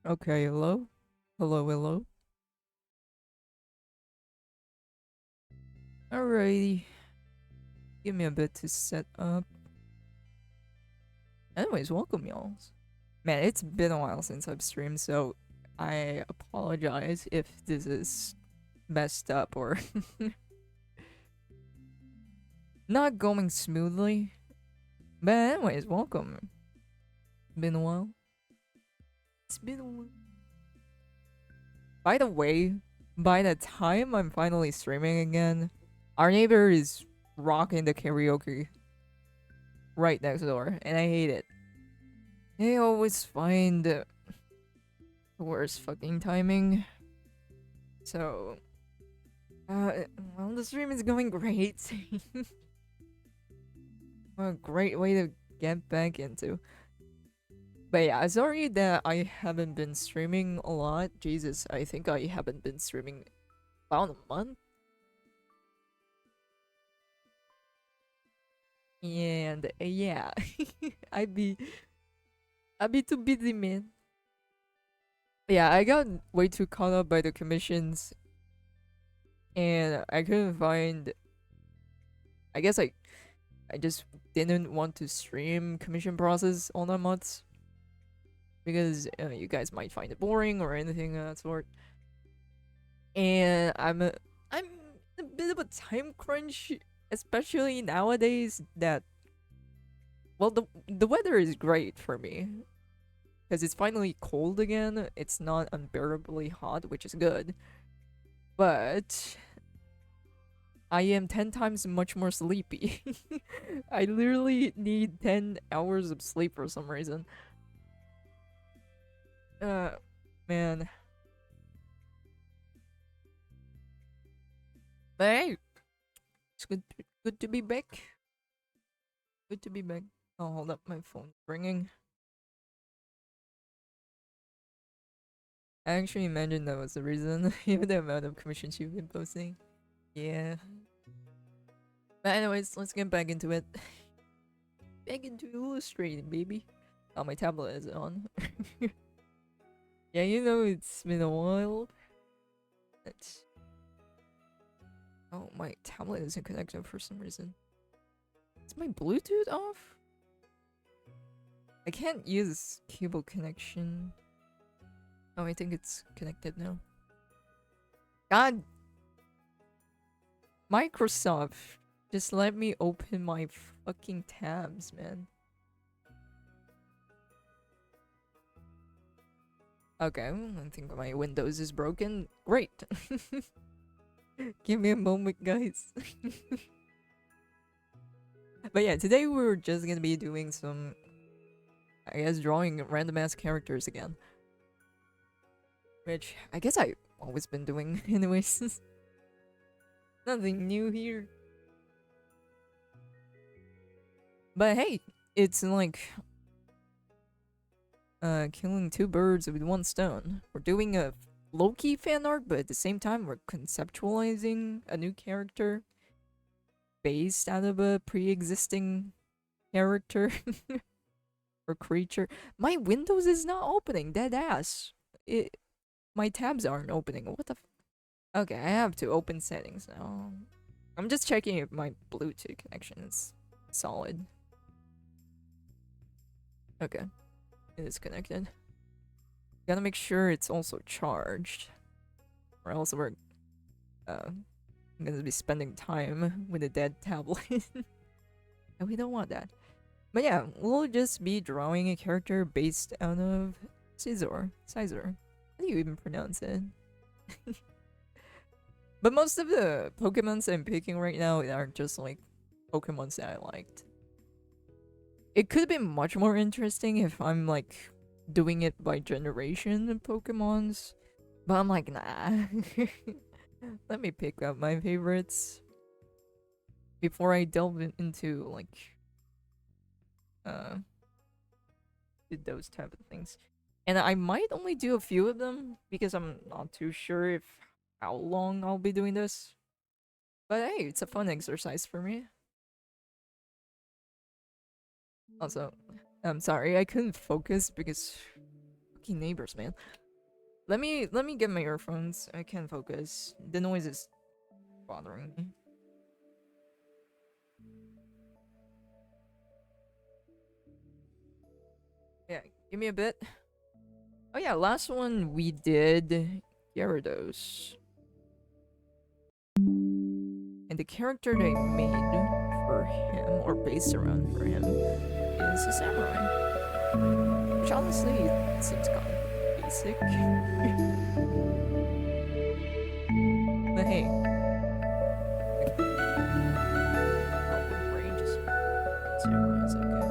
Okay, hello? Hello, hello. Alrighty. Give me a bit to set up. Anyways, welcome, y'all. Man, it's been a while since I've streamed, so I apologize if this is messed up or not going smoothly. But anyways, welcome. Been a while. It's been a while. By the way, by the time I'm finally streaming again, our neighbor is rocking the karaoke right next door, and I hate it. They always find the worst fucking timing. So, well, the stream is going great. A great way to get back into. But yeah, sorry that I haven't been streaming a lot. Jesus, I think I haven't been streaming about a month. And yeah, I'd be too busy, man. Yeah, I got way too caught up by the commissions, and I couldn't find. I guess I just didn't want to stream commission process all that much because you guys might find it boring or anything of that sort. And I'm in a bit of a time crunch, especially nowadays. That well, the weather is great for me because it's finally cold again. It's not unbearably hot, which is good. But I am 10 times much more sleepy. I literally need 10 hours of sleep for some reason. Uh, man. But hey, it's good to be back. Good to be back. I'll hold up, my phone's ringing. I actually imagined that was the reason, even the amount of commissions you've been posting. Yeah. But anyways, let's get back into it. Back into illustrating, baby. Oh, my tablet is on. Yeah, you know it's been a while. That's... Oh, my tablet isn't connected for some reason. Is my Bluetooth off? I can't use cable connection. Oh, I think it's connected now. God! Microsoft, just let me open my fucking tabs, man. Okay, I think my Windows is broken. Great! Give me a moment, guys. But yeah, today we're just gonna be doing some, I guess, drawing random ass characters again. Which I guess I've always been doing anyways. Nothing new here. But hey, it's like killing two birds with one stone. We're doing a Loki fan art, but at the same time we're conceptualizing a new character based out of a pre-existing character or creature. My Windows is not opening, dead ass. My tabs aren't opening. What the Okay, I have to open settings now. I'm just checking if my Bluetooth connection is solid. Okay, it is connected. Gotta make sure it's also charged, or else we're gonna be spending time with a dead tablet. And we don't want that. But yeah, we'll just be drawing a character based out of Scizor. How do you even pronounce it? But most of the Pokemons I'm picking right now aren't just like Pokemons that I liked. It could have been much more interesting if I'm like doing it by generation of Pokemons. But I'm like, nah. Let me pick up my favorites before I delve into like those type of things. And I might only do a few of them because I'm not too sure if how long I'll be doing this. But hey, it's a fun exercise for me. Also, I'm sorry I couldn't focus because fucking neighbors, man. Let me get my earphones. I can't focus. The noise is bothering me. Yeah, give me a bit. Oh yeah, last one we did Gyarados. And the character they made for him, or based around for him, is a samurai. Which honestly seems kind of basic. But hey. Oh, range is samurais, okay.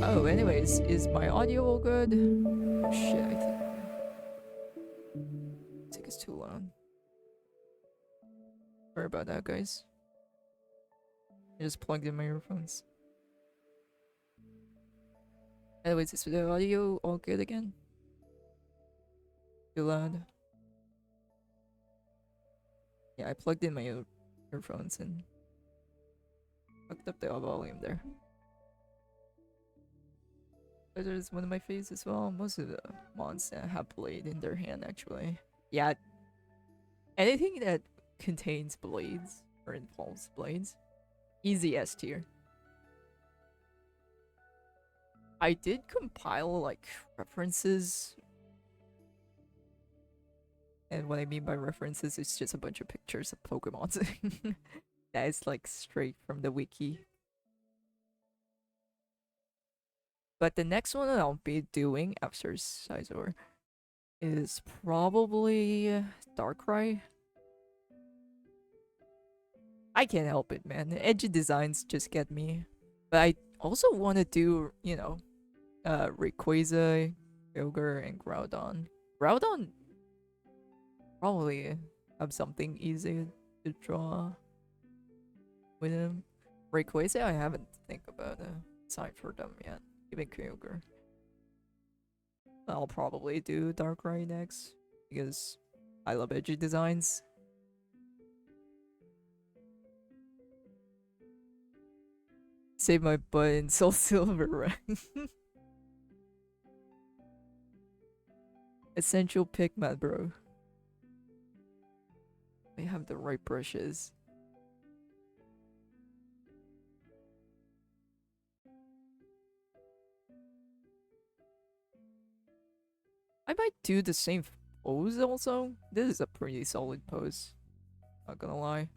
Oh, anyways, is my audio all good? Oh shit, I think it's too loud. Sorry about that, guys. I just plugged in my earphones. Anyways, is the audio all good again? Too loud? Yeah, I plugged in my earphones and fucked up the volume there. There's one of my face as well. Most of the mons that have blade in their hand, actually. Yeah. Anything that contains blades or involves blades, easy S tier. I did compile like references, and what I mean by references is just a bunch of pictures of Pokemons. That is like straight from the wiki. But the next one that I'll be doing after Scizor is probably Darkrai. I can't help it, man. Edgy designs just get me. But I also want to do, you know, Rayquaza, Kyogre, and Groudon. Groudon Probably have something easy to draw with him. Rayquaza, I haven't think about a sign for them yet. Even Kyogre. I'll probably do Darkrai next because I love edgy designs. Save my butt in Soul Silver, right? Essential Pigment, bro. They have the right brushes. I might do the same pose also. This is a pretty solid pose. Not gonna lie.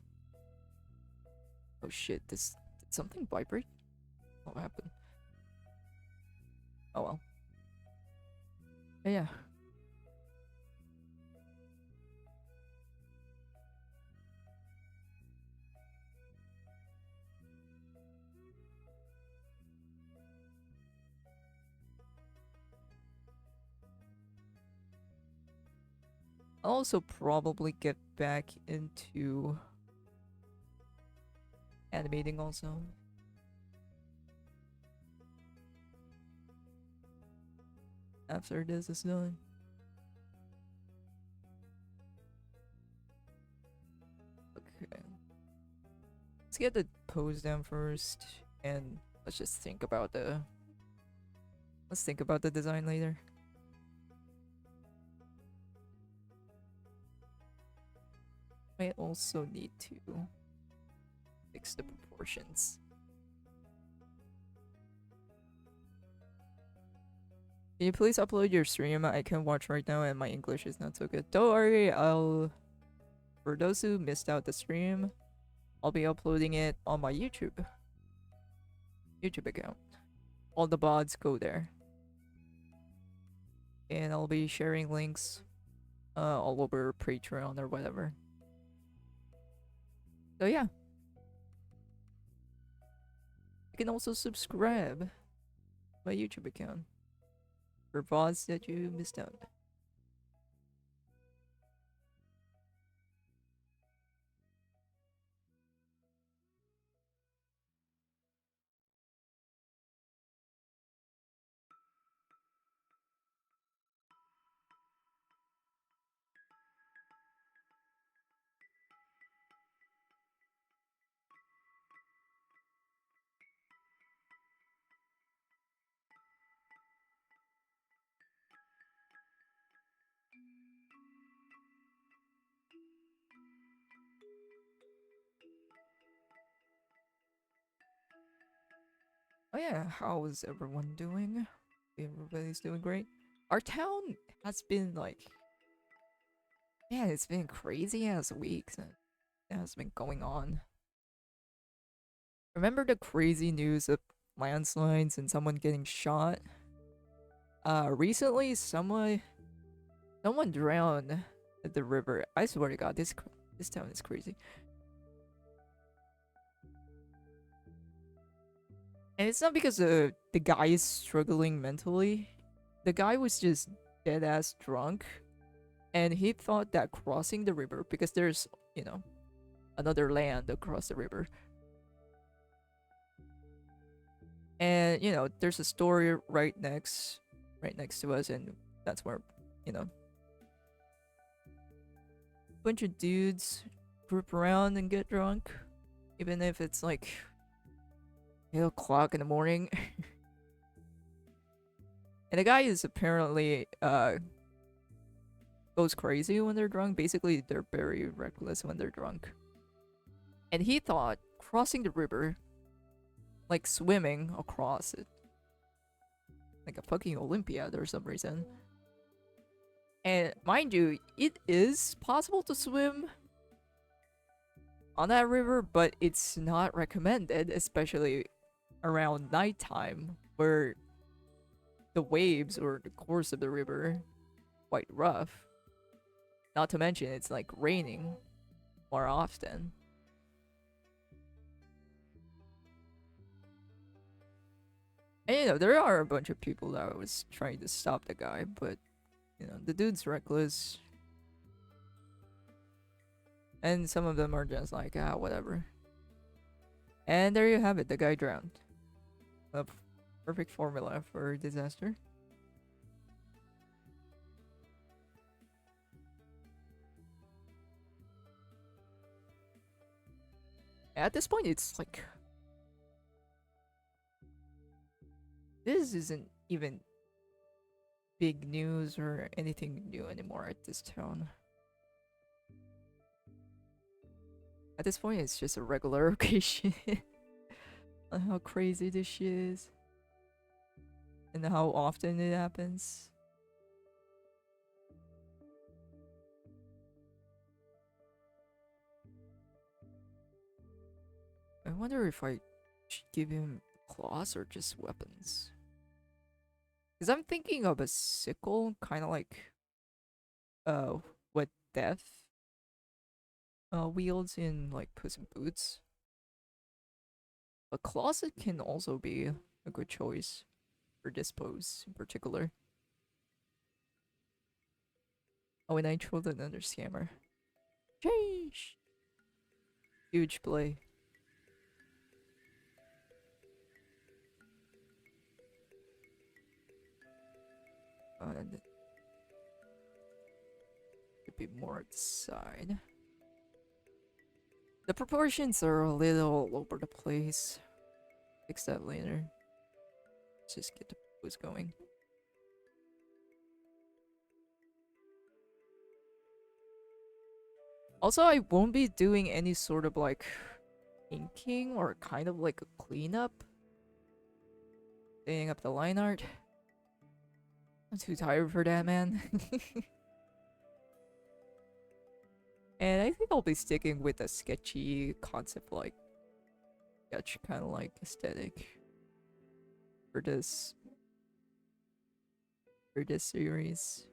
Oh shit, did something vibrate? What happened? Oh well. Yeah. I'll also probably get back into animating also. After this is done. Okay. Let's get the pose down first and let's just think about the design later. I also need to fix the proportions. Can you please upload your stream? I can watch right now and my English is not so good. Don't worry, for those who missed out the stream, I'll be uploading it on my YouTube account. All the VODs go there. And I'll be sharing links all over Patreon or whatever. So yeah. You can also subscribe to my YouTube account for VODs that you missed out. Oh yeah, how's everyone doing? Everybody's doing great. Our town has been like, yeah, it's been crazy as weeks and it has been going on. Remember the crazy news of landslides and someone getting shot? Recently someone drowned at the river. I swear to God, this town is crazy. And it's not because the guy is struggling mentally. The guy was just dead ass drunk, and he thought that crossing the river, because there's, you know, another land across the river, and you know there's a story right next to us, and that's where, you know, a bunch of dudes group around and get drunk, even if it's like 8 o'clock in the morning. And the guy is apparently goes crazy when they're drunk. Basically, they're very reckless when they're drunk. And he thought crossing the river, like swimming across it, like a fucking Olympiad or some reason. And mind you, it is possible to swim on that river, but it's not recommended, especially around nighttime, where the waves or the course of the river quite rough. Not to mention it's like raining more often. And you know, there are a bunch of people that was trying to stop the guy, but you know, the dude's reckless. And some of them are just like, ah, whatever. And there you have it, the guy drowned. A perfect formula for disaster. At this point, it's like... This isn't even big news or anything new anymore at this town. At this point, it's just a regular occasion. How crazy this shit is. And how often it happens. I wonder if I should give him claws or just weapons. Because I'm thinking of a sickle, kind of like what Death wields in like Puss in Boots. But claws can also be a good choice for this pose in particular. Oh, and I trolled another scammer. Change! Huge play. And could be more at the side. The proportions are a little all over the place. Fix that later. Let's just get the pose going. Also, I won't be doing any sort of like inking or kind of like a cleanup. Cleaning up the line art. I'm too tired for that, man. And I think I'll be sticking with a sketchy concept like sketch kind of like aesthetic for this series.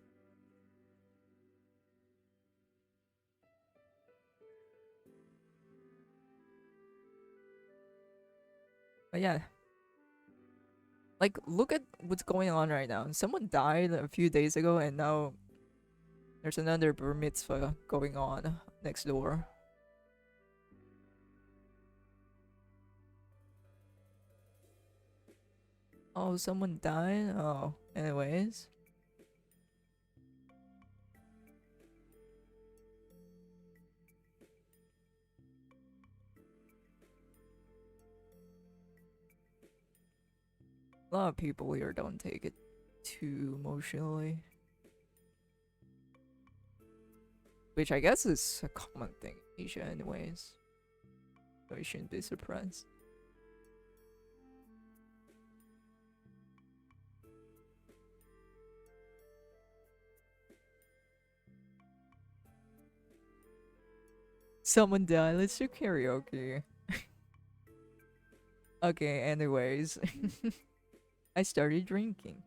But yeah. Like, look at what's going on right now. Someone died a few days ago, and now there's another bar mitzvah going on next door. Oh, someone died? Oh, anyways. A lot of people here don't take it too emotionally. Which I guess is a common thing in Asia anyways. So you shouldn't be surprised. Someone died, let's do karaoke. Okay, anyways. I started drinking.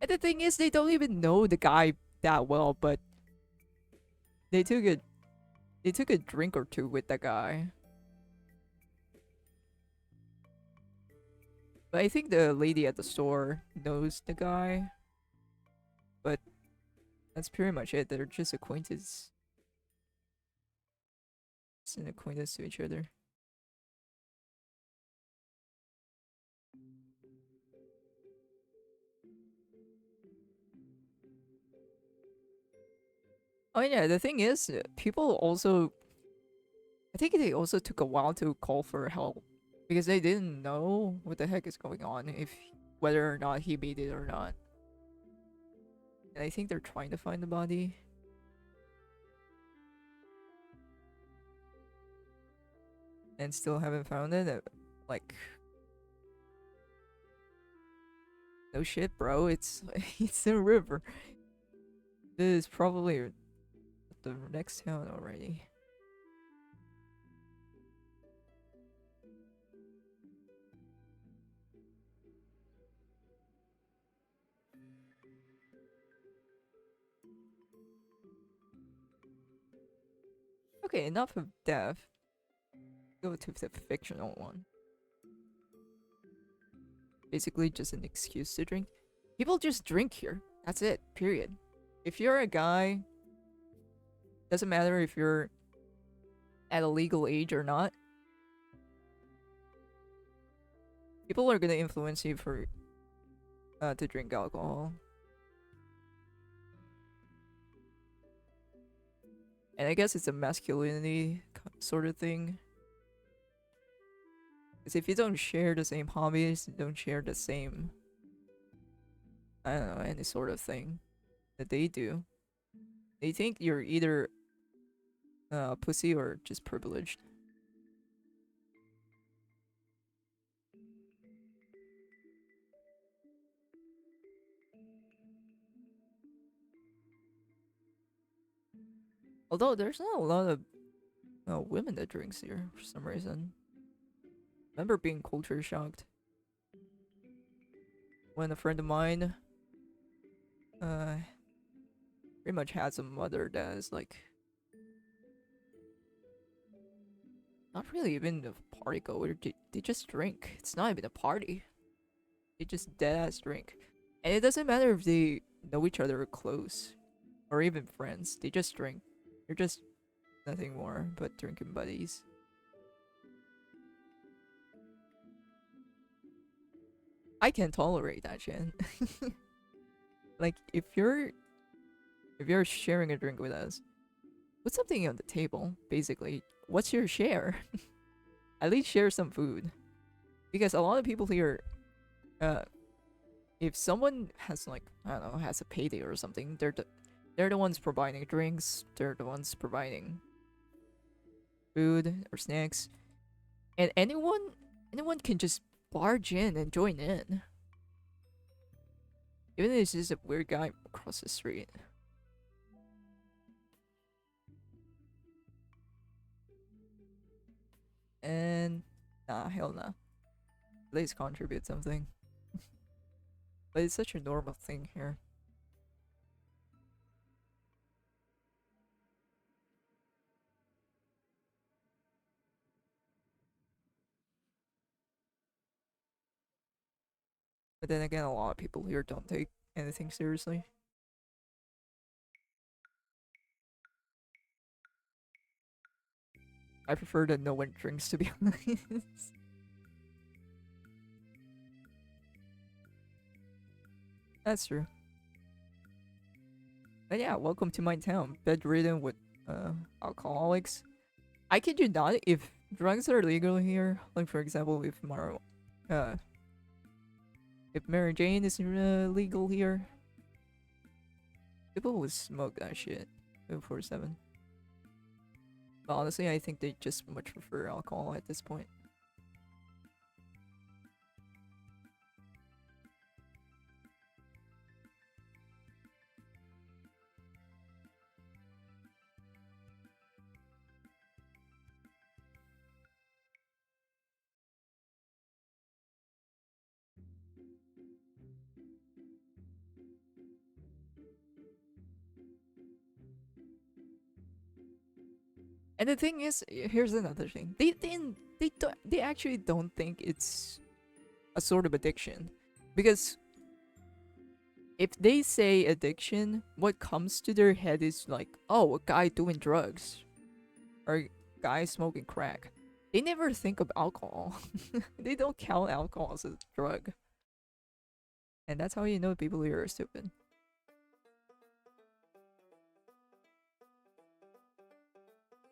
And the thing is, they don't even know the guy that well, but they took a drink or two with the guy. But I think the lady at the store knows the guy. But that's pretty much it. They're just acquaintances. Just an acquaintance to each other. Oh yeah, the thing is, people also... I think they also took a while to call for help. Because they didn't know what the heck is going on, whether or not he made it or not. And I think they're trying to find the body. And still haven't found it. Like... No shit, bro. It's it's a river. This is probably the next town already. Okay, enough of death. Go to the fictional one. Basically just an excuse to drink. People just drink here. That's it. Period. if you're a guy, doesn't matter if you're at a legal age or not, people are gonna influence you for to drink alcohol. And I guess it's a masculinity sort of thing. Because if you don't share the same hobbies, you don't share the same, I don't know, any sort of thing that they do, they think you're either pussy or just privileged. Although there's not a lot of women that drinks here for some reason. I remember being culture shocked when a friend of mine uh pretty much has a mother that is like not really even a party goer. They just drink. It's not even a party. They just dead ass drink. And it doesn't matter if they know each other or close or even friends. They just drink. They're just nothing more but drinking buddies. I can't tolerate that shit. Like if you're sharing a drink with us, put something on the table, basically. What's your share? At least share some food. Because a lot of people here, if someone has like, I don't know, has a payday or something, they're the ones providing drinks, they're the ones providing food or snacks. And anyone can just barge in and join in. Even if it's just a weird guy across the street. And nah, hell nah. At least contribute something. But it's such a normal thing here. But then again, a lot of people here don't take anything seriously. I prefer that no one drinks, to be honest. That's true. But yeah, welcome to my town. Bedridden with alcoholics. I kid you not, if drugs are legal here, like for example, uh, if Mary Jane is legal here, people would smoke that shit 24/7. But honestly, I think they just much prefer alcohol at this point. And the thing is, here's another thing. They actually don't think it's a sort of addiction, because if they say addiction, what comes to their head is like, oh, a guy doing drugs or a guy smoking crack. They never think of alcohol. They don't count alcohol as a drug. And that's how you know people here are stupid.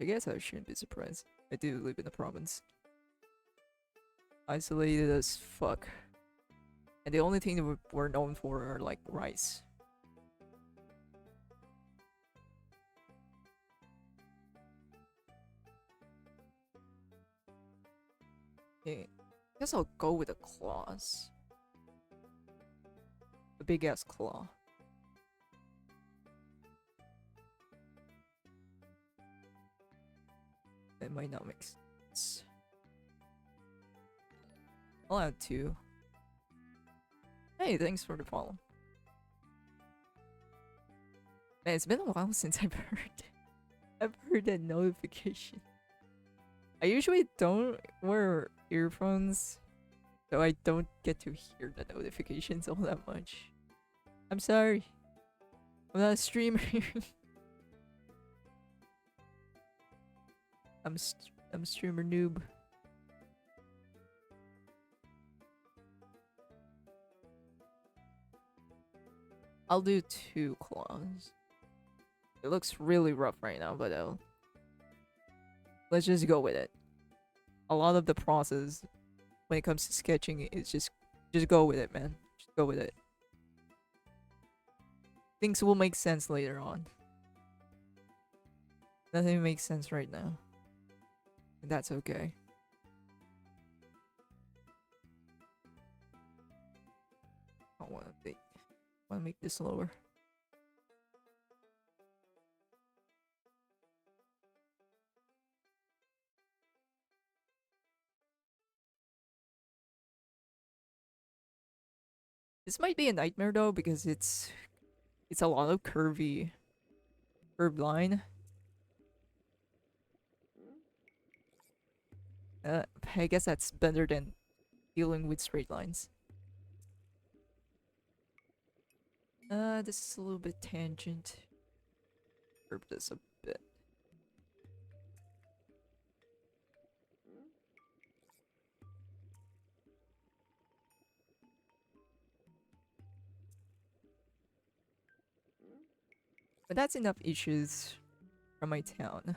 I guess I shouldn't be surprised. I do live in a province. Isolated as fuck. And the only thing that we're known for are like rice. Okay, guess I'll go with the claws. The big ass claw. It might not make sense. I'll add 2. Hey, thanks for the follow. Man, it's been a while since I've heard that notification. I usually don't wear earphones, so I don't get to hear the notifications all that much. I'm sorry. I'm not a streamer. I'm streamer noob. I'll do 2 claws. It looks really rough right now, but let's just go with it. A lot of the process when it comes to sketching is just go with it, man. Just go with it. Things will make sense later on. Nothing makes sense right now. And that's okay. I want to make this lower. This might be a nightmare though because it's a lot of curved line. I guess that's better than dealing with straight lines. This is a little bit tangent. Curve this a bit. But that's enough issues from my town.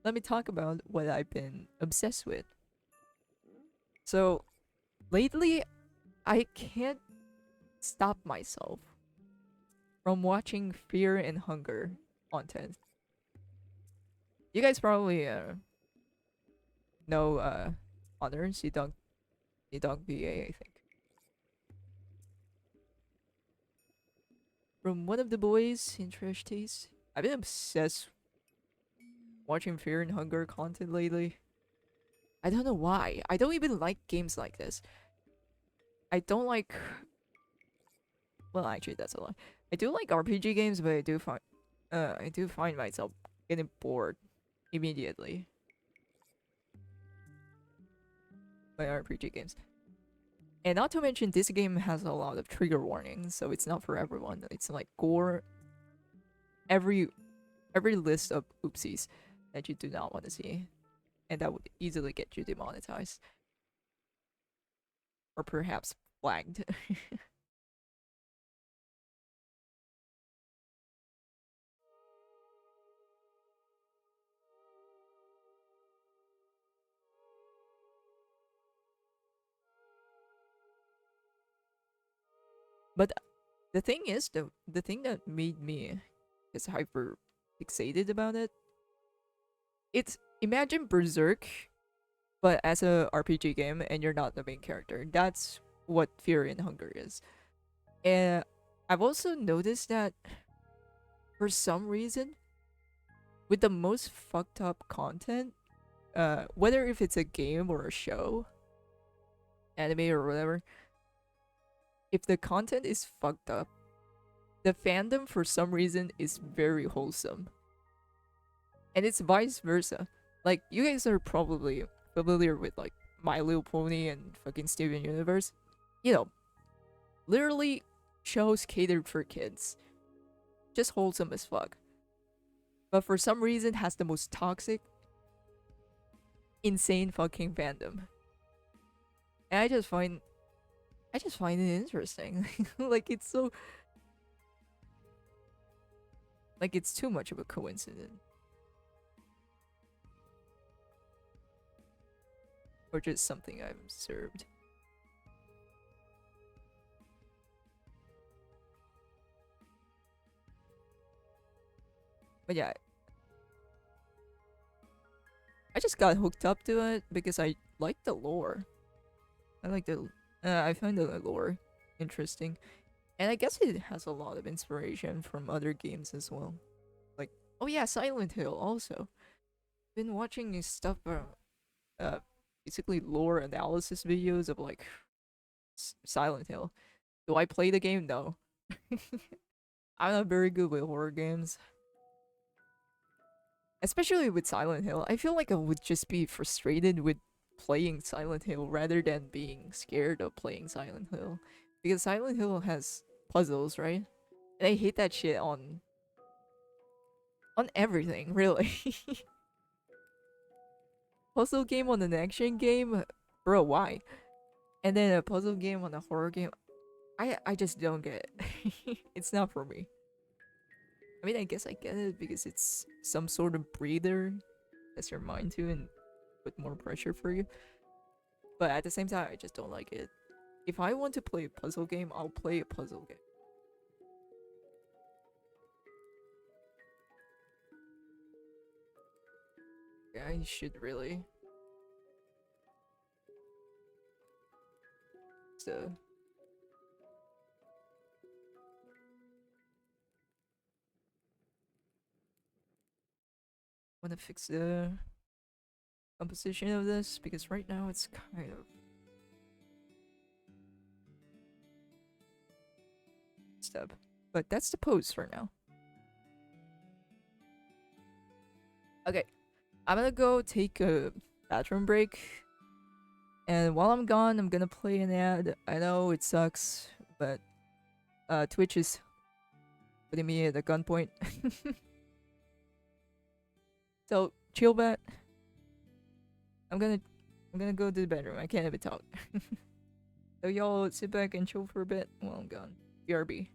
Let me talk about what I've been obsessed with. So, lately, I can't stop myself from watching Fear and Hunger content. You guys probably know Honors, Yudong BA, I think. From one of the boys in Trash Taste. I've been obsessed watching Fear and Hunger content lately. I don't know why. I don't even like games like this. I don't like... Well, actually, that's a lie. I do like RPG games, but I do find myself getting bored immediately by RPG games. And not to mention, this game has a lot of trigger warnings, so it's not for everyone. It's like gore. Every list of oopsies that you do not want to see, and that would easily get you demonetized or perhaps flagged. But the thing is, the thing that made me just hyper fixated about it, it's imagine Berserk, but as a RPG game, and you're not the main character. That's what Fear and Hunger is. And I've also noticed that for some reason, with the most fucked up content, whether if it's a game or a show, anime or whatever, if the content is fucked up, the fandom for some reason is very wholesome. And it's vice versa. Like, you guys are probably familiar with like My Little Pony and fucking Steven Universe. You know, literally shows catered for kids. Just wholesome as fuck. But for some reason has the most toxic, insane fucking fandom. And I just find it interesting. Like, it's so... Like, it's too much of a coincidence. Or just something I've observed. But yeah, I just got hooked up to it because I like the lore. I find the lore interesting. And I guess it has a lot of inspiration from other games as well. Like, oh yeah, Silent Hill also. Been watching his stuff, basically lore analysis videos of like Silent Hill. Do I play the game? No. I'm not very good with horror games. Especially with Silent Hill. I feel like I would just be frustrated with playing Silent Hill rather than being scared of playing Silent Hill. Because Silent Hill has puzzles, right? And I hate that shit on everything, really. Puzzle game on an action game? Bro, why? And then a puzzle game on a horror game? I just don't get it. It's not for me. I mean, I guess I get it because it's some sort of breather that's your mind to and put more pressure for you. But at the same time, I just don't like it. If I want to play a puzzle game, I'll play a puzzle game. Yeah, I should really. So, want to fix the composition of this because right now it's kind of step. But that's the pose for now. Okay, I'm gonna go take a bathroom break. And while I'm gone, I'm gonna play an ad. I know it sucks, but Twitch is putting me at a gunpoint. So chill, bat. I'm gonna go to the bedroom. I can't even talk. So y'all sit back and chill for a bit while I'm gone. BRB.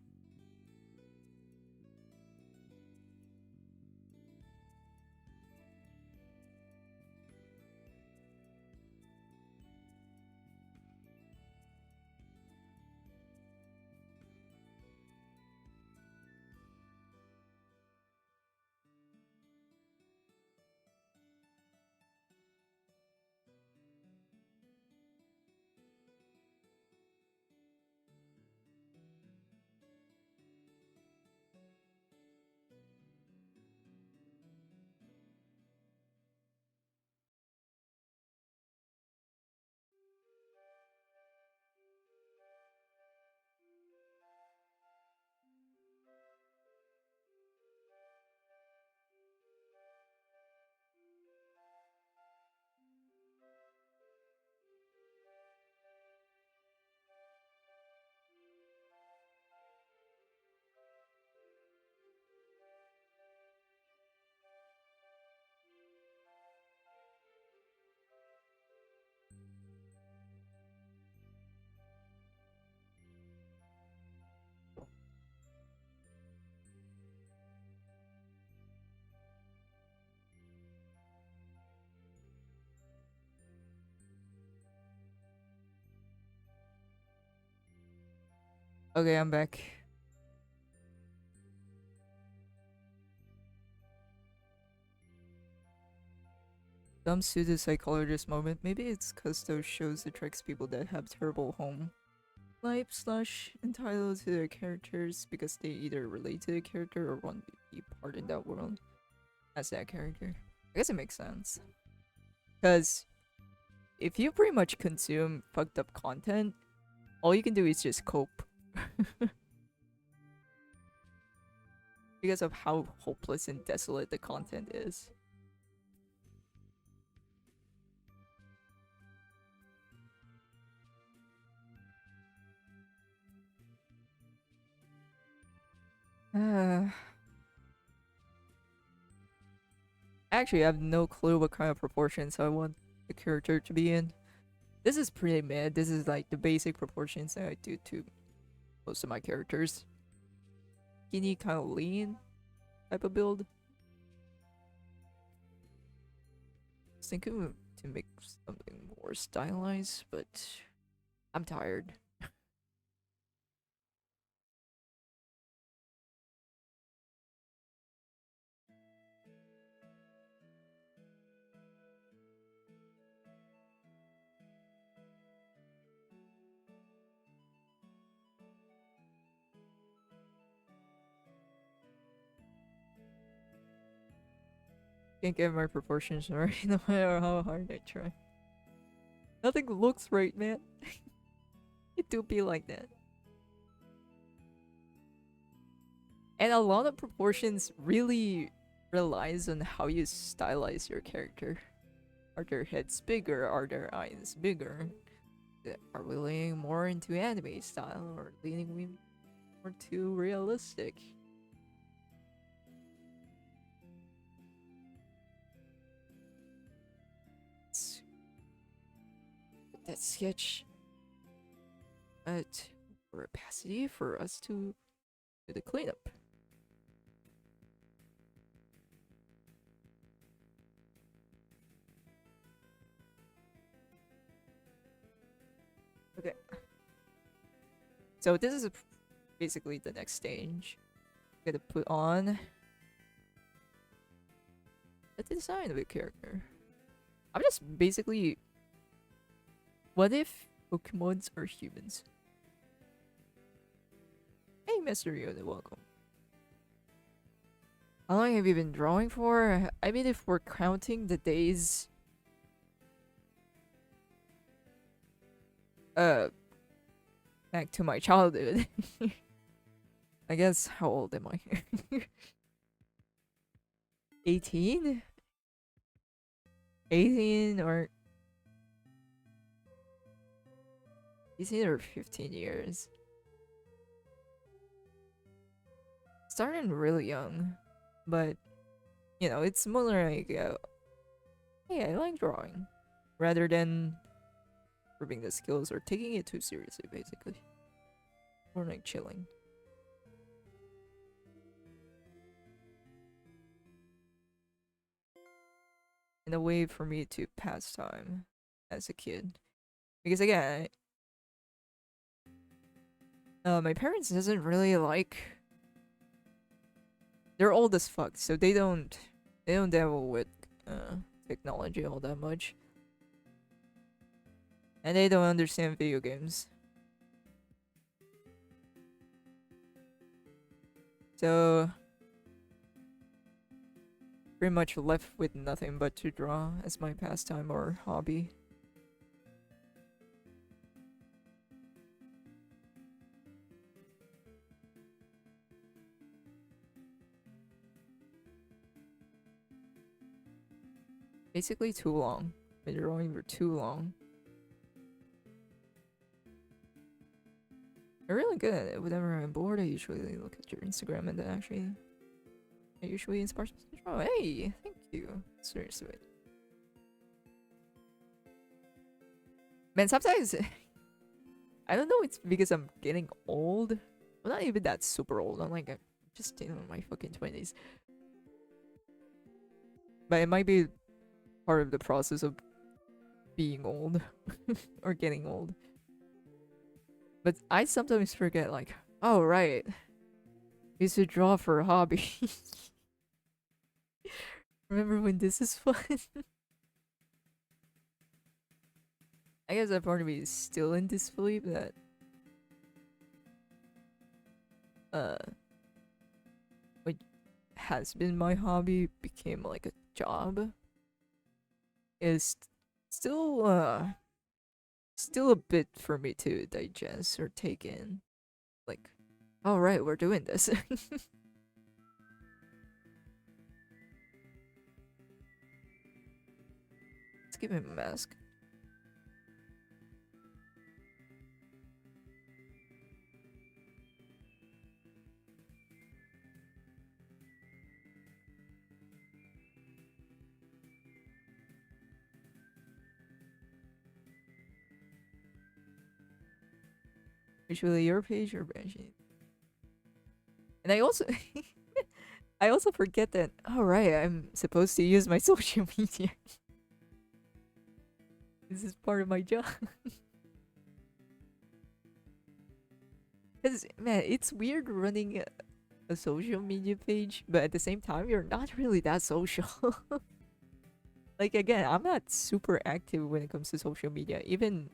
Okay, I'm back. Some pseudo psychologist moment. Maybe it's cause those shows attracts people that have terrible home life slash entitled to their characters because they either relate to the character or want to be part in that world as that character. I guess it makes sense. Cause if you pretty much consume fucked up content, all you can do is just cope. Because of how hopeless and desolate the content is. Actually, I have no clue what kind of proportions I want the character to be in. This is pretty mid. This is like the basic proportions that I do to most of my characters. Skinny, kind of lean type of build. I was thinking to make something more stylized, but I'm tired. Can't get my proportions right no matter how hard I try. Nothing looks right, man. It do be like that. And a lot of proportions really relies on how you stylize your character. Are their heads bigger? Are their eyes bigger? Are we leaning more into anime style or leaning or too realistic. Let's put that sketch at opacity for us to do the cleanup. Okay. So this is basically the next stage. Gotta put on the design of the character. I'm just basically, what if Pokemons are humans? Hey, Mr. Yoda, welcome. How long have you been drawing for? I mean, if we're counting the days, back to my childhood. I guess, how old am I? 18? 18 or 18 or 15 years. Starting really young, but you know, it's more like, hey, I like drawing, rather than improving the skills or taking it too seriously, basically. Or like chilling. In a way for me to pass time as a kid. Because again, my parents doesn't really like, they're old as fuck, so they don't dabble with technology all that much. And they don't understand video games. So pretty much left with nothing but to draw as my pastime or hobby. Basically too long. Been drawing for too long. I'm really good at it. Whenever I'm bored, I usually look at your Instagram and then actually it usually inspires me to draw. Hey, thank you. Seriously. Man, sometimes I don't know, it's because I'm getting old. I'm not even that super old. I'm just in my fucking 20s. But it might be part of the process of being old or getting old. But I sometimes forget, like, oh right, I used to draw for a hobby. Remember when this is fun? I guess that part of me is still in disbelief that what has been my hobby became like a job is still a bit for me to digest or take in. Like, all right, we're doing this. Let's give him a mask. Usually your page or branching. And I also I also forget that, all right, I'm supposed to use my social media. This is part of my job. Because, man, it's weird running a social media page, but at the same time, you're not really that social. Like, again, I'm not super active when it comes to social media, even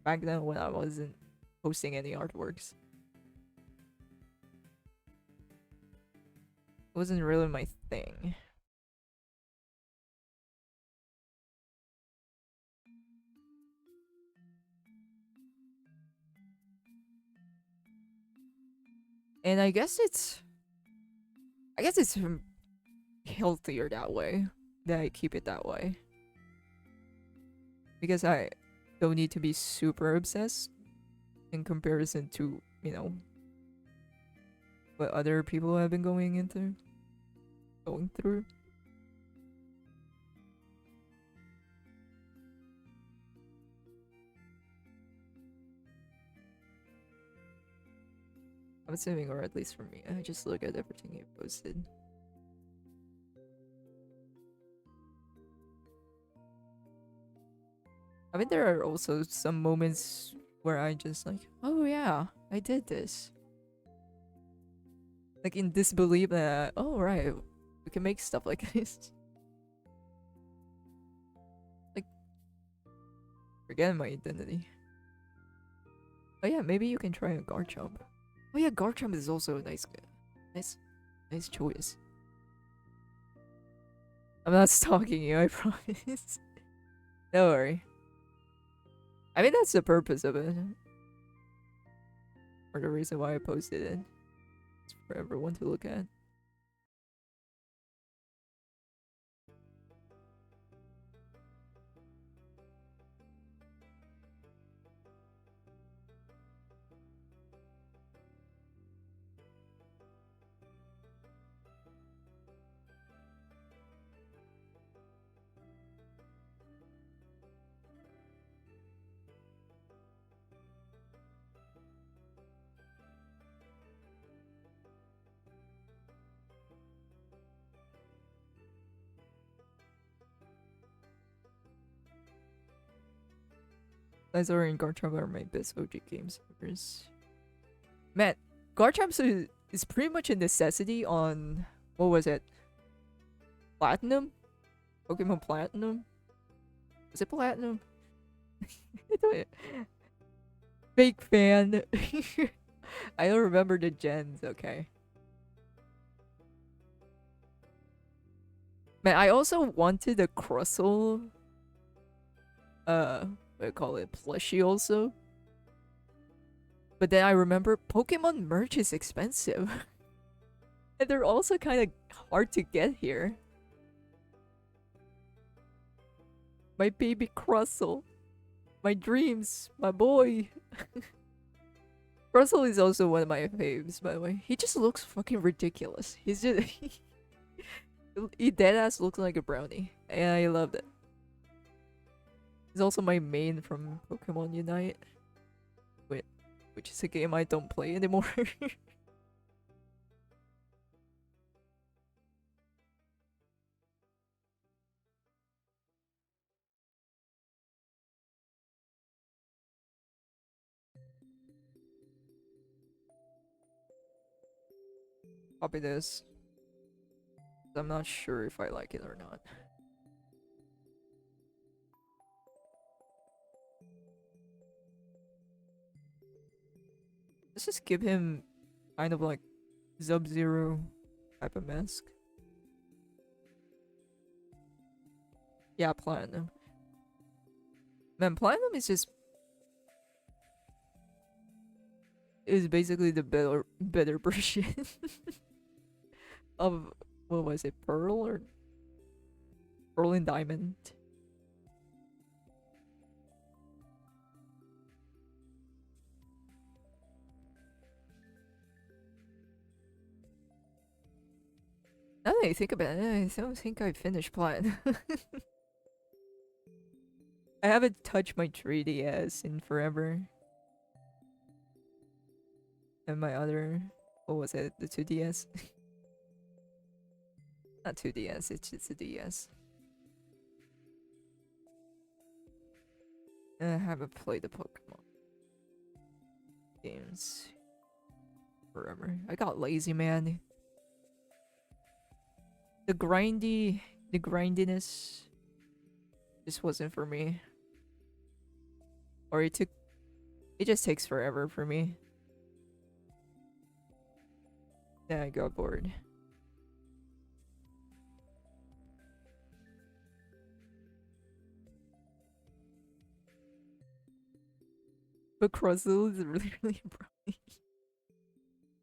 back then when I wasn't posting any artworks. It wasn't really my thing. And I guess it's healthier that way, that I keep it that way. Because I don't need to be super obsessed in comparison to, you know, what other people have been going through. I'm assuming, or at least for me, I just look at everything you posted. I mean, there are also some moments where I just like, oh yeah, I did this. Like in disbelief that, oh right, we can make stuff like this. Like, forget my identity. Oh yeah, maybe you can try a Garchomp. Oh yeah, Garchomp is also a nice choice. I'm not stalking you, I promise. Don't worry. I mean, that's the purpose of it. Or the reason why I posted it. It's for everyone to look at. Lazor and Garchomp are my best OG game servers. Man, Garchomp is pretty much a necessity on, what was it? Platinum? Pokemon Platinum? Was it Platinum? I don't. Fake fan. I don't remember the gens, okay. Man, I also wanted a Crustle. What do you call it? Plushie also. But then I remember Pokemon merch is expensive. And they're also kind of hard to get here. My baby Crustle. My dreams. My boy. Crustle is also one of my faves, by the way. He just looks fucking ridiculous. He's just... he deadass looks like a brownie. And I love it. He's also my main from Pokemon Unite. Wait, which is a game I don't play anymore. Copy this. I'm not sure if I like it or not. Let's just give him kind of like Sub-Zero type of mask. Yeah, Platinum. Man, Platinum is just... is basically the better version of... what was it? Pearl or... Pearl and Diamond? Now that I think about it, I don't think I finished Platinum. I haven't touched my 3DS in forever. And my other... what was it? The 2DS? Not 2DS, it's just a DS. And I haven't played the Pokemon games forever. I got lazy, man. The grindiness just wasn't for me. Or it just takes forever for me. Then I got bored. But Crustle is really, really brownie.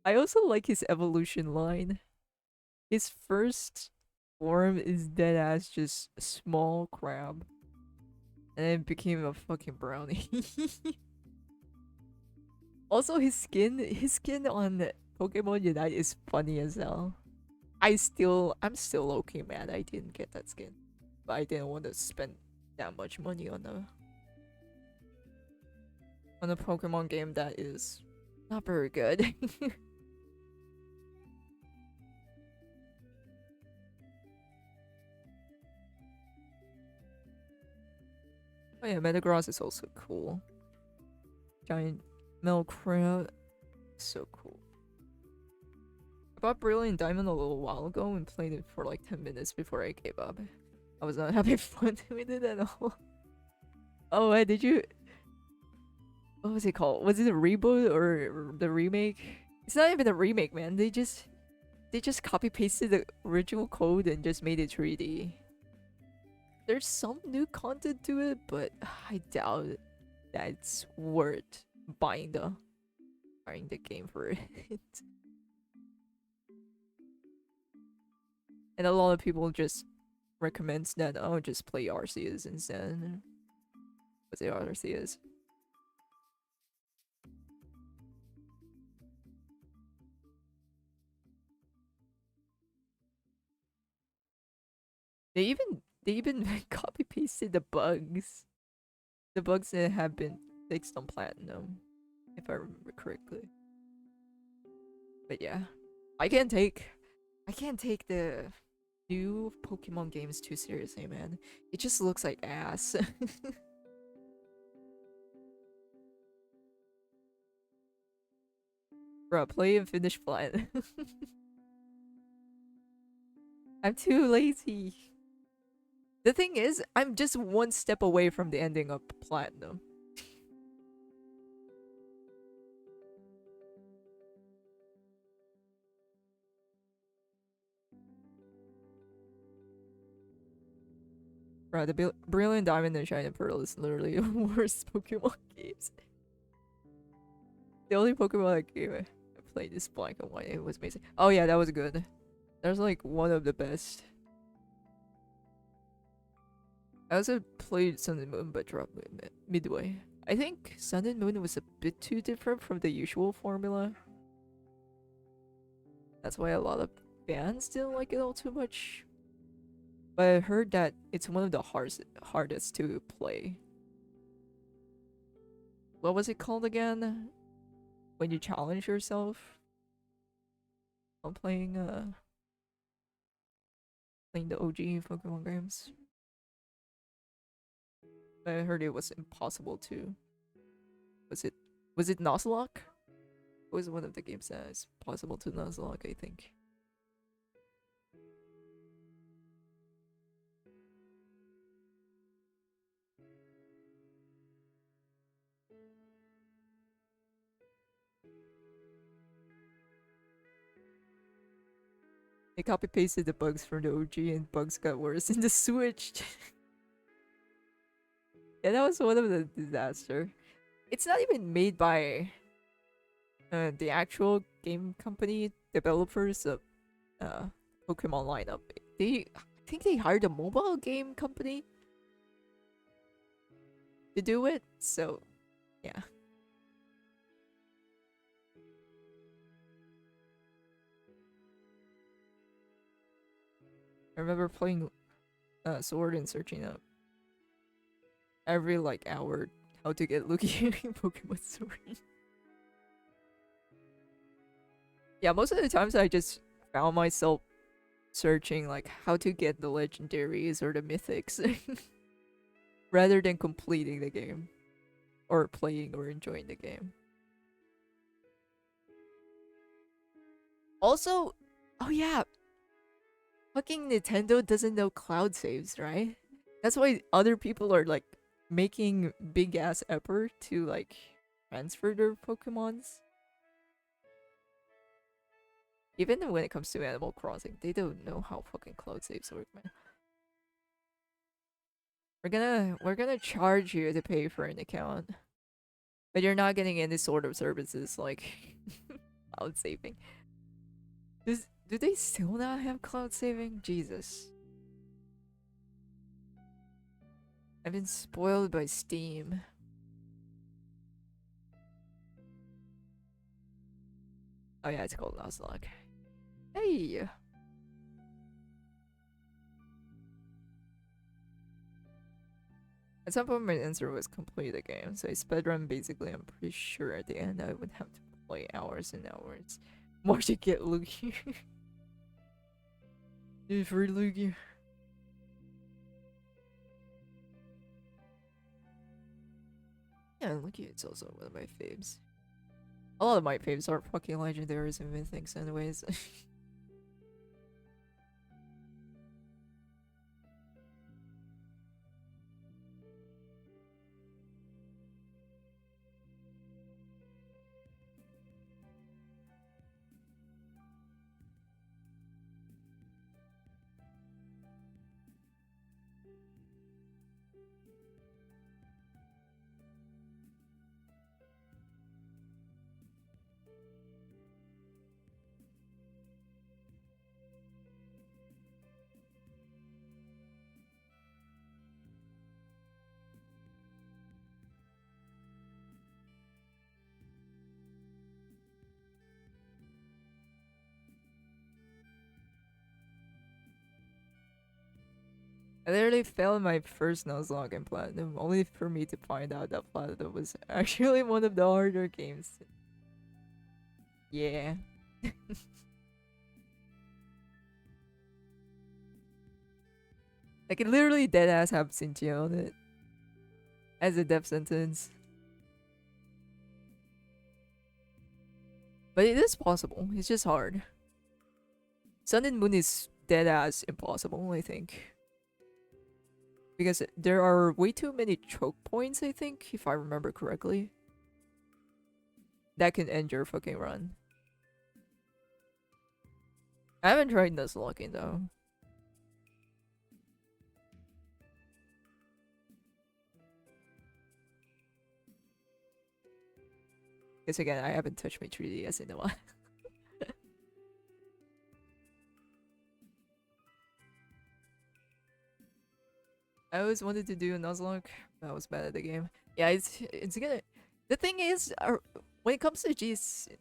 I also like his evolution line. His first form is deadass just a small crab. And then became a fucking brownie. Also his skin on Pokemon Unite is funny as hell. I'm still low-key mad I didn't get that skin. But I didn't want to spend that much money on a Pokemon game that is not very good. Oh yeah, Metagross is also cool. Giant Melcrow, so cool. I bought Brilliant Diamond a little while ago and played it for like 10 minutes before I gave up. I was not having fun with it at all. Oh, wait, did you? What was it called? Was it a reboot or the remake? It's not even a remake, man. They just copy pasted the original code and just made it 3D. There's some new content to it, but I doubt that it's worth buying the game for it. And a lot of people just recommends that just play Arceus instead. What's it Arceus? They even copy pasted the bugs. The bugs that have been fixed on Platinum, if I remember correctly. But yeah, I can't take the new Pokemon games too seriously, man. It just looks like ass. Bruh, play and finish Platinum. I'm too lazy. The thing is, I'm just one step away from the ending of Platinum. Right, the Brilliant Diamond and Shining Pearl is literally the worst Pokemon games. The only Pokemon game I played is Black and White. It was amazing. Oh yeah, that was good. That was like one of the best. I also played Sun and Moon but dropped midway. I think Sun and Moon was a bit too different from the usual formula. That's why a lot of fans didn't like it all too much. But I heard that it's one of the hardest to play. What was it called again? When you challenge yourself on playing the OG Pokemon games. I heard it was impossible to. Was it Nuzlocke? It was one of the games that is possible to Nuzlocke, I think. They copy pasted the bugs from the OG and bugs got worse in the Switch. Yeah, that was one of the disaster. It's not even made by the actual game company developers of Pokemon lineup. I think they hired a mobile game company to do it. So, yeah. I remember playing Sword and searching up every like hour how to get Lugia in Pokemon Sword. Yeah, most of the times I just found myself searching like how to get the legendaries or the mythics rather than completing the game or playing or enjoying the game. Also, oh yeah, fucking Nintendo doesn't know cloud saves, right? That's why other people are like making big ass effort to like transfer their Pokemons. Even when it comes to Animal Crossing, they don't know how fucking cloud saves work, man. We're gonna charge you to pay for an account, but you're not getting any sort of services like cloud saving. Do they still not have cloud saving? Jesus. I've been spoiled by Steam. Oh yeah, it's called Nuzlocke. Hey! At some point my answer was complete the game, so I speedrun basically. I'm pretty sure at the end I would have to play hours and hours more to get Lugia. For Lugia. Yeah, Lugia is also one of my faves. A lot of my faves are fucking legendaries and mythics anyways. I literally failed my first Nuzlocke in Platinum, only for me to find out that Platinum was actually one of the harder games. Yeah. I can literally deadass have Cynthia on it as a death sentence. But it is possible, it's just hard. Sun and Moon is deadass impossible, I think. Because there are way too many choke points, I think, if I remember correctly. That can end your fucking run. I haven't tried Nuzlocking though. Because again, I haven't touched my 3DS in a while. I always wanted to do a Nuzlocke, but I was bad at the game. Yeah, it's gonna. The thing is, when it comes to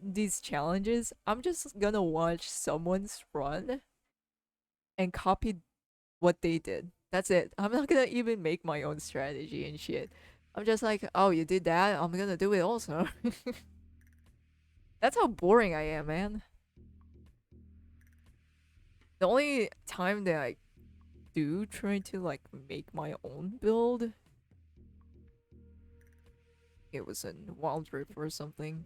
these challenges, I'm just gonna watch someone's run and copy what they did. That's it. I'm not gonna even make my own strategy and shit. I'm just like, oh, you did that. I'm gonna do it also. That's how boring I am, man. The only time that I do try to like make my own build, it was in Wild Rift or something.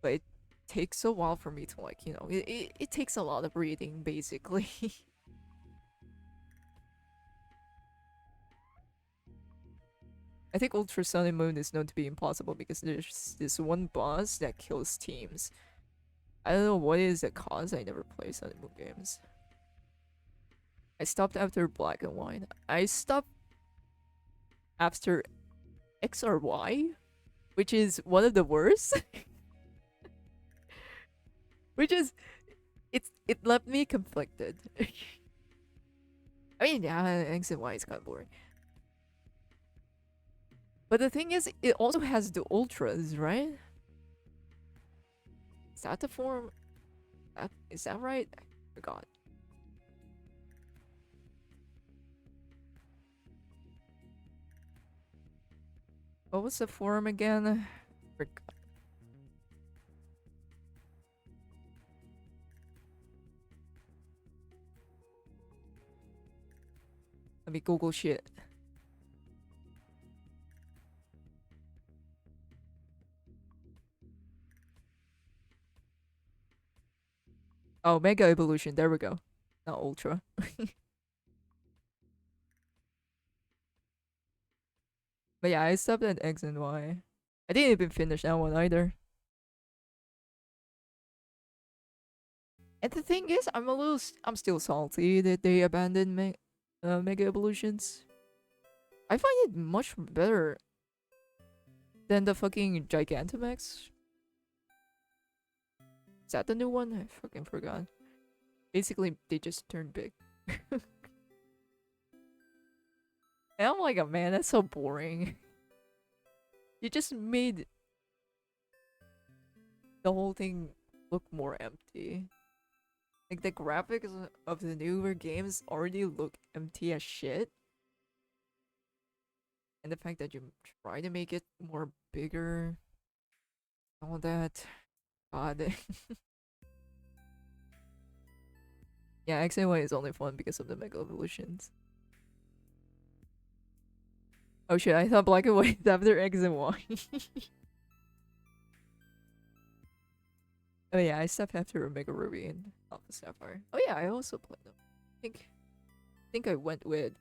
But it takes a while for me to like, it takes a lot of reading basically. I think Ultra Sun and Moon is known to be impossible because there's this one boss that kills teams. I don't know what is the cause. I never play Sun and Moon games. I stopped after Black and White. I stopped after X or Y, which is one of the worst. Which is, it left me conflicted. I mean, yeah, X and Y is kind of boring. But the thing is, it also has the ultras, right? Is that the form? Is that right? I forgot. What was the form again? Forgot. Let me Google shit. Oh, Mega Evolution. There we go. Not Ultra. But yeah, I stopped at X and Y. I didn't even finish that one either. And the thing is, I'm still salty that they abandoned Mega Evolutions. I find it much better than the fucking Gigantamax. Is that the new one? I fucking forgot. Basically, they just turned big. And I'm like, oh man, that's so boring. You just made the whole thing look more empty. Like the graphics of the newer games already look empty as shit. And the fact that you try to make it more bigger, all that. God. Yeah, X and Y is only fun because of the Mega Evolutions. Oh shit, I thought Black and White is after X and Y. Oh yeah, I stepped after Omega Ruby and Alpha Sapphire. Oh yeah, I also played them. I think I went with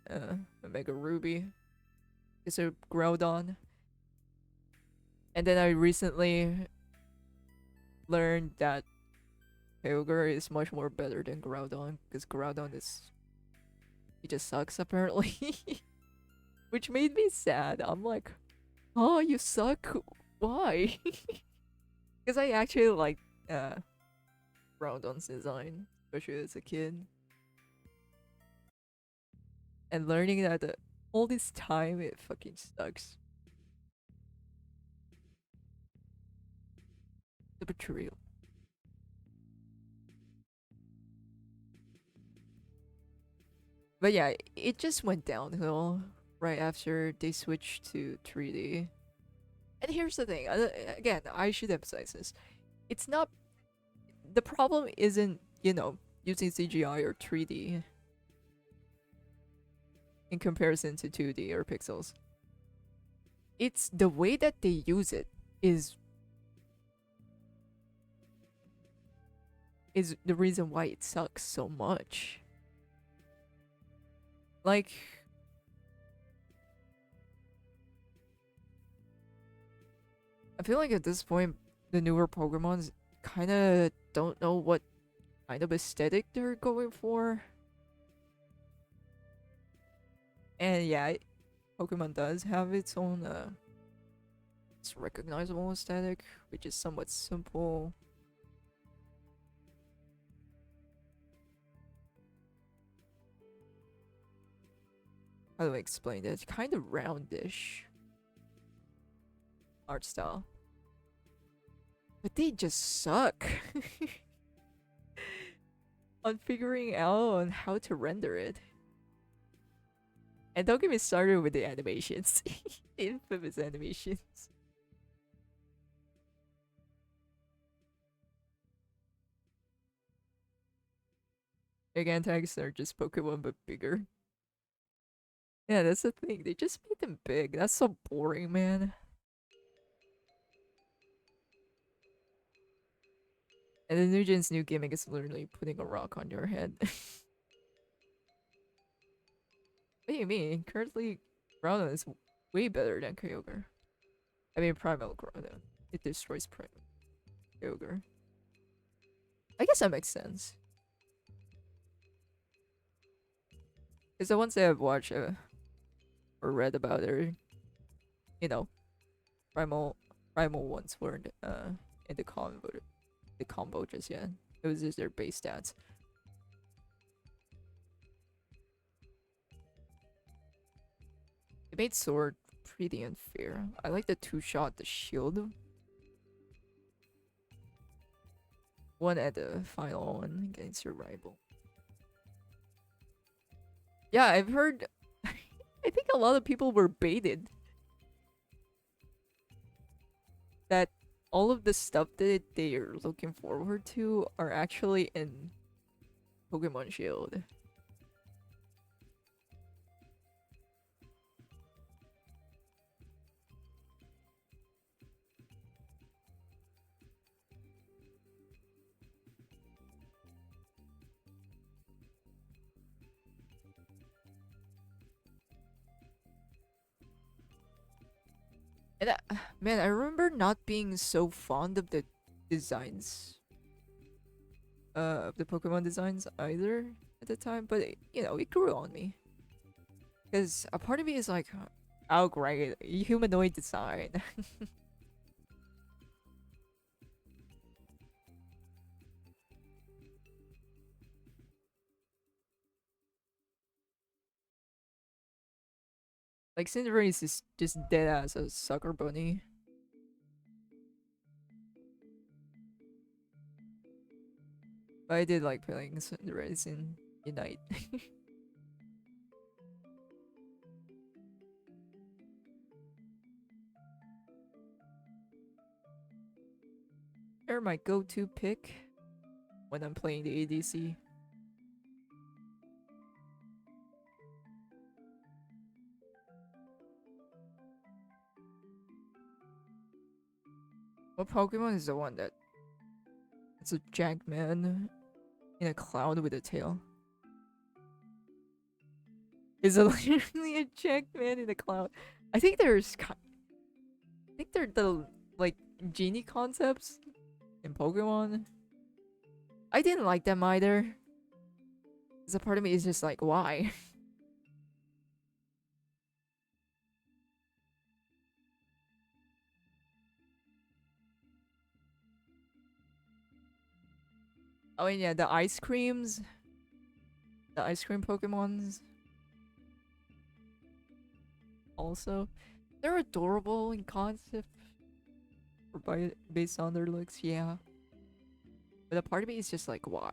Omega Ruby. It's a Groudon. And then I recently learned that Kyogre is much more better than Groudon because Groudon is he just sucks apparently. Which made me sad. I'm like, oh you suck? Why? Because I actually like Groudon's design, especially as a kid. And learning that all this time it fucking sucks. The betrayal. But yeah, it just went downhill right after they switched to 3D. And here's the thing, again, I should emphasize this. It's not the problem isn't, using CGI or 3D in comparison to 2D or pixels. It's the way that they use it is the reason why it sucks so much. Like, I feel like at this point, the newer Pokemons kind of don't know what kind of aesthetic they're going for. And yeah, Pokemon does have its own it's recognizable aesthetic, which is somewhat simple. How do I explain it? Kind of roundish art style. But they just suck on figuring out on how to render it. And don't get me started with the animations. Infamous animations. Gigantics are just Pokemon but bigger. Yeah, that's the thing. They just made them big. That's so boring, man. And the new gen's new gimmick is literally putting a rock on your head. What do you mean? Currently, Groudon is way better than Kyogre. I mean, Primal Groudon. It destroys Primal Kyogre. I guess that makes sense. Because the ones that I've watched or read about are, you know, primal ones weren't in the combo just yet. It was just their base stats. It made Sword pretty unfair. I like the two-shot, the shield. One at the final one against your rival. Yeah, I've heard. I think a lot of people were baited that all of the stuff that they are looking forward to are actually in Pokemon Shield. And man, I remember not being so fond of the designs, of the Pokemon designs either at the time, but it grew on me. Because a part of me is like, oh great, humanoid design. Like Cinderace is just dead as a sucker bunny. But I did like playing Sunrise in Unite. They're my go-to pick when I'm playing the ADC. What Pokemon is the one that it's a Jackman in a cloud with a tail? Is it literally a Jackman in a cloud? I think I think they're the like genie concepts in Pokemon. I didn't like them either. Cause a part of me is just like, why? Oh, and yeah, the ice creams, the ice cream Pokemons. Also, they're adorable in concept, or based on their looks, yeah. But a part of me is just like, why?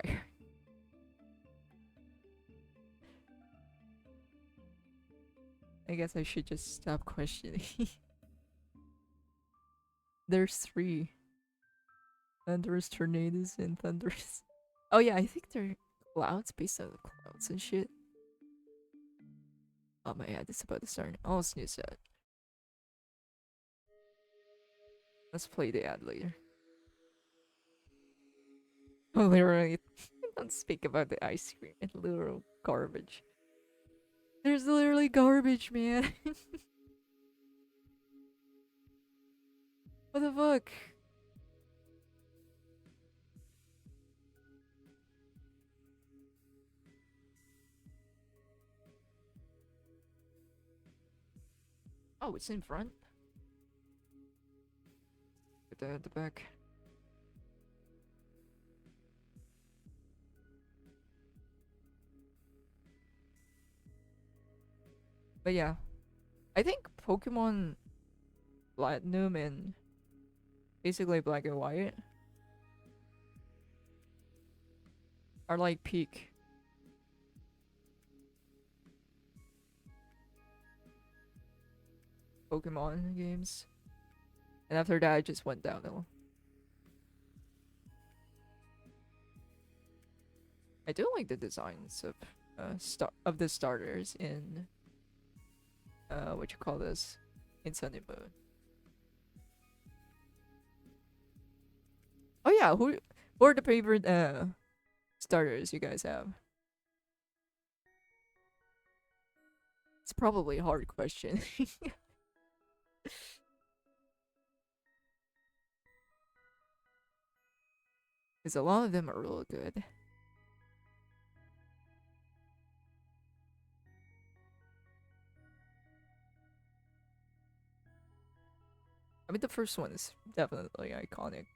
I guess I should just stop questioning. There's three. Thunderous tornadoes and thunderous. Oh yeah, I think they're clouds based on the clouds and shit. Oh my god, it's about to start. I'll snooze that. Let's play the ad later. Oh, literally, don't speak about the ice cream and literal garbage. There's literally garbage, man. What the fuck? Oh, it's in front. Put that at the back. But yeah, I think Pokemon Platinum and basically Black and White are like peak. Pokemon games. And after that, I just went downhill. I do like the designs of the starters in what you call this, in Sun and Moon. Oh yeah, who are the favorite starters you guys have? It's probably a hard question. Because a lot of them are real good. I mean, the first one is definitely iconic.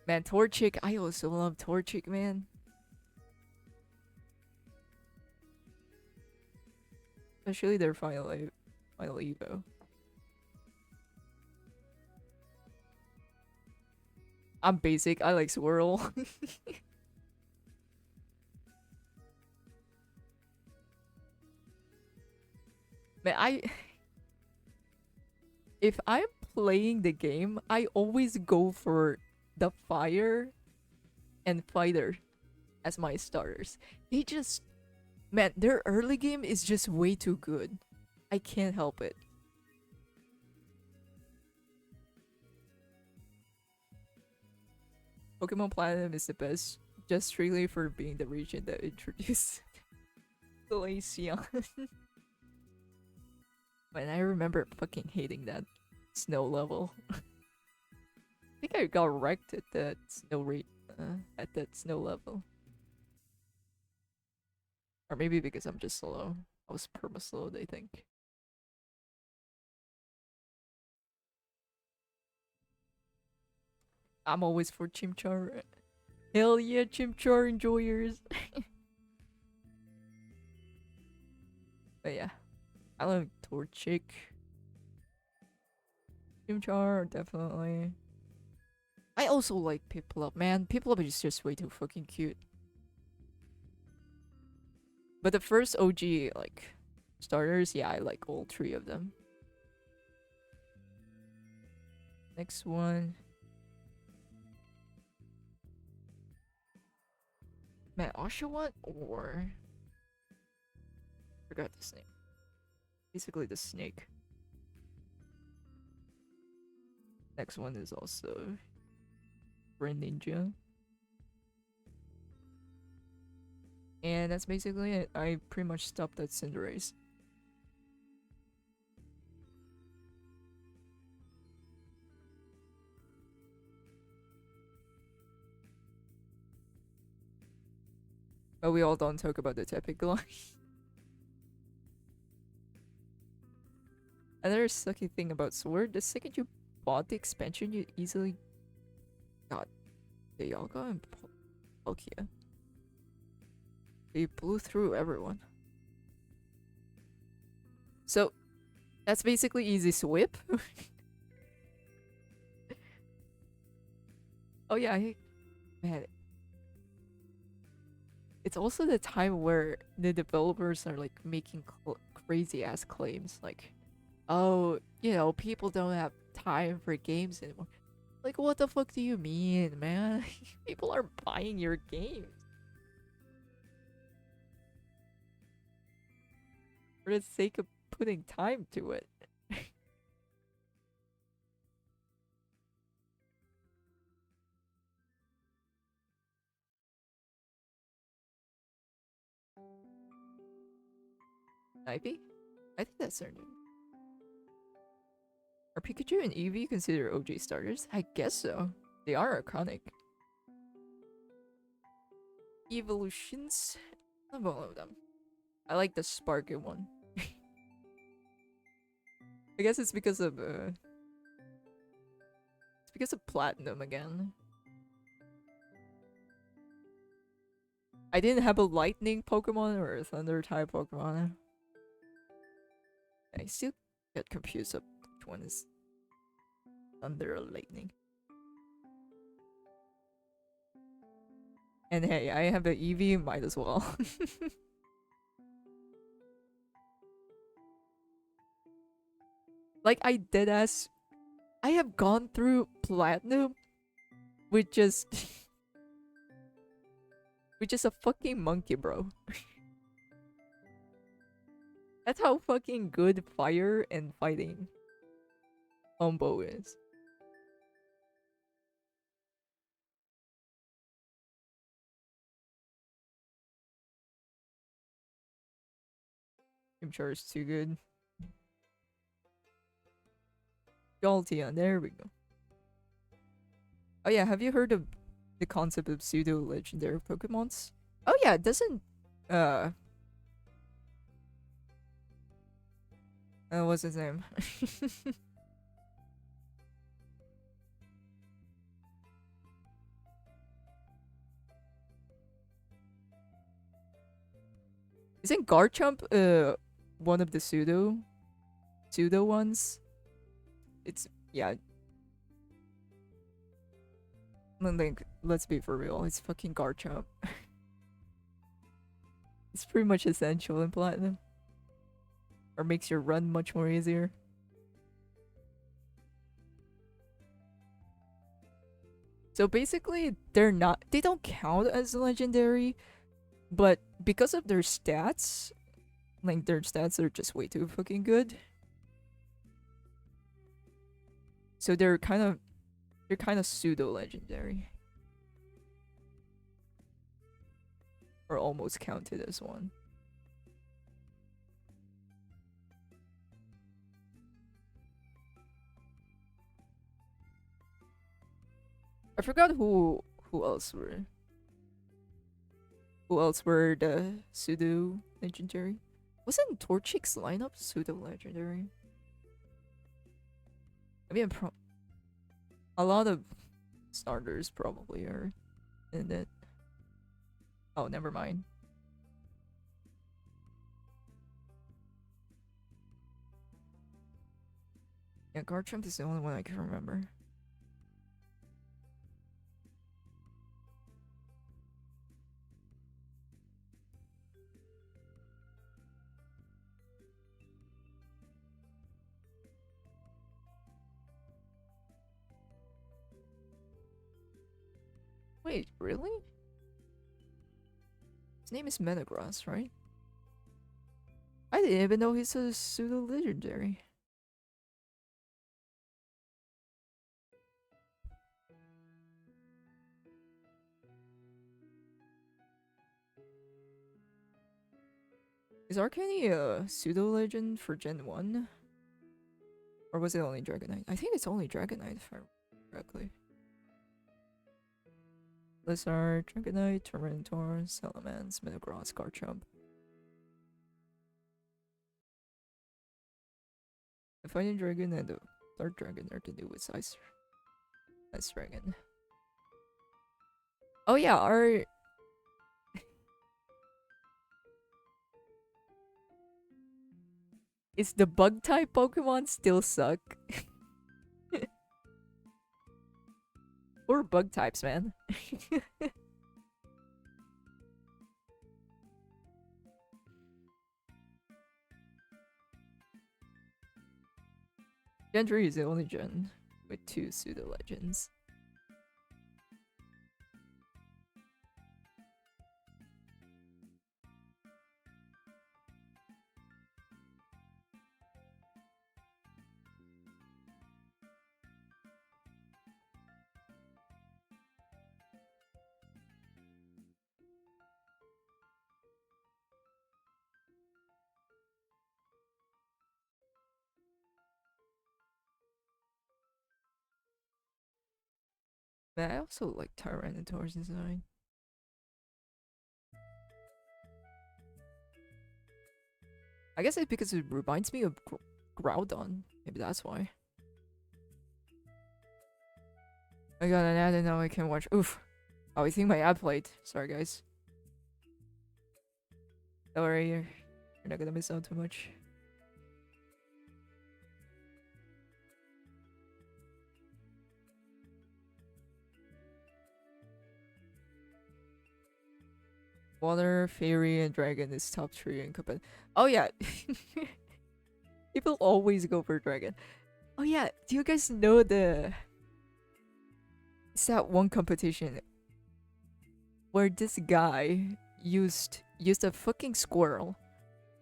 Man, Torchic, I also love Torchic, man. Especially their final Evo. I'm basic, I like Swirl. Man, if I'm playing the game, I always go for the Fire and Fighter as my starters. They just, man, their early game is just way too good. I can't help it. Pokemon Platinum is the best, just strictly for being the region that introduced Glaceon. Man, I remember fucking hating that snow level. I think I got wrecked at that snow rate, at that snow level. Or maybe because I'm just slow. I was perma slowed, I think. I'm always for Chimchar. Hell yeah, Chimchar enjoyers. But yeah, I love Torchic. Chimchar, definitely. I also like Piplup, man. Piplup is just way too fucking cute. But the first OG, like, starters, yeah, I like all three of them. Next one. Man, Oshawott or... Forgot the name. Basically the snake. Next one is also Greninja. And that's basically it. I pretty much stopped at Cinderace. But we all don't talk about the typical. Another sucky thing about Sword, the second you bought the expansion, you easily got Dialga and Palkia. They blew through everyone. So, that's basically easy swip. Oh yeah, man. It's also the time where the developers are like making crazy ass claims like, oh, you know, people don't have time for games anymore. Like, what the fuck do you mean, man? People are buying your games. For the sake of putting time to it. Ivy? I think that's their name. Are Pikachu and Eevee considered OG starters? I guess so. They are iconic. Evolutions? Not all of them. I like the Sparky one. I guess it's because of Platinum again. I didn't have a lightning Pokemon or a thunder type Pokemon. I still get confused of which one is thunder or lightning. And hey, I have the Eevee, might as well. Like, I deadass, I have gone through Platinum with just with just a fucking monkey, bro. That's how fucking good fire and fighting combo is. I'm sure it's too good. Jolteon, there we go. Oh yeah, have you heard of the concept of pseudo legendary Pokemons? Oh yeah, it doesn't what's his name? Isn't Garchomp one of the pseudo ones? It's yeah. Like, let's be for real, it's fucking Garchomp. It's pretty much essential in Platinum. Or makes your run much more easier. So basically, they don't count as legendary, but because of their stats, like their stats are just way too fucking good. So they're kind of pseudo legendary. Or almost counted as one. I forgot who else were the pseudo legendary. Wasn't Torchic's lineup pseudo legendary? I mean, a lot of starters probably are in it. Oh, never mind. Yeah, Garchomp is the only one I can remember. Wait, really? His name is Metagross, right? I didn't even know he's a pseudo legendary. Is Arcanine a pseudo legend for Gen 1? Or was it only Dragonite? I think it's only Dragonite if I remember correctly. Blizzard, Dragonite, Tormentor, Salamence, Metagross, Garchomp. The Fighting Dragon and the Third Dragon are to do with Ice Dragon. Oh yeah, our... Is the bug type Pokemon still suck? Or bug types, man. Gen 3 is the only gen with 2 pseudo legends. Man, I also like Tyranitar's design. I guess it's because it reminds me of Groudon. Maybe that's why. I got an ad and now I can watch. Oof. Oh, I think my ad played. Sorry, guys. Don't worry, you're not gonna miss out too much. Water, Fairy, and Dragon is top 3 in competition. Oh yeah. People always go for Dragon. Oh yeah, do you guys know the... It's that one competition where this guy used a fucking squirrel.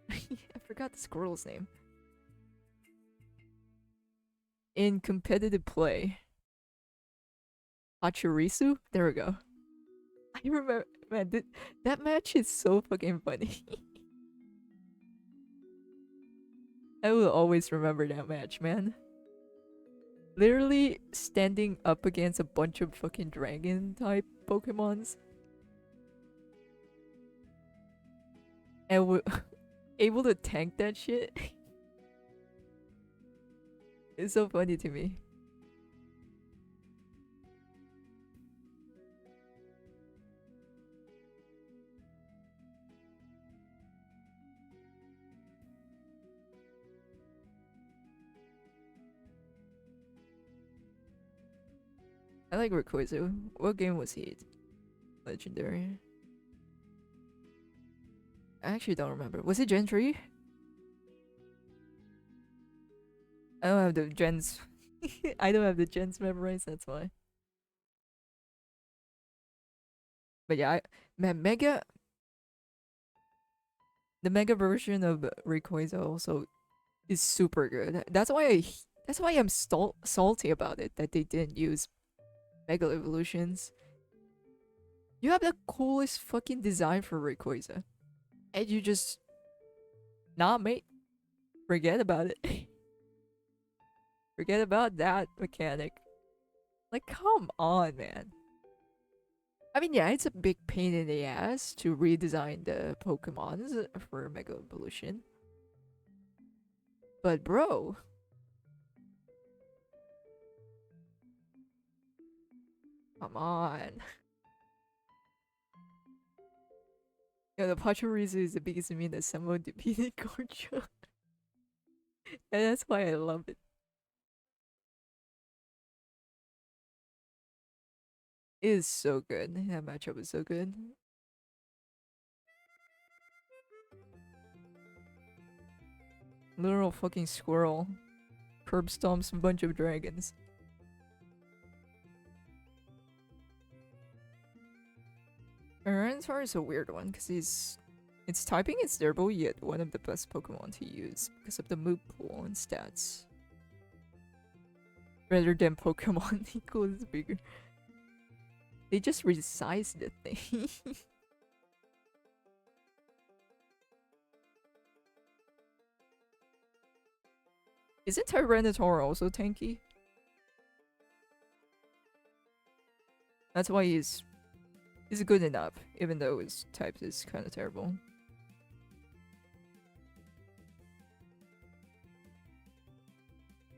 I forgot the squirrel's name. In competitive play. Pachirisu? There we go. I remember, man, that match is so fucking funny. I will always remember that match, man. Literally standing up against a bunch of fucking dragon type Pokemons. And we're able to tank that shit. It's so funny to me. I like Rayquaza. What game was he? Legendary. I actually don't remember. Was it Gen 3? I don't have the gens. I don't have the gens memorized, that's why. But yeah, man, the Mega version of Rayquaza also is super good. That's why I'm salty about it that they didn't use Mega Evolutions. You have the coolest fucking design for Rayquaza. And you just... Nah, mate. Forget about it. Forget about that mechanic. Like, come on, man. I mean, yeah, it's a big pain in the ass to redesign the Pokemons for Mega Evolution. But bro... Come on. Yeah, the Pachirisu is the biggest meme that someone defeated Gorcho. And that's why I love it. It is so good. That matchup is so good. Literal fucking squirrel. Curb stomps a bunch of dragons. Tyranitar is a weird one because its typing is durable, yet one of the best Pokemon to use because of the move pool and stats. Rather than Pokemon equals bigger. They just resized the thing. Isn't Tyranitar also tanky? That's why he's good enough, even though his type is kind of terrible.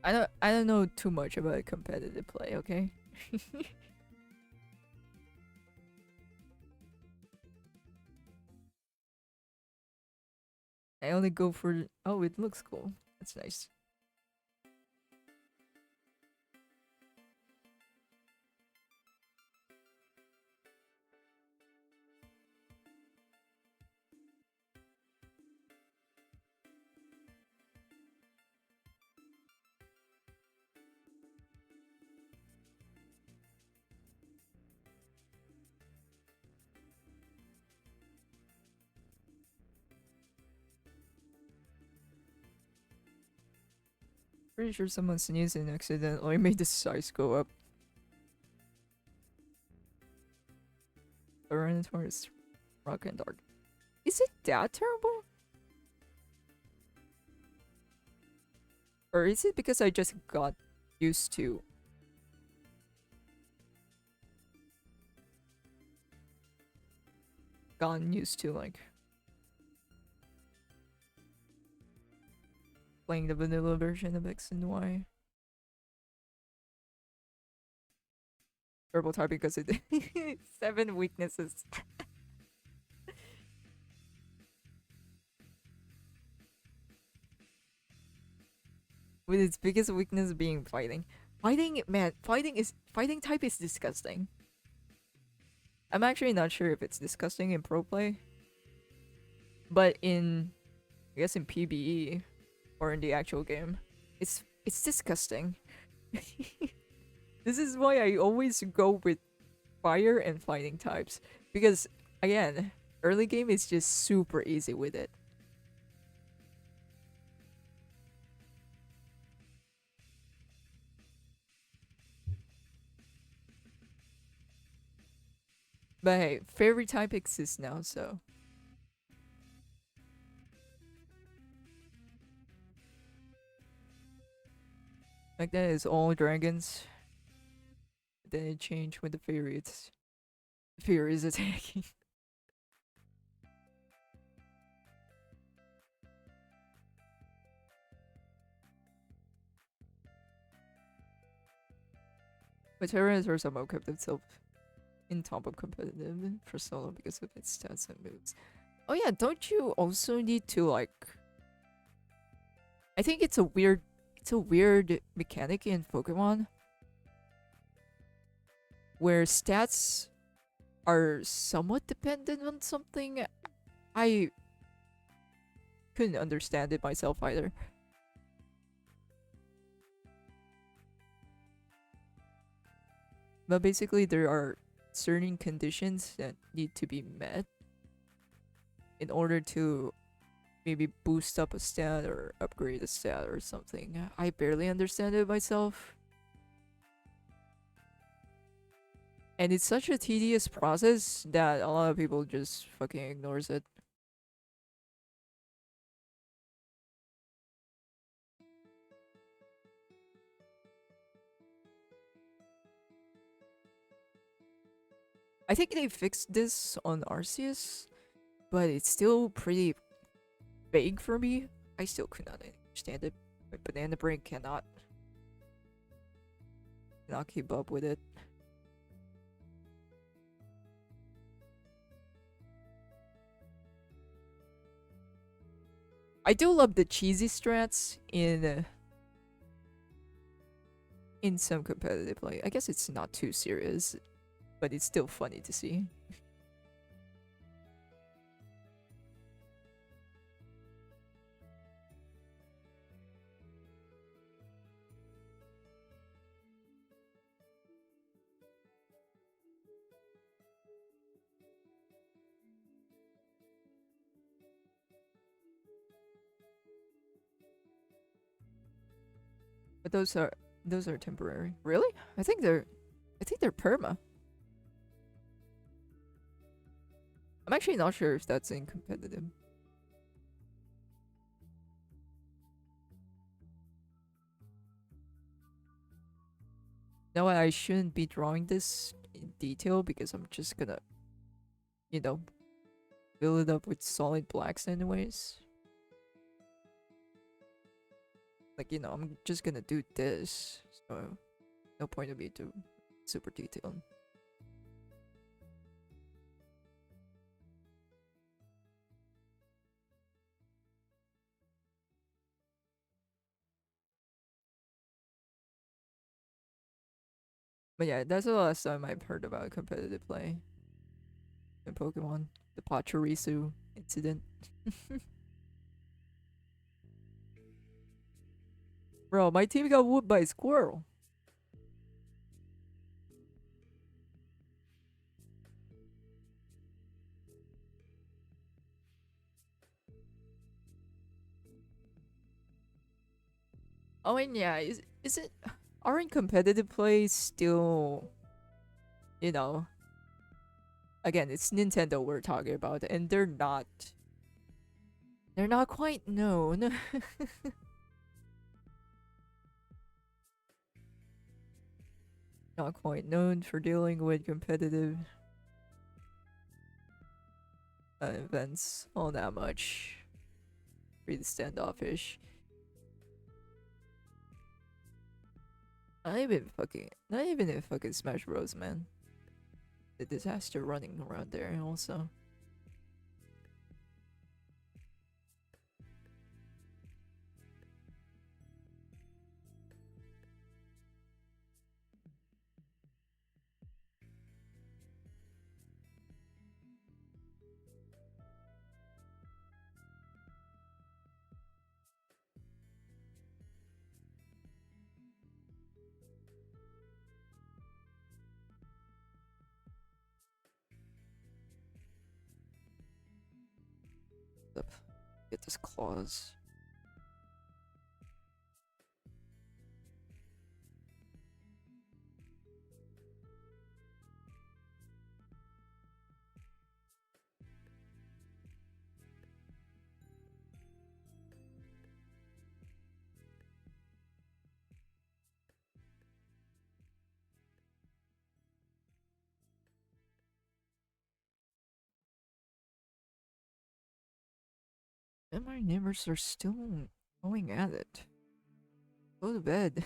I don't know too much about competitive play, okay? I only go for oh, it looks cool. That's nice. Pretty sure someone sneezed and accidentally made the size go up. Tyranitar is rock and dark. Is it that terrible? Or is it because I just got used to like playing the vanilla version of X and Y? Turbo type because it 7 weaknesses. With its biggest weakness being fighting. Fighting type is disgusting. I'm actually not sure if it's disgusting in pro play. But I guess in PBE or in the actual game, it's disgusting. This is why I always go with fire and fighting types, because again, early game is just super easy with it. But hey, fairy type exists now, so like that is all dragons. Then it changed with the fairy. The fairy is attacking. But Terra has somehow kept itself in top of competitive for solo because of its stats and moves. Oh yeah, don't you also need to like? I think it's a weird mechanic in Pokemon where stats are somewhat dependent on something. I couldn't understand it myself either. But basically, there are certain conditions that need to be met in order to maybe boost up a stat or upgrade a stat or something. I barely understand it myself. And it's such a tedious process that a lot of people just fucking ignores it. I think they fixed this on Arceus, but it's still pretty vague for me. I still could not understand it. My banana brain cannot keep up with it. I do love the cheesy strats in some competitive play. I guess it's not too serious, but it's still funny to see. But those are temporary. Really? I think they're perma. I'm actually not sure if that's in competitive. No, I shouldn't be drawing this in detail because I'm just gonna, you know, fill it up with solid blacks anyways. Like, I'm just gonna do this, so no point of me to super detailed. But yeah, that's the last time I've heard about competitive play in Pokemon. The Pachirisu incident. Bro, my team got whooped by a squirrel. Oh, and yeah, is it aren't competitive plays still, you know, again, it's Nintendo we're talking about, and they're not quite known. Not quite known for dealing with competitive events all that much. Pretty standoffish. Not even in fucking Smash Bros, man. The disaster running around there also. Get this clause. And my neighbors are still going at it. Go to bed.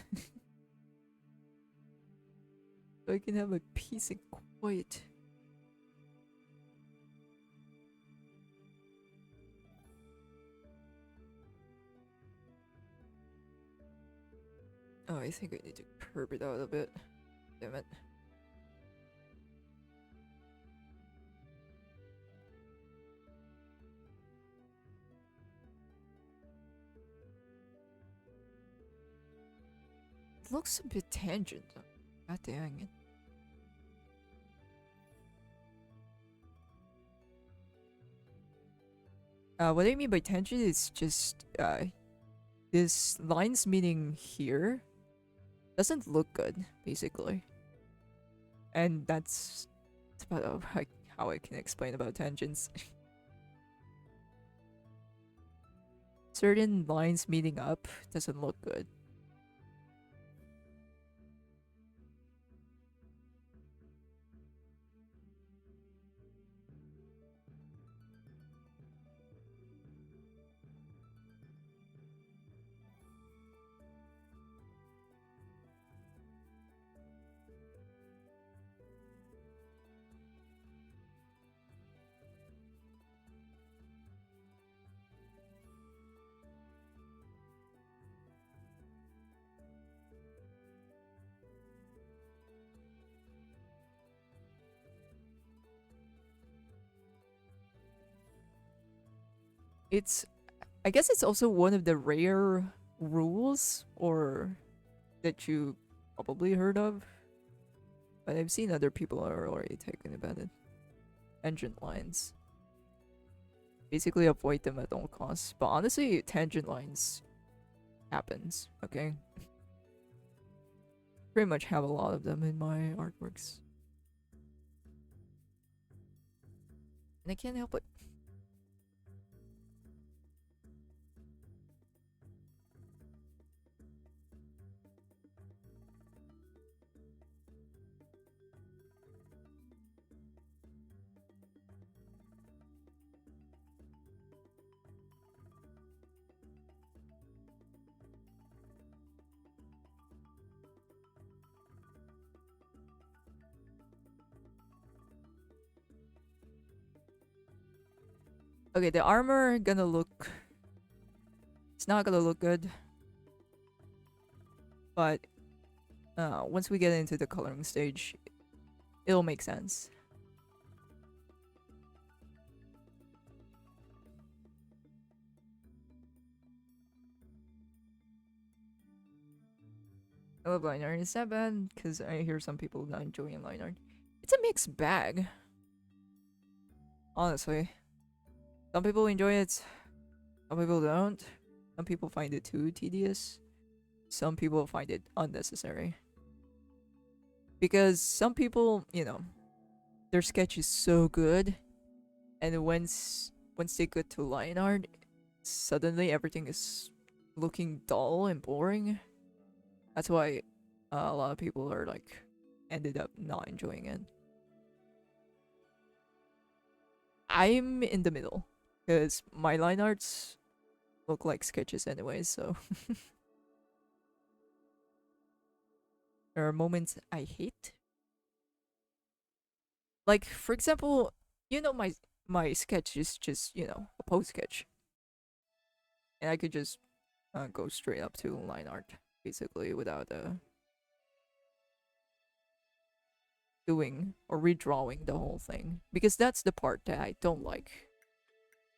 So I can have a peace and quiet. Oh, I think I need to curb it out a bit. Damn it. It looks a bit tangent. God dang it. What I mean by tangent is just this lines meeting here doesn't look good, basically. And that's about how I can explain about tangents. Certain lines meeting up doesn't look good. It's I guess it's also one of the rare rules or that you probably heard of. But I've seen other people are already talking about it. Engine lines. Basically avoid them at all costs. But honestly, tangent lines happens, okay? Pretty much have a lot of them in my artworks. And I can't help it. Okay, the armor gonna look... It's not gonna look good. But once we get into the coloring stage, it'll make sense. I love line art. It's not bad because I hear some people not enjoying line art. It's a mixed bag. Honestly. Some people enjoy it, some people don't. Some people find it too tedious. Some people find it unnecessary. Because some people, you know, their sketch is so good, and once they get to line art, suddenly everything is looking dull and boring. That's why a lot of people are like ended up not enjoying it. I'm in the middle because my line arts look like sketches anyway, so there are moments I hate. Like for example, you know my sketch is just, you know, a pose sketch. And I could just go straight up to line art basically without doing or redrawing the whole thing, because that's the part that I don't like.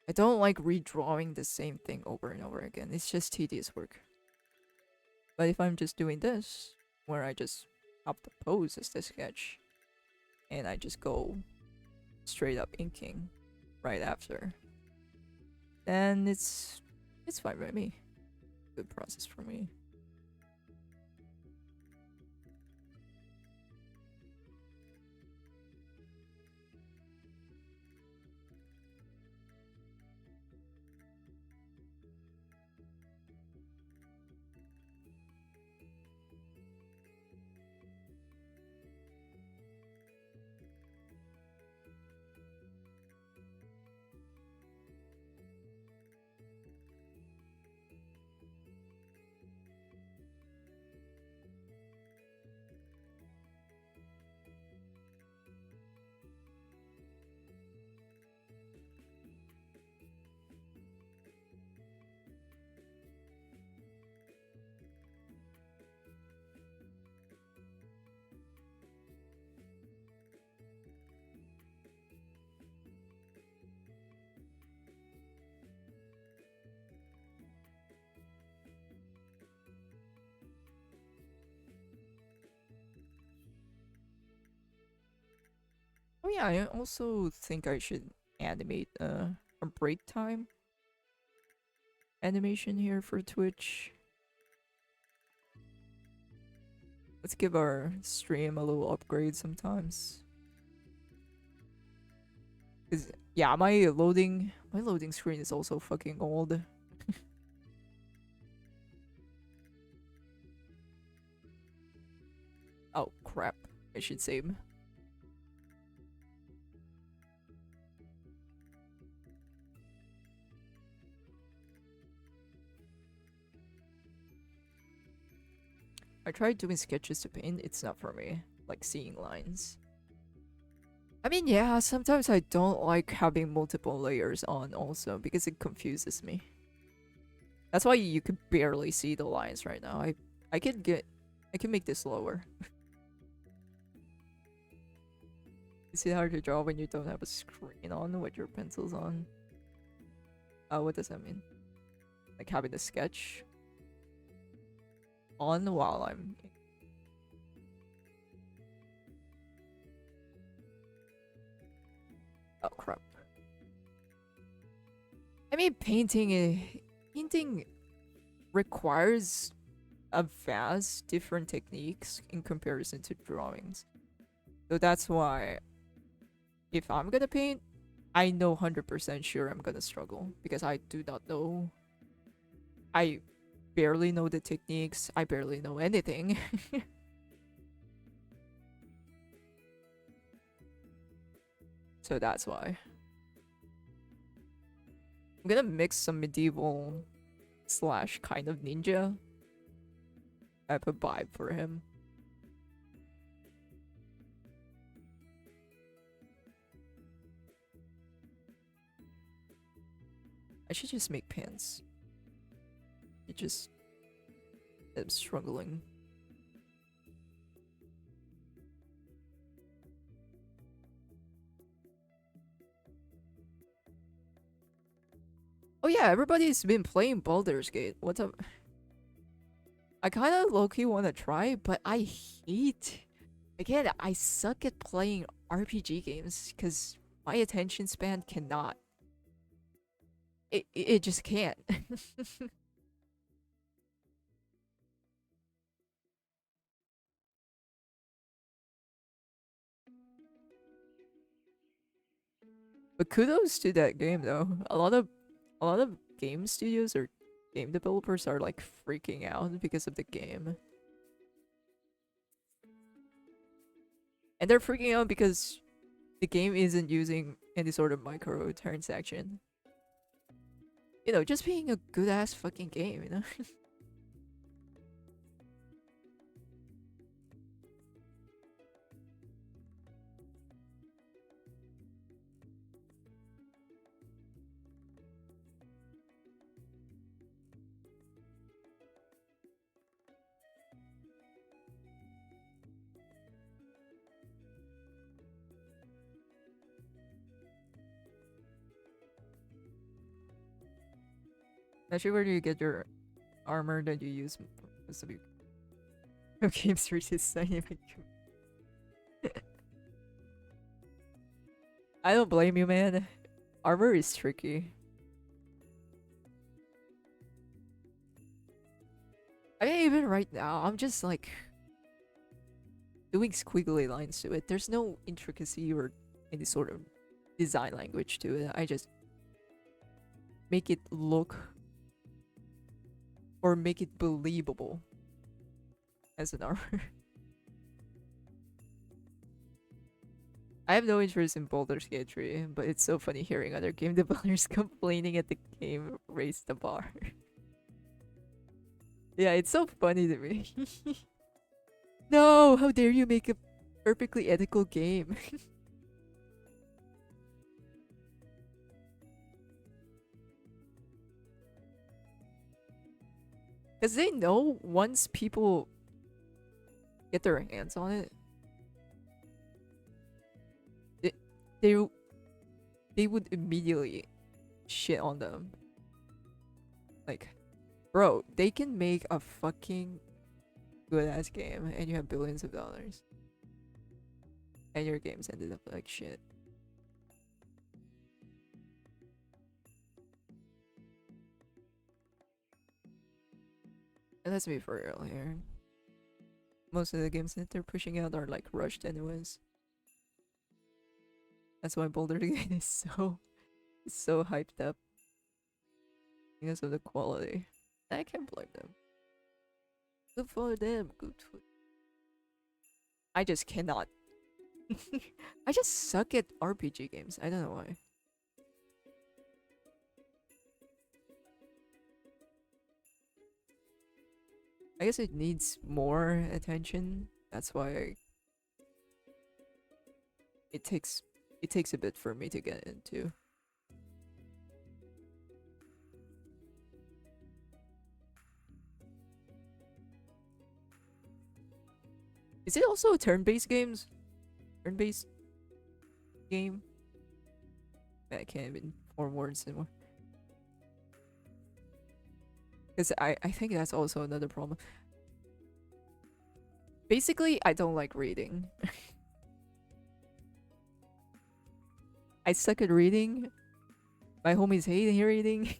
I don't like redrawing the same thing over and over again. It's just tedious work. But if I'm just doing this, where I just have the pose as the sketch, and I just go straight up inking right after, then it's fine by me. Good process for me. Oh yeah, I also think I should animate a break time animation here for Twitch. Let's give our stream a little upgrade sometimes. Cause yeah, my loading screen is also fucking old. Oh crap! I should save. I tried doing sketches to paint. It's not for me. Like seeing lines. I mean, yeah, sometimes I don't like having multiple layers on also because it confuses me. That's why you could barely see the lines right now. I can make this lower. Is it hard to draw when you don't have a screen on with your pencils on? What does that mean? Like having the sketch on while I'm... Oh crap. I mean, painting requires a vast different techniques in comparison to drawings. So that's why if I'm gonna paint, I know 100% sure I'm gonna struggle because I do not know. I barely know the techniques. I barely know anything. So that's why. I'm gonna mix some medieval slash kind of ninja type of vibe for him. I should just make pants. It just am struggling. Oh yeah, everybody's been playing Baldur's Gate. What's up? I kind of low-key want to try, but I hate... Again, I suck at playing RPG games because my attention span cannot. It just can't. But kudos to that game though. A lot of game studios or game developers are like freaking out because of the game. And they're freaking out because the game isn't using any sort of microtransaction. You know, just being a good ass fucking game, you know? Actually, where do you get your armor that you use for specific games resistant? I don't blame you, man. Armor is tricky. I mean, even right now, I'm just like doing squiggly lines to it. There's no intricacy or any sort of design language to it. I just make it look or make it believable as an armor. I have no interest in Baldur's Gate 3, but it's so funny hearing other game developers complaining at the game raised the bar. Yeah, it's so funny to me. No, how dare you make a perfectly ethical game? Because they know once people get their hands on it, it they they would immediately shit on them. Like, bro, they can make a fucking good ass game and you have billions of dollars. And your games ended up like shit. And let's be for real here. Most of the games that they're pushing out are like rushed anyways. That's why Boulder Gate is so hyped up. Because of the quality. I can't blame them. Good for them, good for I just cannot. I just suck at RPG games. I don't know why. I guess it needs more attention. That's why it takes a bit for me to get into. Is it also a turn-based games? Turn-based game? I can't even form words anymore. Because I think that's also another problem. Basically, I don't like reading. I suck at reading. My homies hate reading.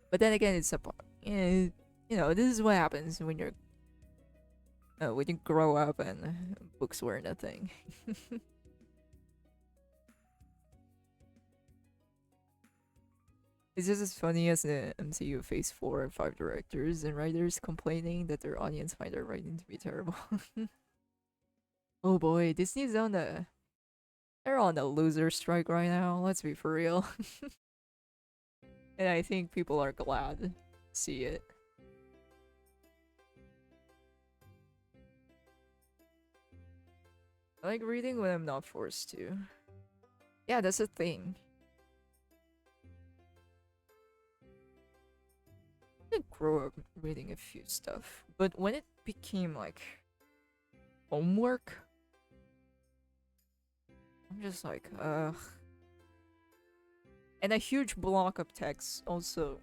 But then again, it's a you know, this is what happens when you grow up and books weren't a thing. It's just as funny as the MCU Phase 4 and 5 directors and writers complaining that their audience find their writing to be terrible. Oh boy, Disney's on they're on the loser strike right now, let's be for real. And I think people are glad to see it. I like reading when I'm not forced to. Yeah, that's a thing. I did grow up reading a few stuff, but when it became like homework, I'm just like, ugh. And a huge block of text also.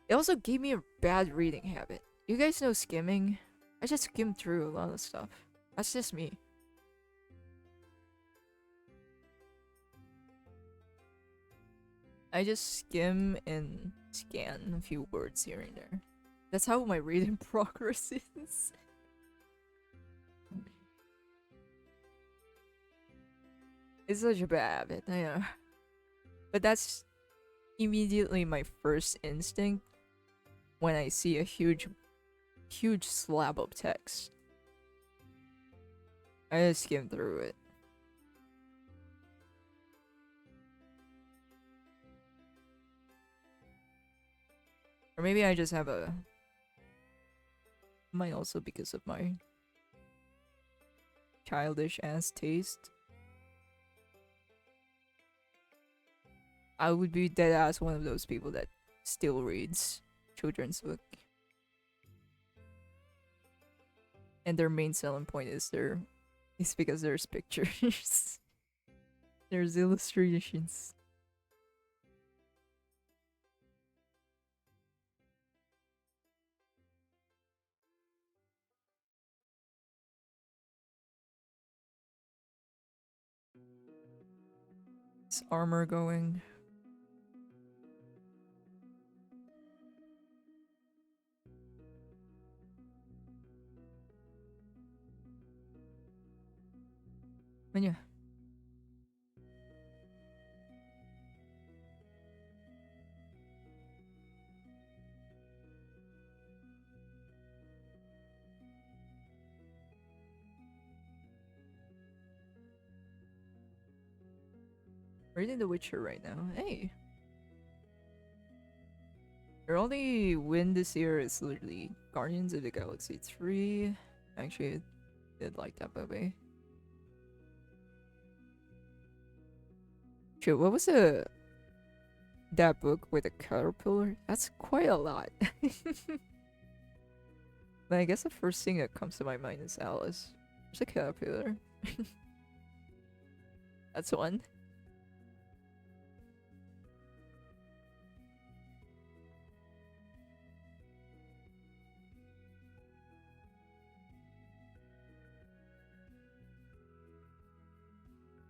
It also gave me a bad reading habit. You guys know skimming? I just skim through a lot of stuff. That's just me. I just skim and scan a few words here and there. That's how my reading progress is. It's such a bad habit, I know. But that's immediately my first instinct when I see a huge slab of text. I just skim through it. Or maybe I just have a... Might also because of my childish ass taste. I would be dead ass one of those people that still reads children's book. And their main selling point is because there's pictures. There's illustrations. Is armor going? And yeah. Reading The Witcher right now. Hey. Your only win this year is literally Guardians of the Galaxy 3. Actually, I did like that movie. Shit, what was that book with a caterpillar? That's quite a lot. But I guess the first thing that comes to my mind is Alice. There's a caterpillar. That's one.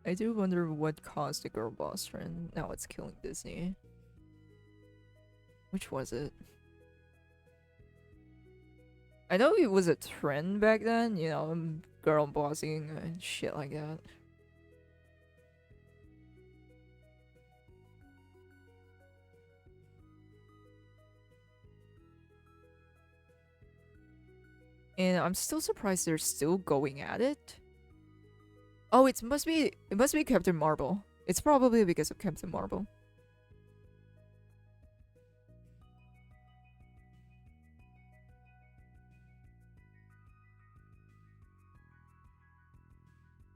I do wonder what caused the girl boss trend. Now it's killing Disney. Which was it? I know it was a trend back then, you know, girl bossing and shit like that. And I'm still surprised they're still going at it. Oh, it must be Captain Marvel. It's probably because of Captain Marvel.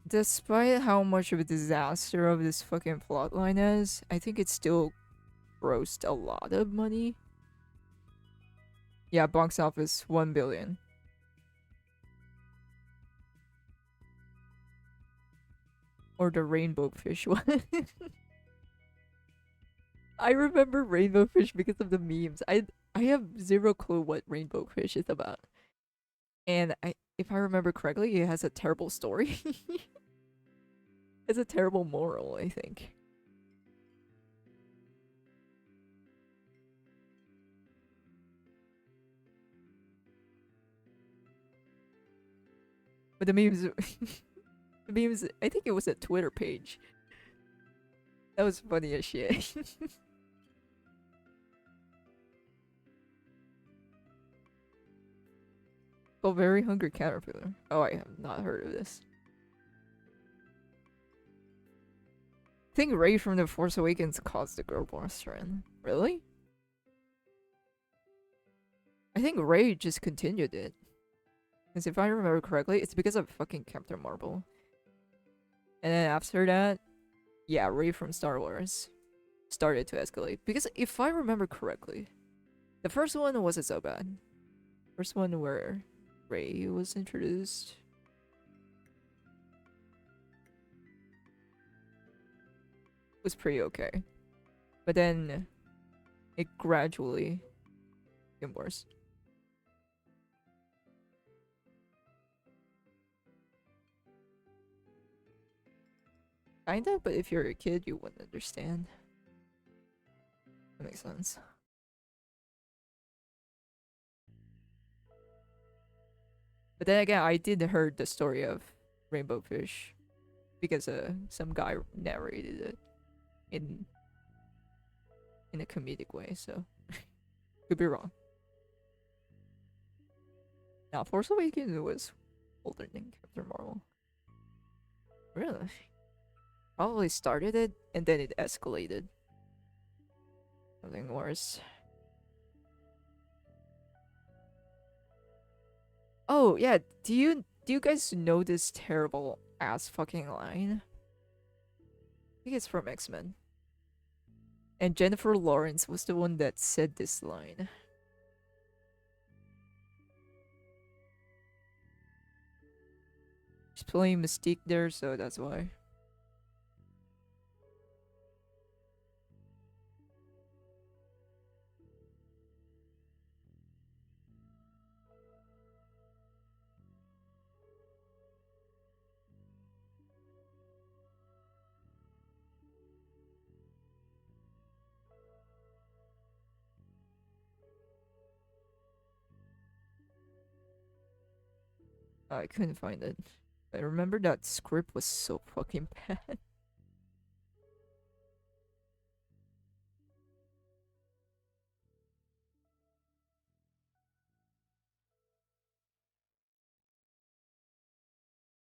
Despite how much of a disaster of this fucking plotline is, I think it still grossed a lot of money. Yeah, box office 1 billion. Or the Rainbow Fish one. I remember Rainbow Fish because of the memes. I have zero clue what Rainbow Fish is about. And if I remember correctly, it has a terrible story. It's a terrible moral, I think. But the memes, the memes. I think it was a Twitter page. That was funny as shit. Oh, very hungry caterpillar. Oh, I have not heard of this. I think Rey from The Force Awakens caused the girl boss trend. Really? I think Rey just continued it. Because if I remember correctly, it's because of fucking Captain Marvel. And then after that, yeah, Rey from Star Wars started to escalate. Because if I remember correctly, the first one wasn't so bad. First one where Rey was introduced. Was pretty okay. But then it gradually became worse. Kinda, but if you're a kid, you wouldn't understand. That makes sense. But then again, I did heard the story of Rainbow Fish because some guy narrated it in a comedic way, so could be wrong. Now, Force Awakens was older than Captain Marvel. Really? Probably started it and then it escalated. Something worse. Oh yeah, do you guys know this terrible ass fucking line? I think it's from X-Men. And Jennifer Lawrence was the one that said this line. She's playing Mystique there, so that's why. I couldn't find it. I remember that script was so fucking bad. I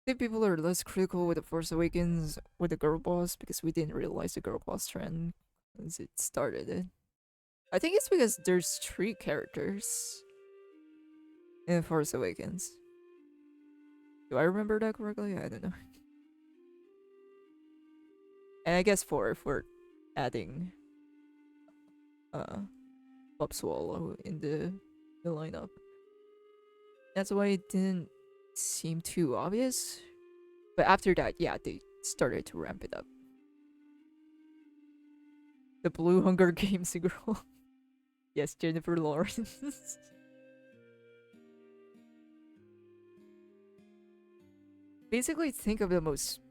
think people are less critical with The Force Awakens with the girl boss because we didn't realize the girl boss trend as it started it. I think it's because there's 3 characters in Force Awakens. Do I remember that correctly? I don't know. And I guess 4 if we're adding Bob Swallow in the lineup. That's why it didn't seem too obvious. But after that, yeah, they started to ramp it up. The Blue Hunger Games girl. Yes, Jennifer Lawrence. Basically, think of the most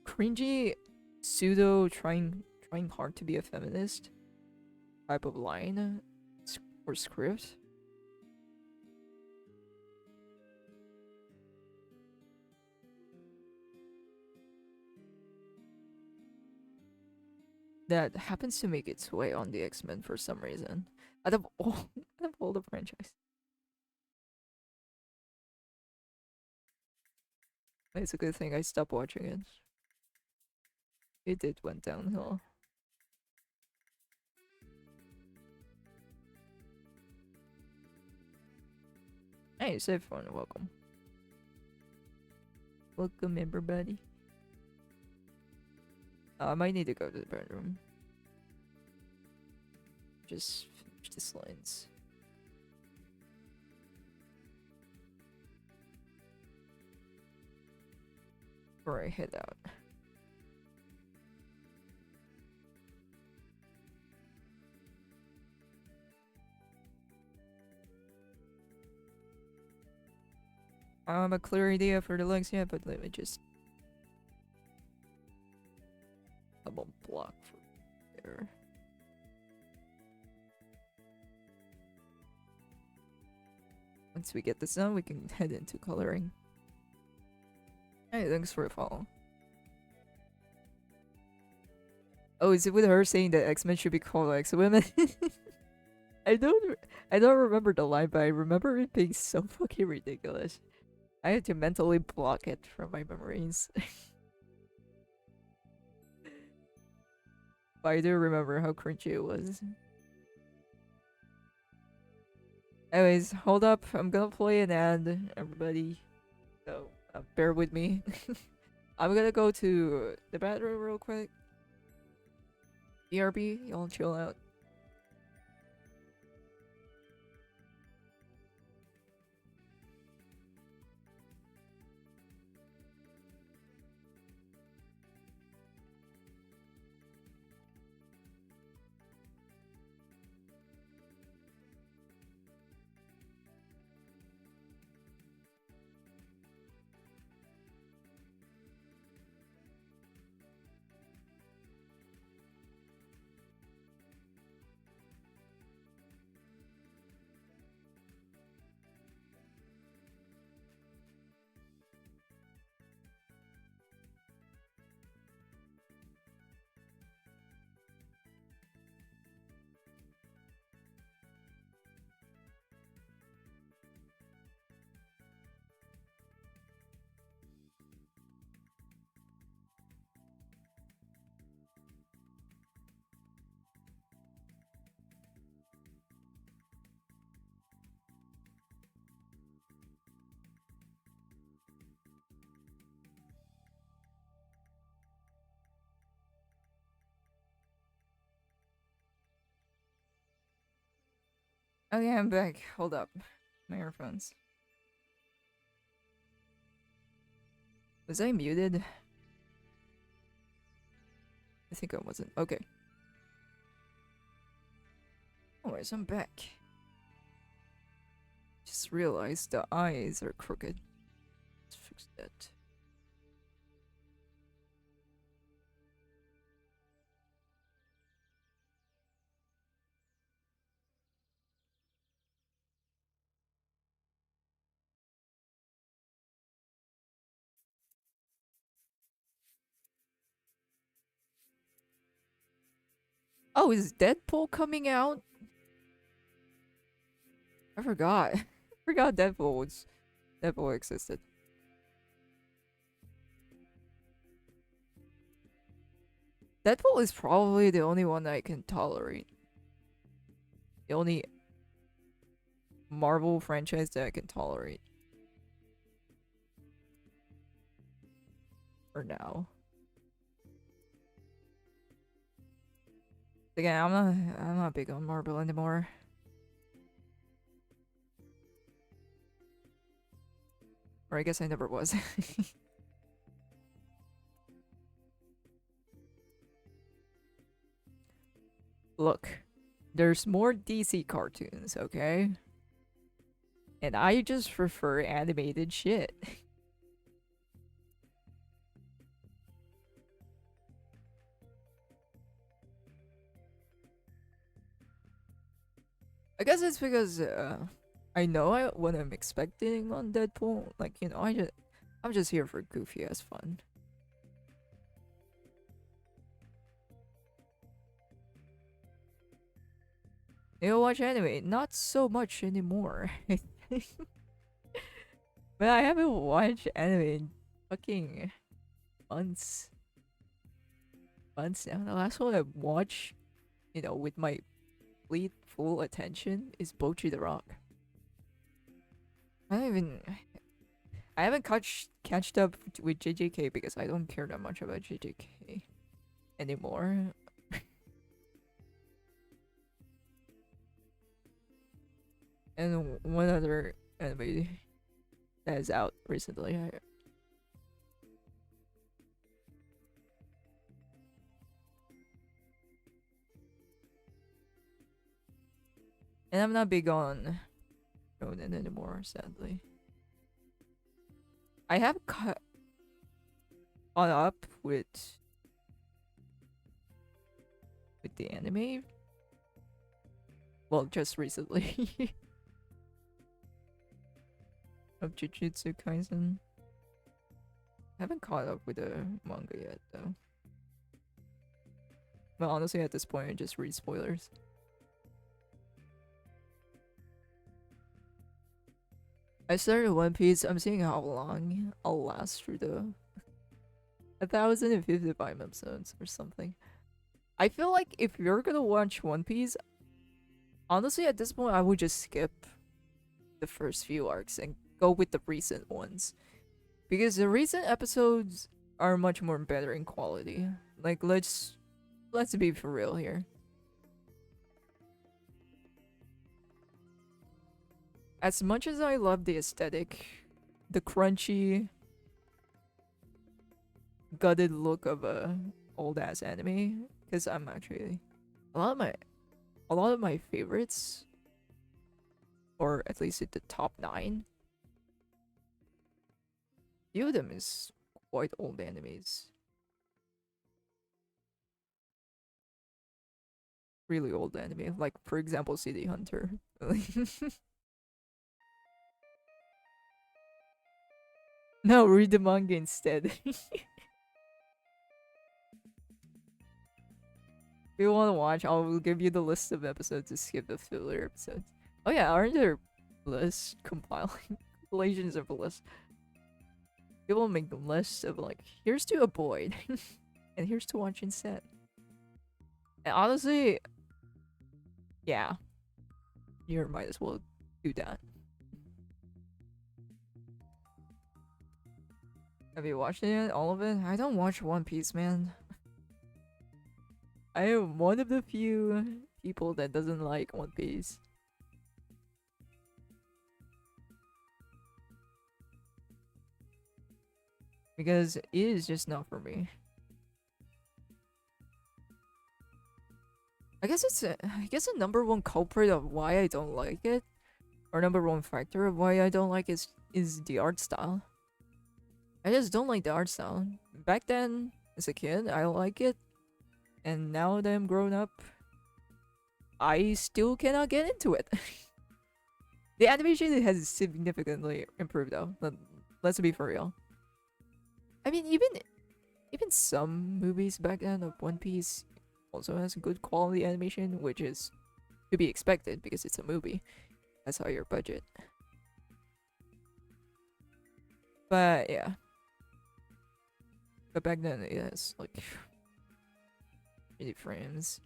cringy, pseudo trying hard to be a feminist type of line or script. That happens to make its way on the X-Men for some reason. Out of all, out of all the franchise. It's a good thing I stopped watching it. It did went downhill. Hey, safe phone, welcome. Welcome everybody. I might need to go to the bedroom. Just finish the lines. Before I head out. I don't have a clear idea for the legs yet, but let me just I'm on block for there. Once we get this done, we can head into coloring. Hey, thanks for the follow. Oh, is it with her saying that X-Men should be called X-Women? I don't remember the line, but I remember it being so fucking ridiculous. I had to mentally block it from my memories. But I do remember how cringy it was. Anyways, hold up. I'm gonna play an ad, everybody. So, bear with me. I'm gonna go to the bathroom real quick. BRB, y'all chill out. Okay, I'm back. Hold up. My earphones. Was I muted? I think I wasn't. Okay. Anyways, I'm back. Just realized the eyes are crooked. Let's fix that. Oh, is Deadpool coming out? I forgot. I forgot Deadpool existed. Deadpool is probably the only one that I can tolerate. The only Marvel franchise that I can tolerate. For now. Again, I'm not big on Marvel anymore. Or I guess I never was. Look, there's more DC cartoons, okay? And I just prefer animated shit. I guess it's because I know what I'm expecting on Deadpool. Like, you know, I'm just here for goofy ass fun. You watch anime? Not so much anymore. But I haven't watched anime in fucking months. Months now. The last one I watched, you know, with my complete full attention is Bocchi the Rock. I haven't catched up with JJK because I don't care that much about JJK anymore. And one other anime that is out recently. And I'm not big on shonen anymore, sadly. I have caught up with the anime. Well, just recently. Of Jujutsu Kaisen. Haven't caught up with the manga yet, though. But honestly, at this point, I just read spoilers. I started One Piece. I'm seeing how long I'll last through the 1,055 episodes or something. I feel like if you're gonna watch One Piece, honestly, at this point, I would just skip the first few arcs and go with the recent ones. Because the recent episodes are much more better in quality. Like, let's be for real here. As much as I love the aesthetic, the crunchy, gutted look of a old ass anime, because I'm actually a lot of my favorites, or at least at the top 9, few of them is quite old animes. Really old anime, like for example City Hunter. No, read the manga instead. If you want to watch, I will give you the list of episodes to skip the filler episodes. Oh yeah, aren't there lists compiling compilations of lists? People make the list of like, here's to avoid, and here's to watch instead. And honestly, yeah, you might as well do that. Have you watched it yet? All of it? I don't watch One Piece, man. I am one of the few people that doesn't like One Piece. Because it is just not for me. I guess the number one culprit of why I don't like it, or number one factor of why I don't like it is the art style. I just don't like the art style. Back then, as a kid, I like it. And now that I'm grown up, I still cannot get into it. The animation has significantly improved though. Let's be for real. I mean, even some movies back then of One Piece also has good quality animation, which is to be expected because it's a movie. That's higher budget. But yeah. But back then it has like 80 frames.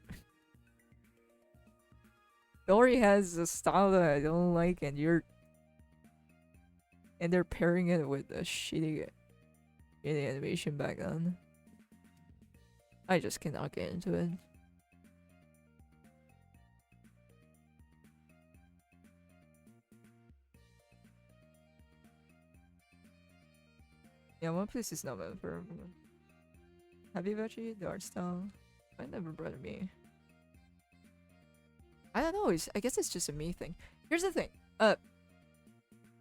Dory has a style that I don't like, and they're pairing it with a shitty animation back then. I just cannot get into it. Yeah, One Piece is not meant for everyone. Have you actually the art style? I never bothered me. I don't know. I guess it's just a me thing. Here's the thing.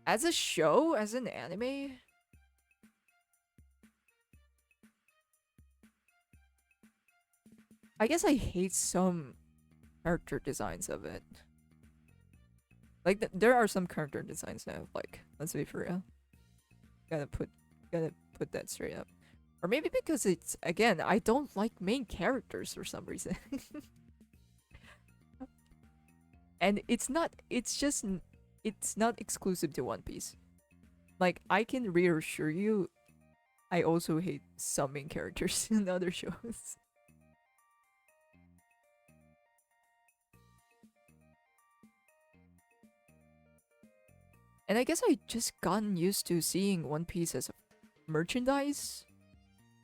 As a show, as an anime, I guess I hate some character designs of it. Like there are some character designs that like, let's be for real. Gotta put that straight up. Or maybe because it's again, I don't like main characters for some reason. And it's not exclusive to One Piece. Like I can reassure you, I also hate some main characters in other shows. And I guess I just gotten used to seeing One Piece as a merchandise.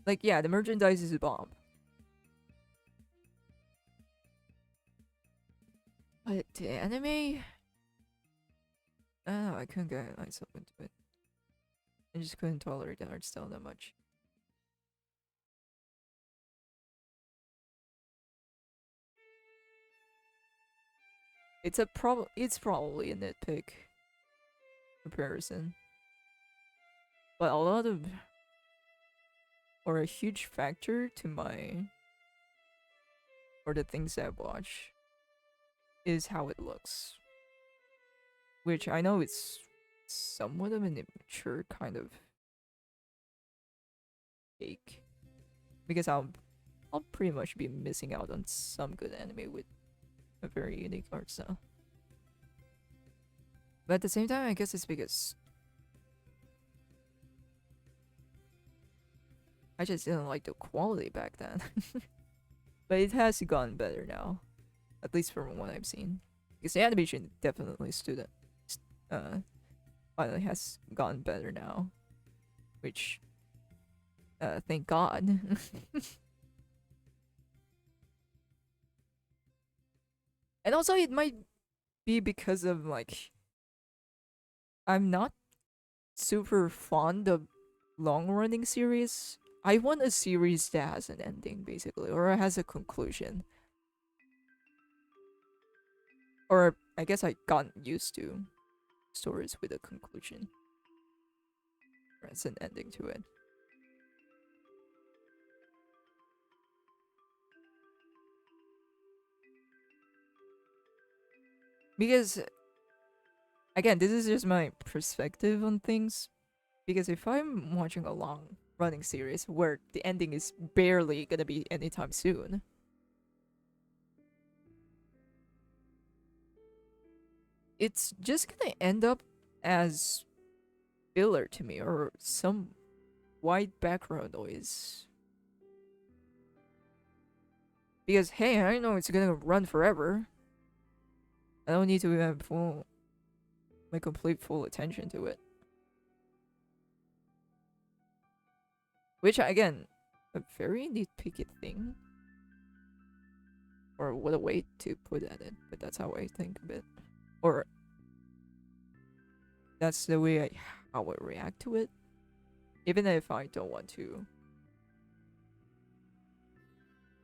Like, yeah, the merchandise is a bomb. But the anime, I don't know, I couldn't get myself into it. I just couldn't tolerate the art style that much. It's probably a nitpick comparison. But a lot of, or a huge factor to my or the things I watch is how it looks, which I know it's somewhat of an immature kind of take, because I'll pretty much be missing out on some good anime with a very unique art style. But at the same time, I guess it's because I just didn't like the quality back then. But it has gotten better now, at least from what I've seen. Because the animation definitely uh, finally has gotten better now, which, thank God. And also, it might be because of like I'm not super fond of long running series. I want a series that has an ending, basically, or has a conclusion. Or I guess I got used to stories with a conclusion. Or it's an ending to it. Because, again, this is just my perspective on things. Because if I'm watching a long running series where the ending is barely gonna be anytime soon, it's just gonna end up as filler to me or some white background noise. Because hey, I know it's gonna run forever. I don't need to have my complete full attention to it. Which again, a very nitpicky thing. Or what a way to put at it, but that's how I think of it. Or that's the way how I react to it. Even if I don't want to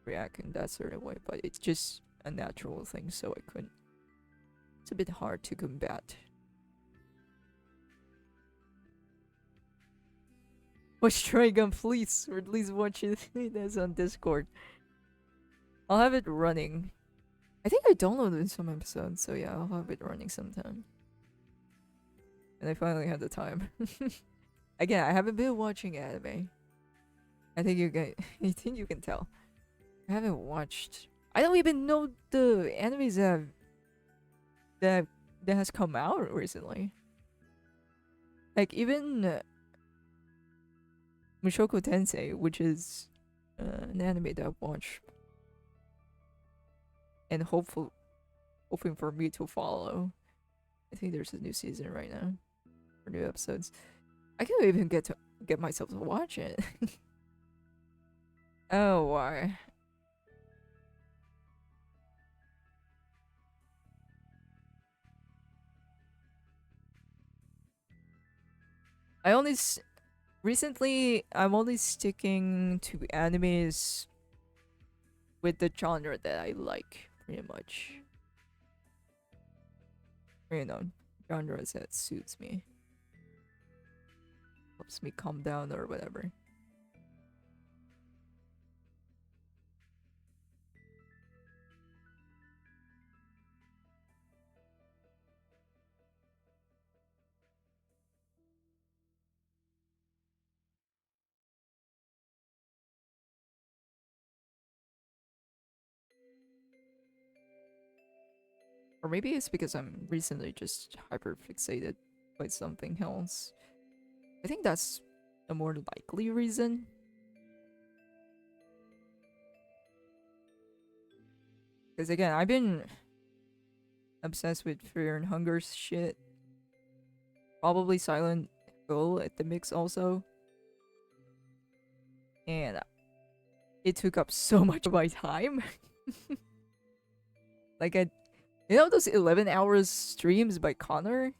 react in that certain way, but it's just a natural thing, so I couldn't. It's a bit hard to combat. Watch Trigun, please, or at least watch it. That's on Discord. I'll have it running. I think I downloaded some episodes, so yeah, I'll have it running sometime. And I finally had the time. Again, I haven't been watching anime. I think you guys, I think you can tell. I haven't watched. I don't even know the animes that has come out recently. Like even Mushoku Tensei, which is an anime that I've watched, and hoping for me to follow. I think there's a new season right now, or new episodes. I can't even get myself to watch it. Oh, why? I only recently I'm only sticking to animes with the genre that I like, pretty much. You know, genres that suits me, helps me calm down or whatever. Or maybe it's because I'm recently just hyper fixated by something else. I think that's a more likely reason. Because again, I've been obsessed with Fear and Hunger shit. Probably Silent Hill at the mix also. And it took up so much of my time. Like, you know those 11 hours streams by Connor?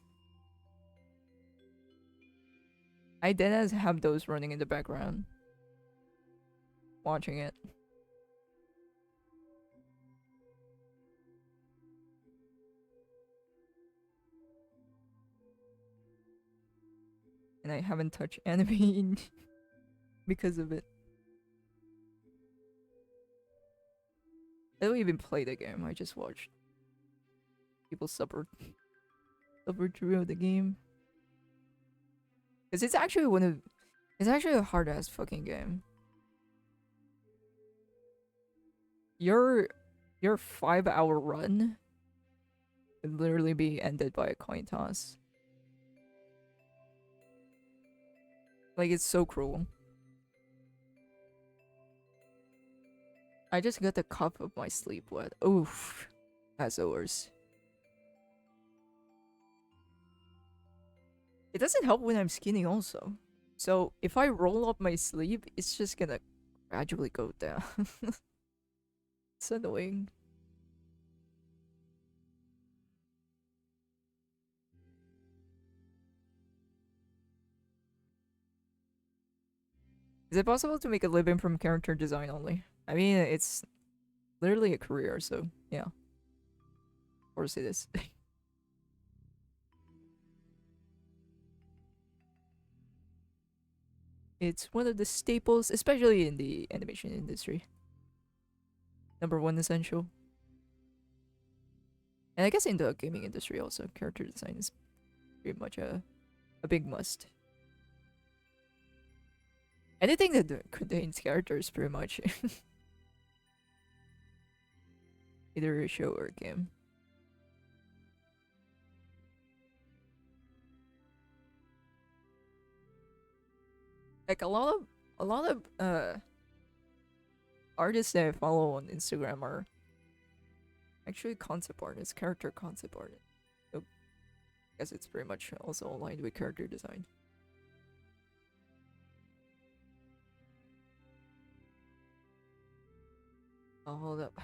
I didn't have those running in the background, watching it. And I haven't touched anime because of it. I don't even play the game. I just watched people suffer through the game. Cause it's actually it's actually a hard ass fucking game. Your 5-hour run would literally be ended by a coin toss. Like, it's so cruel. I just got the cup of my sleep wet. Oof. That's the worst. It doesn't help when I'm skinny also. So if I roll up my sleeve, it's just gonna gradually go down. It's annoying. Is it possible to make a living from character design only? I mean, it's literally a career, so yeah. Of course it is. It's one of the staples, especially in the animation industry. Number one essential. And I guess in the gaming industry also, character design is pretty much a big must. Anything that contains characters, pretty much. Either a show or a game. Like a lot of artists that I follow on Instagram are actually concept artists, character concept artists. So I guess it's pretty much also aligned with character design. I'll hold up.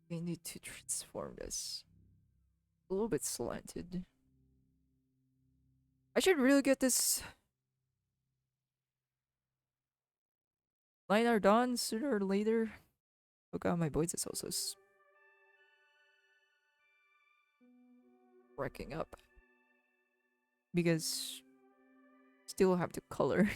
We need to transform this. A little bit slanted. I should really get this line art done sooner or later. Oh god, my voice is also wrecking up. Because still have to color.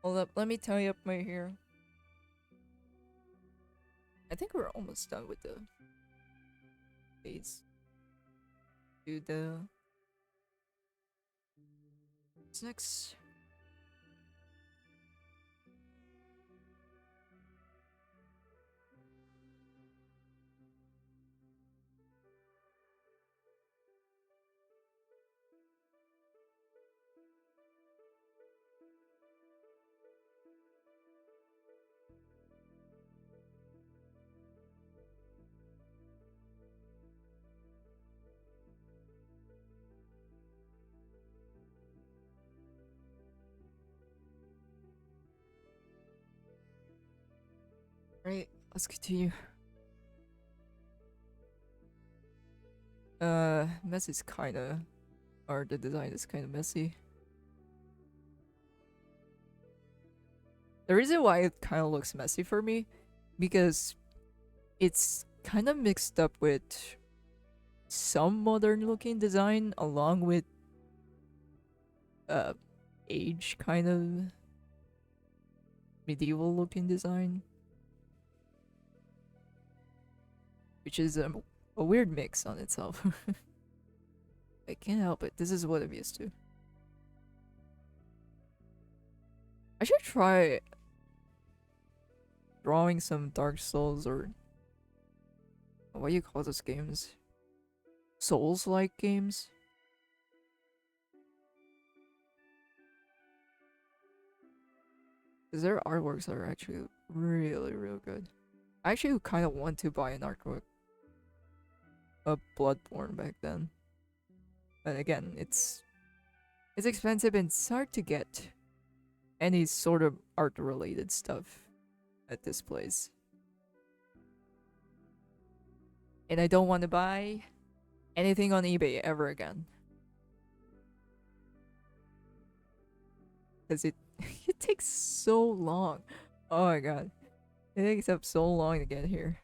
Hold up, let me tie up my hair. I think we're almost done with the face. Do the what's next? Right, let's continue. Mess is kinda, or the design is kinda messy. The reason why it kinda looks messy for me, because it's kinda mixed up with some modern looking design along with uh age kind of medieval looking design, which is a weird mix on itself. I can't help it. This is what I'm used to. I should try drawing some Dark Souls or what do you call those games? Souls-like games? Because their artworks are actually really, really good. I actually kind of want to buy an artwork of Bloodborne back then. But again, it's expensive and it's hard to get any sort of art-related stuff at this place. And I don't want to buy anything on eBay ever again. because it it takes so long. Oh my god, it takes up so long to get here.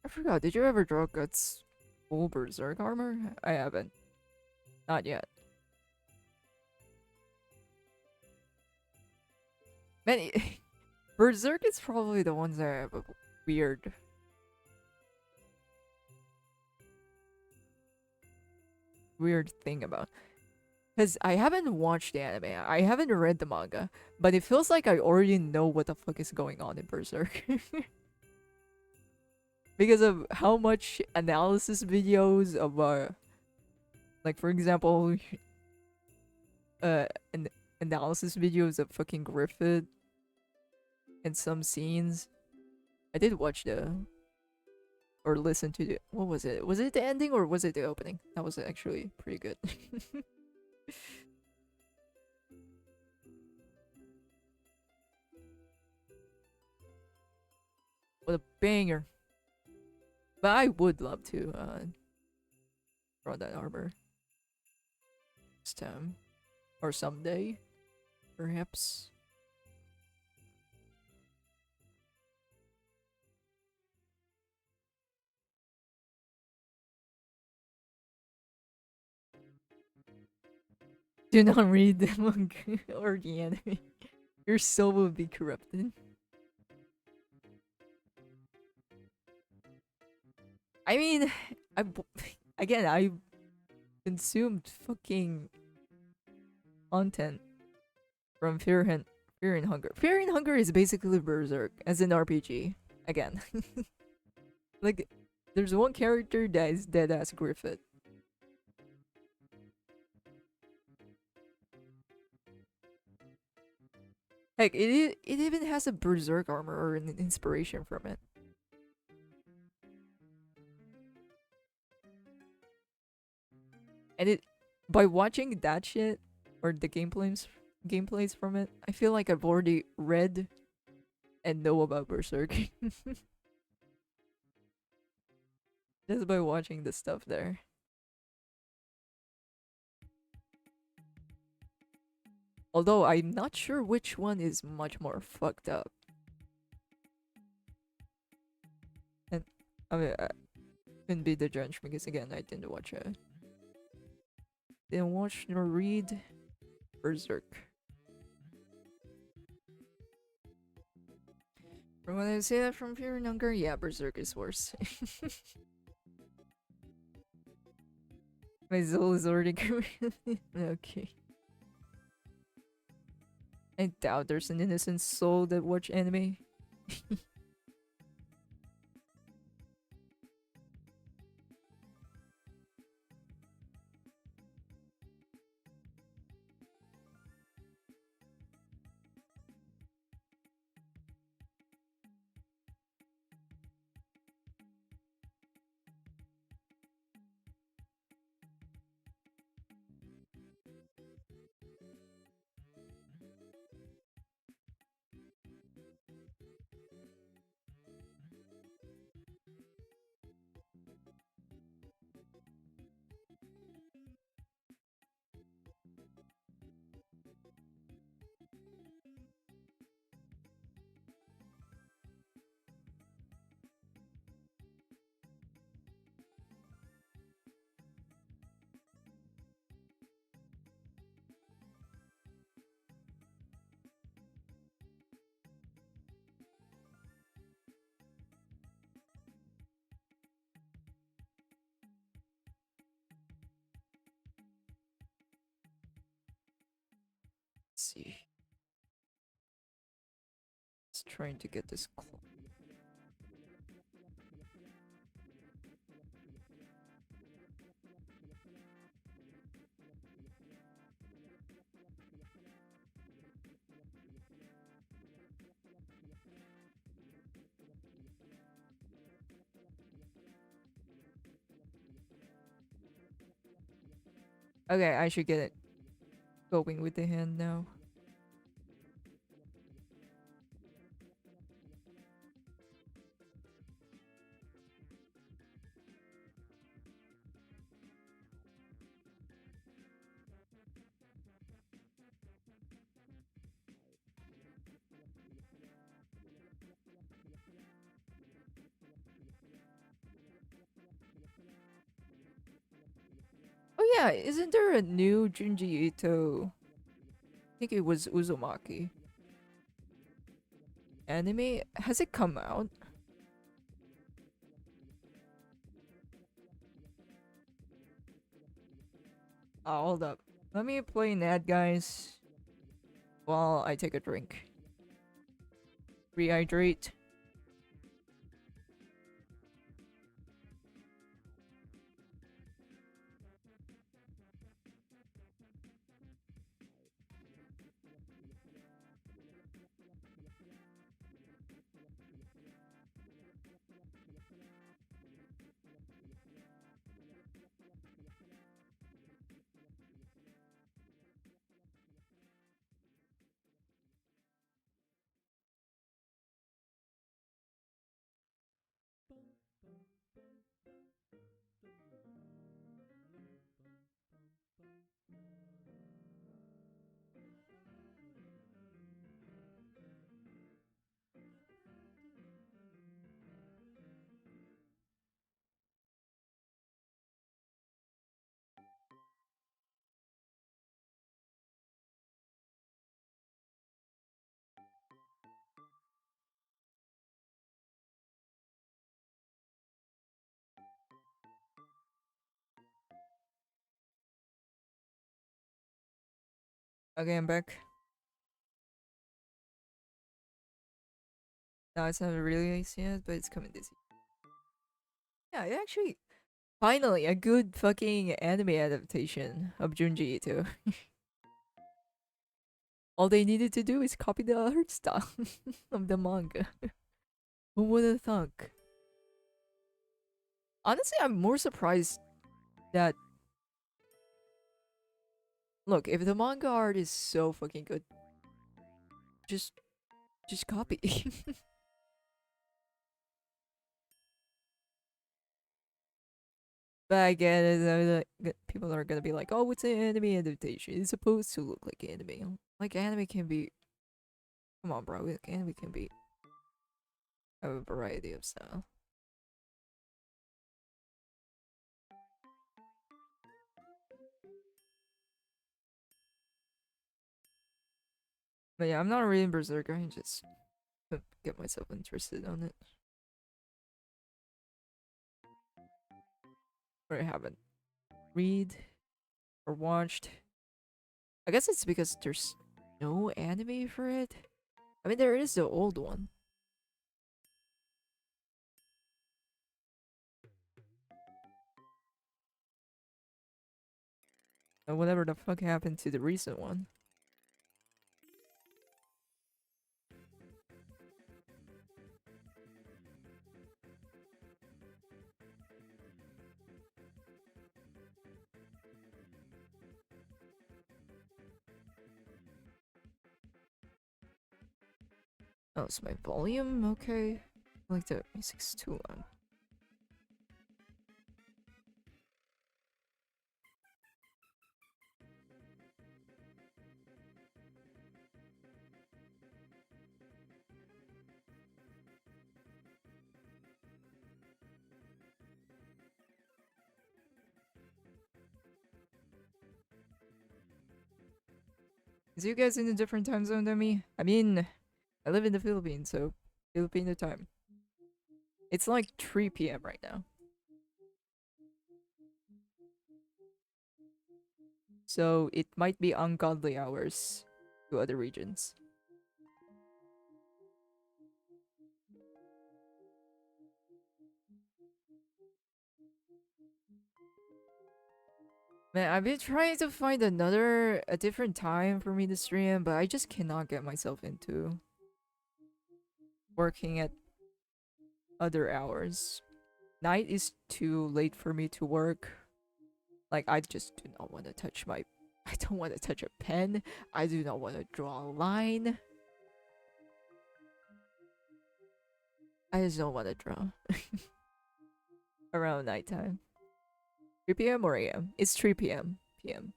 I forgot. Did you ever draw Guts full Berserk armor? I haven't. Not yet. Man, Berserk is probably the ones that have a weird, weird thing about. Because I haven't watched the anime, I haven't read the manga, but it feels like I already know what the fuck is going on in Berserk. Because of how much analysis videos of, like for example, an analysis videos of fucking Griffith and some scenes. I did watch the or listen to the what was it? Was it the ending or was it the opening? That was actually pretty good. What a banger! But I would love to draw that armor this time or someday, perhaps. Do not read the manga or the anime. Your soul will be corrupted. I mean, I again I consumed fucking content from Fear and Hunger. Fear and Hunger is basically Berserk as an RPG. Again, like there's one character that is dead as Griffith. Heck, it even has a Berserk armor or an inspiration from it. And it by watching that shit or the gameplays from it, I feel like I've already read and know about Berserk just by watching the stuff there. Although I'm not sure which one is much more fucked up. And I mean, I couldn't be the judge because again, I didn't watch nor read Berserk. From when I say that from Fear and Hunger, yeah, Berserk is worse. My soul is already okay. I doubt there's an innocent soul that watch anime. Let's see. Just trying to get this close. Okay, I should get it going with the hand now. yeah, isn't there a new Junji Ito? I think it was Uzumaki anime. Has it come out? Oh, hold up. Let me play Nad, guys, while I take a drink. Rehydrate. Okay, I'm back. No, it's not released yet, but it's coming this year. Yeah, it actually finally a good fucking anime adaptation of Junji Ito. All they needed to do is copy the art style of the manga. Who would have thunk? Honestly, I'm more surprised that look, if the manga art is so fucking good, just just copy. But I get it. People are gonna be like, "Oh, it's an anime adaptation. It's supposed to look like anime. Like anime can be. Come on, bro. Like, anime can be have a variety of style." But yeah, I'm not reading Berserker. I just get myself interested on it. Or I haven't read or watched. I guess it's because there's no anime for it. I mean, there is the old one. And whatever the fuck happened to the recent one. Oh, it's my volume? Okay. I like the music's too loud. Is you guys in a different time zone than me? I mean, I live in the Philippines, so Filipino time. It's like 3 p.m. right now. So it might be ungodly hours to other regions. Man, I've been trying to find a different time for me to stream, but I just cannot get myself into working at other hours. Night is too late for me to work. Like, I just do not want to touch my. I don't want to touch a pen. I do not want to draw a line. I just don't want to draw around nighttime. 3 p.m. or a.m.? It's 3 p.m. p.m.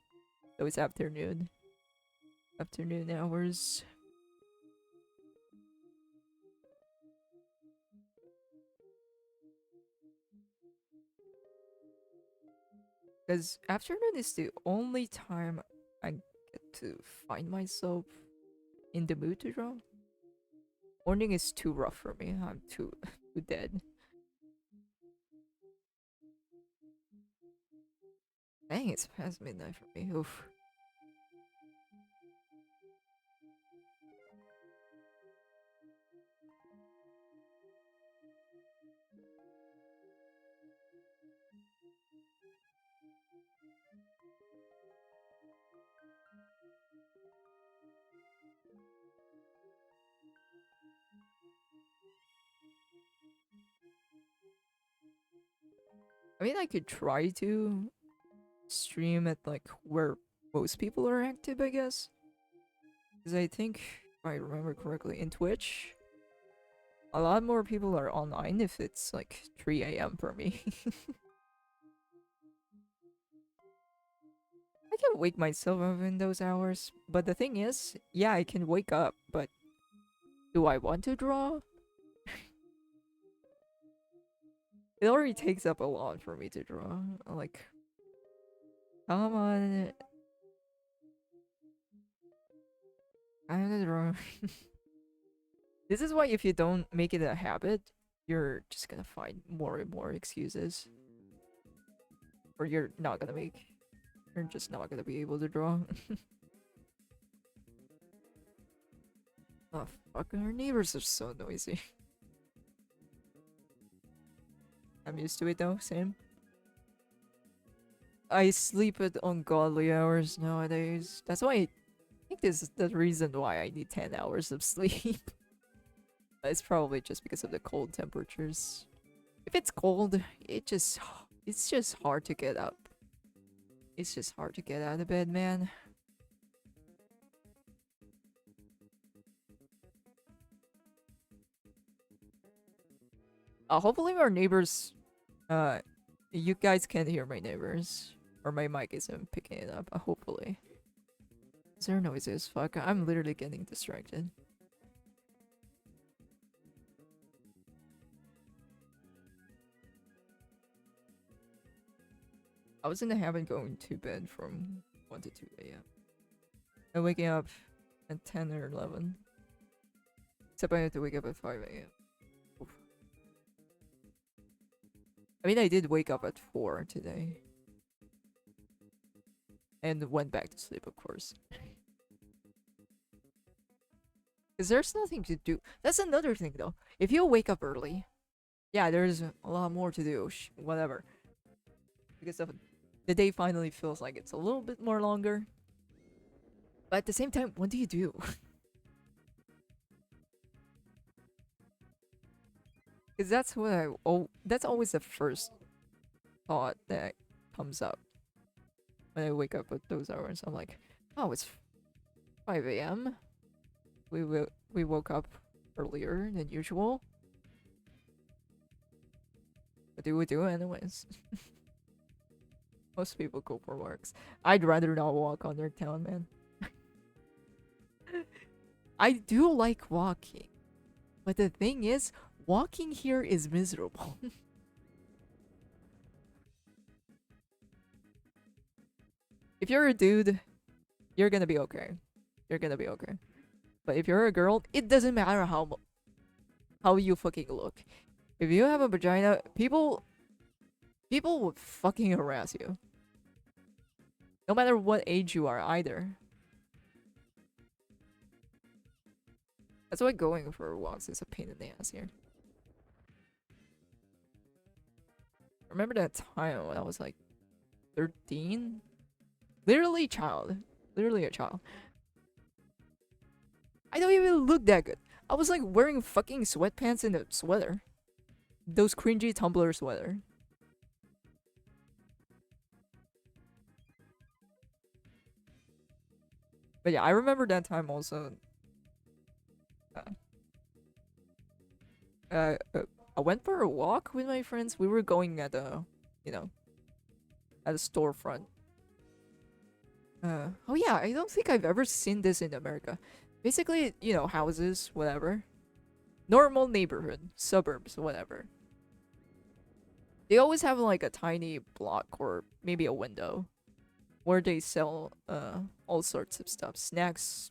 So it's afternoon. Afternoon hours. Because afternoon is the only time I get to find myself in the mood to draw. Morning is too rough for me. I'm too too dead. Dang, it's past midnight for me. Oof. I mean, I could try to stream at like where most people are active, I guess. Because I think, if I remember correctly, in Twitch, a lot more people are online if it's like 3 a.m. for me. I can wake myself up in those hours, but the thing is, yeah, I can wake up, but do I want to draw? It already takes up a lot for me to draw. Like, come on, I'm gonna draw. This is why if you don't make it a habit, you're just gonna find more and more excuses. Or you're not gonna make. You're just not gonna be able to draw. Oh fuck, our neighbors are so noisy. I'm used to it though, same. I sleep at ungodly hours nowadays. That's why I think this is the reason why I need 10 hours of sleep. It's probably just because of the cold temperatures. If it's cold, it's just hard to get up. It's just hard to get out of bed, man. Hopefully our neighbors, uh, you guys can't hear my neighbors. Or my mic isn't picking it up, hopefully. Is there noisy as fuck? I'm literally getting distracted. I was in the habit going to bed from 1 to 2 a.m. and waking up at 10 or 11. Except I have to wake up at 5 a.m. I mean, I did wake up at 4 today. And went back to sleep, of course. Because there's nothing to do. That's another thing, though. If you wake up early, yeah, there's a lot more to do. Whatever. Because the day finally feels like it's a little bit more longer. But at the same time, what do you do? Because that's what that's always the first thought that comes up when I wake up at those hours. I'm like, oh, it's 5 a.m. We woke up earlier than usual. What do we do anyways? Most people go for walks. I'd rather not walk on their town, man. I do like walking. But the thing is, walking here is miserable. If you're a dude, you're gonna be okay. You're gonna be okay. But if you're a girl, it doesn't matter how you fucking look. If you have a vagina, people would fucking harass you. No matter what age you are, either. That's why going for walks is a pain in the ass here. Remember that time when I was like 13? Literally child. Literally a child. I don't even look that good. I was like wearing fucking sweatpants and a sweater. Those cringy Tumblr sweater. But yeah, I remember that time also. I went for a walk with my friends. We were going at a, you know, at a storefront. Oh yeah, I don't think I've ever seen this in America. Basically, you know, houses, whatever. Normal neighborhood, suburbs, whatever. They always have like a tiny block or maybe a window where they sell all sorts of stuff, snacks.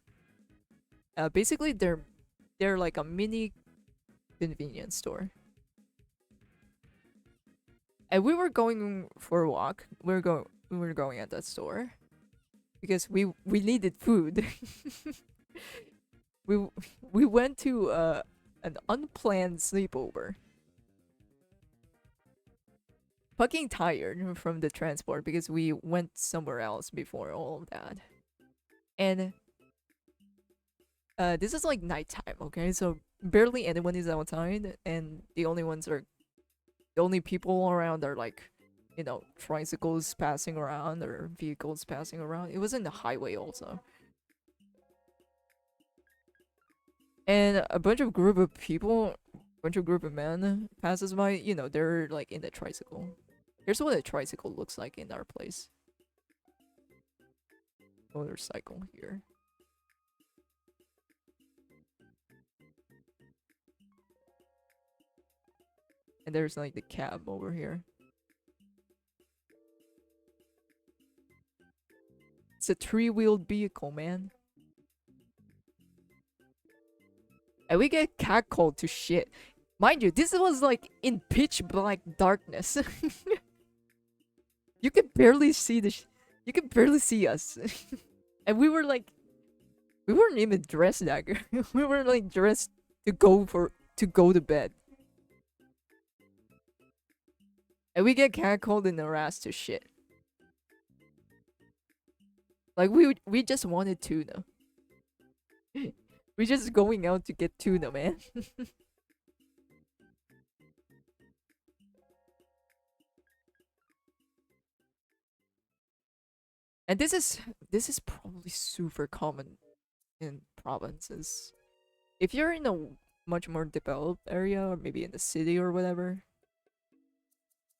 Basically they're like a mini convenience store. And we were going for a walk. We were going at that store because we needed food. we we went to an unplanned sleepover. Fucking tired from the transport because we went somewhere else before all of that. And this is like nighttime, okay? So barely anyone is outside, and the only people around are like, you know, tricycles passing around or vehicles passing around. It was in the highway also. And a bunch of group of men passes by, you know, they're like in the tricycle. Here's what a tricycle looks like in our place. Motorcycle here. And there's like the cab over here. It's a three-wheeled vehicle, man. And we get catcalled to shit. Mind you, this was like in pitch black darkness. You could barely see you could barely see us. And we were like, we weren't even dressed that good. We were like dressed to go to bed. And we get catcalled and harassed to shit. Like we just wanted tuna. We're just going out to get tuna, man. And this is probably super common in provinces. If you're in a much more developed area or maybe in the city or whatever,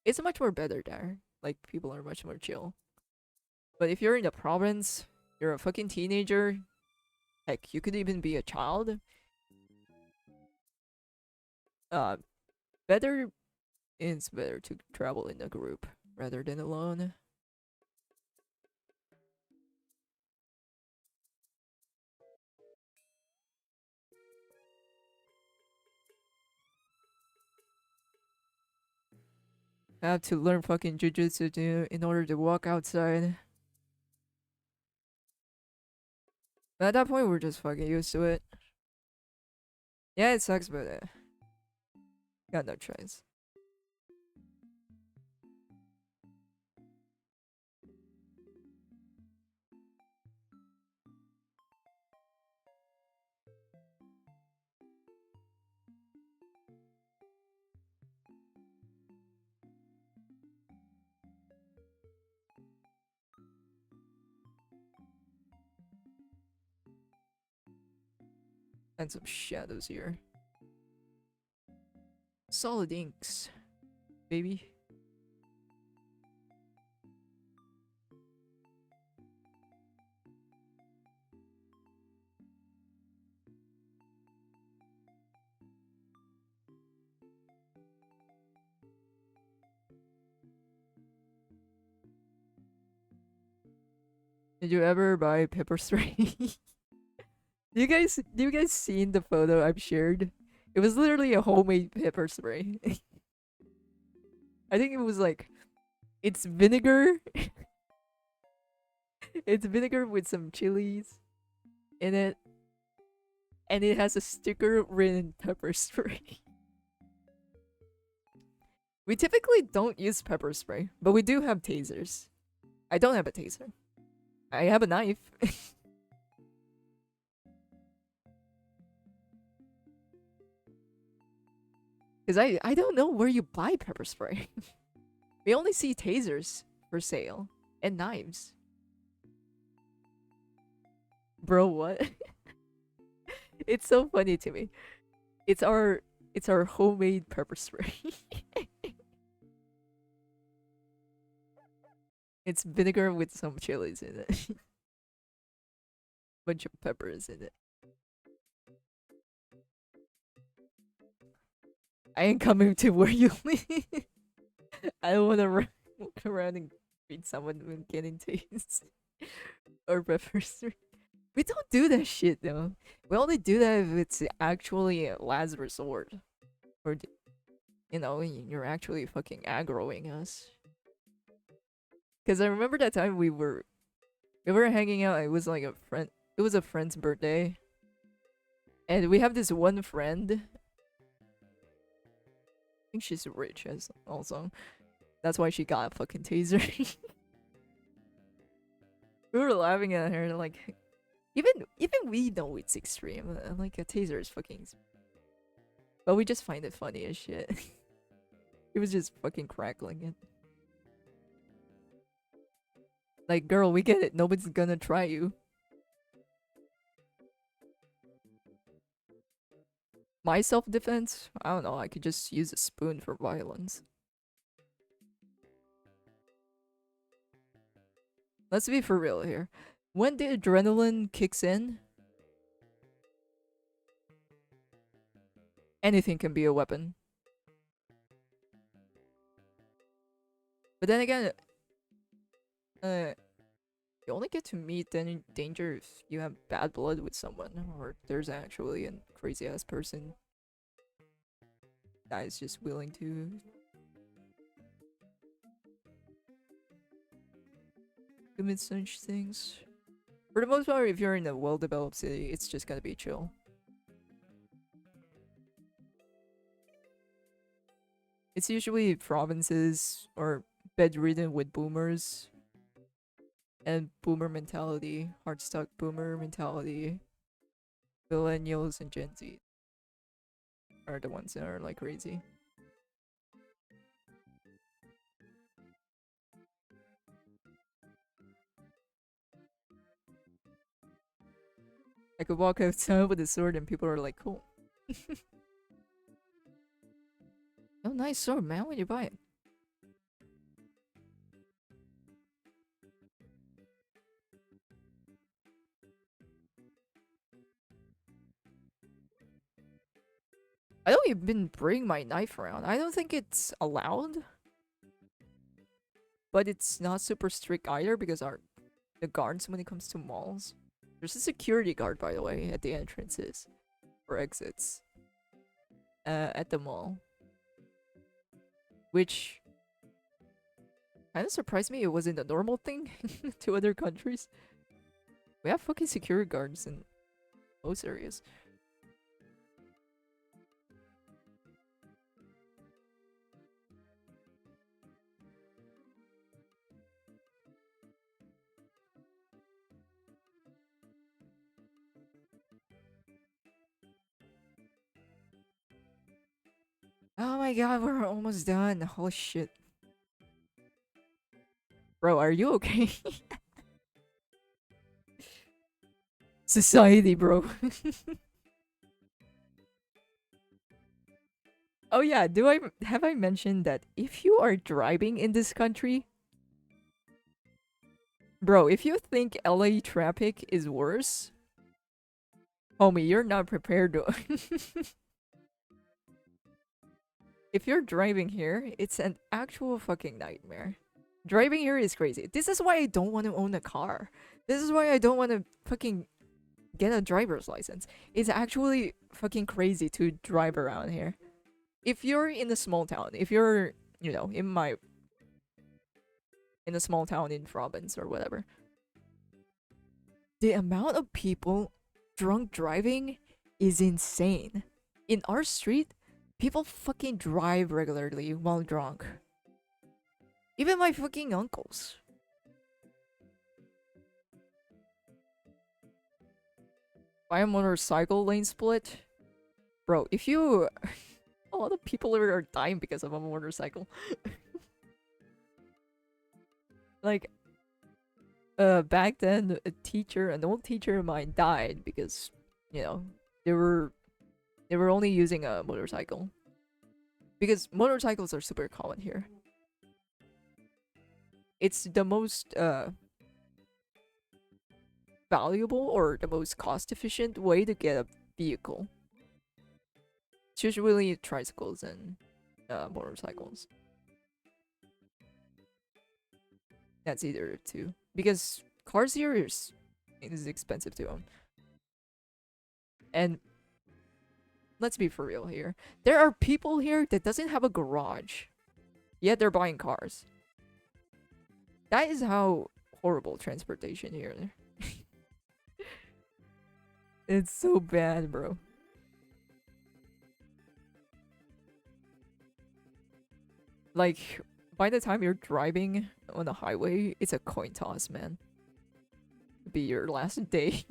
it's much more better there. Like people are much more chill. But if you're in the province, you're a fucking teenager, heck, you could even be a child. Uh better it's better to travel in a group rather than alone. I have to learn fucking jujutsu in order to walk outside. But at that point, we're just fucking used to it. Yeah, it sucks, but got no choice. And some shadows here. Solid inks, baby. Did you ever buy pepper spray? Do you guys seen the photo I've shared? It was literally a homemade pepper spray. I think it was like it's vinegar. It's vinegar with some chilies in it, and it has a sticker written pepper spray. We typically don't use pepper spray, but we do have tasers. I don't have a taser. I have a knife. Because I don't know where you buy pepper spray. We only see tasers for sale and knives. Bro, what? It's so funny to me. It's our homemade pepper spray. It's vinegar with some chilies in it. Bunch of peppers in it. I ain't coming to where you live. I don't want to walk around and greet someone when getting tased or pepper spray. We don't do that shit though. We only do that if it's actually a last resort, or you know, you're actually fucking aggroing us. Because I remember that time we were hanging out. It was like a friend. It was a friend's birthday, and we have this one friend. I think she's rich as also. That's why she got a fucking taser. We were laughing at her like, even we know it's extreme. Like a taser is fucking, but we just find it funny as shit. It was just fucking crackling it. Like, girl, we get it. Nobody's gonna try you. My self-defense? I don't know. I could just use a spoon for violence. Let's be for real here. When the adrenaline kicks in, anything can be a weapon. But then again, you only get to meet any danger if you have bad blood with someone, or there's actually a crazy ass person that is just willing to commit such things. For the most part, if you're in a well-developed city, it's just gonna be chill. It's usually provinces or bedridden with boomers and boomer mentality, hard stuck boomer mentality. Millennials and Gen Z are the ones that are like crazy. I could walk outside with a sword and people are like, cool. Oh, nice sword, man. Where'd you buy it? I don't even bring my knife around. I don't think it's allowed. But it's not super strict either because the guards when it comes to malls. There's a security guard, by the way, at the entrances or exits at the mall, which kind of surprised me. It wasn't a normal thing to other countries. We have fucking security guards in most areas. Oh my god, we're almost done. Holy shit. Bro, are you okay? Society, bro. Oh yeah, have I mentioned that if you are driving in this country, bro, if you think LA traffic is worse, homie, you're not prepared to. If you're driving here, it's an actual fucking nightmare. Driving here is crazy. This is why I don't want to own a car. This is why I don't want to fucking get a driver's license. It's actually fucking crazy to drive around here. If you're in a small town, if you're, you know, in a small town in province or whatever, the amount of people drunk driving is insane. In our street, people fucking drive regularly while drunk. Even my fucking uncles. Buy a motorcycle lane split? Bro, if you... a lot of people are dying because of a motorcycle. Like, back then, an old teacher of mine died because, you know, they were only using a motorcycle. Because motorcycles are super common here. It's the most valuable or the most cost efficient way to get a vehicle. It's usually tricycles and motorcycles. That's either two. Because cars here is expensive to own. And let's be for real here. There are people here that doesn't have a garage, yet they're buying cars. That is how horrible transportation here. It's so bad, bro. Like, by the time you're driving on the highway, it's a coin toss, man. Be your last day.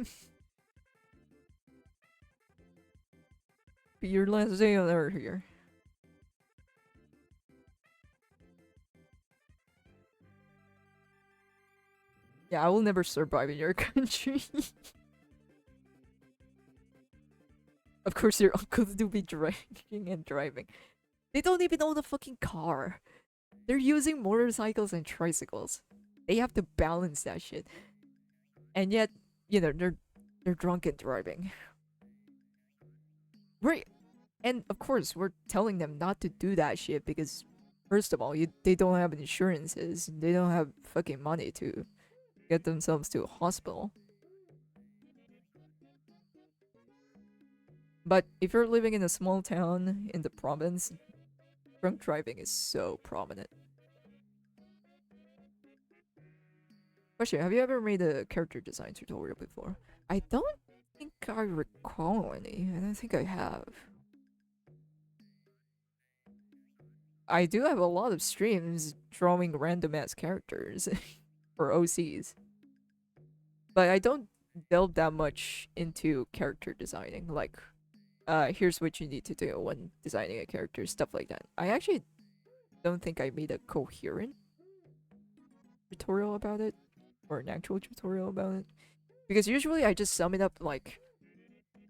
Be your last day on Earth here. Yeah, I will never survive in your country. Of course, your uncles do be drinking and driving. They don't even own a fucking car. They're using motorcycles and tricycles. They have to balance that shit. And yet, you know, they're drunk and driving. Right. And of course, we're telling them not to do that shit because first of all, they don't have insurances. They don't have fucking money to get themselves to a hospital. But if you're living in a small town in the province, drunk driving is so prominent. Question, have you ever made a character design tutorial before? I don't think I recall any. I don't think I have. I do have a lot of streams drawing random ass characters or OCs. But I don't delve that much into character designing. Like, here's what you need to do when designing a character, stuff like that. I actually don't think I made a coherent tutorial about it, or an actual tutorial about it. Because usually I just sum it up like,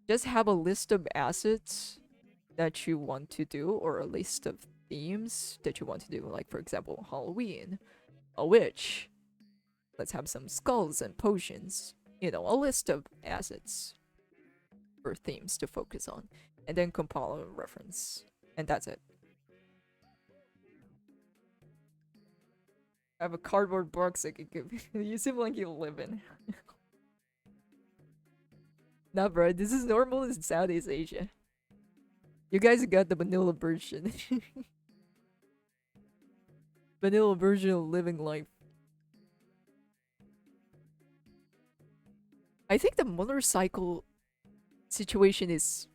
just have a list of assets that you want to do, or a list of themes that you want to do. Like, for example, Halloween, a witch. Let's have some skulls and potions. You know, a list of assets or themes to focus on. And then compile a reference. And that's it. I have a cardboard box I could give you. You seem like you live in. Nah, bro, this is normal in Southeast Asia. You guys got the vanilla version. Vanilla version of living life. I think the motorcycle situation is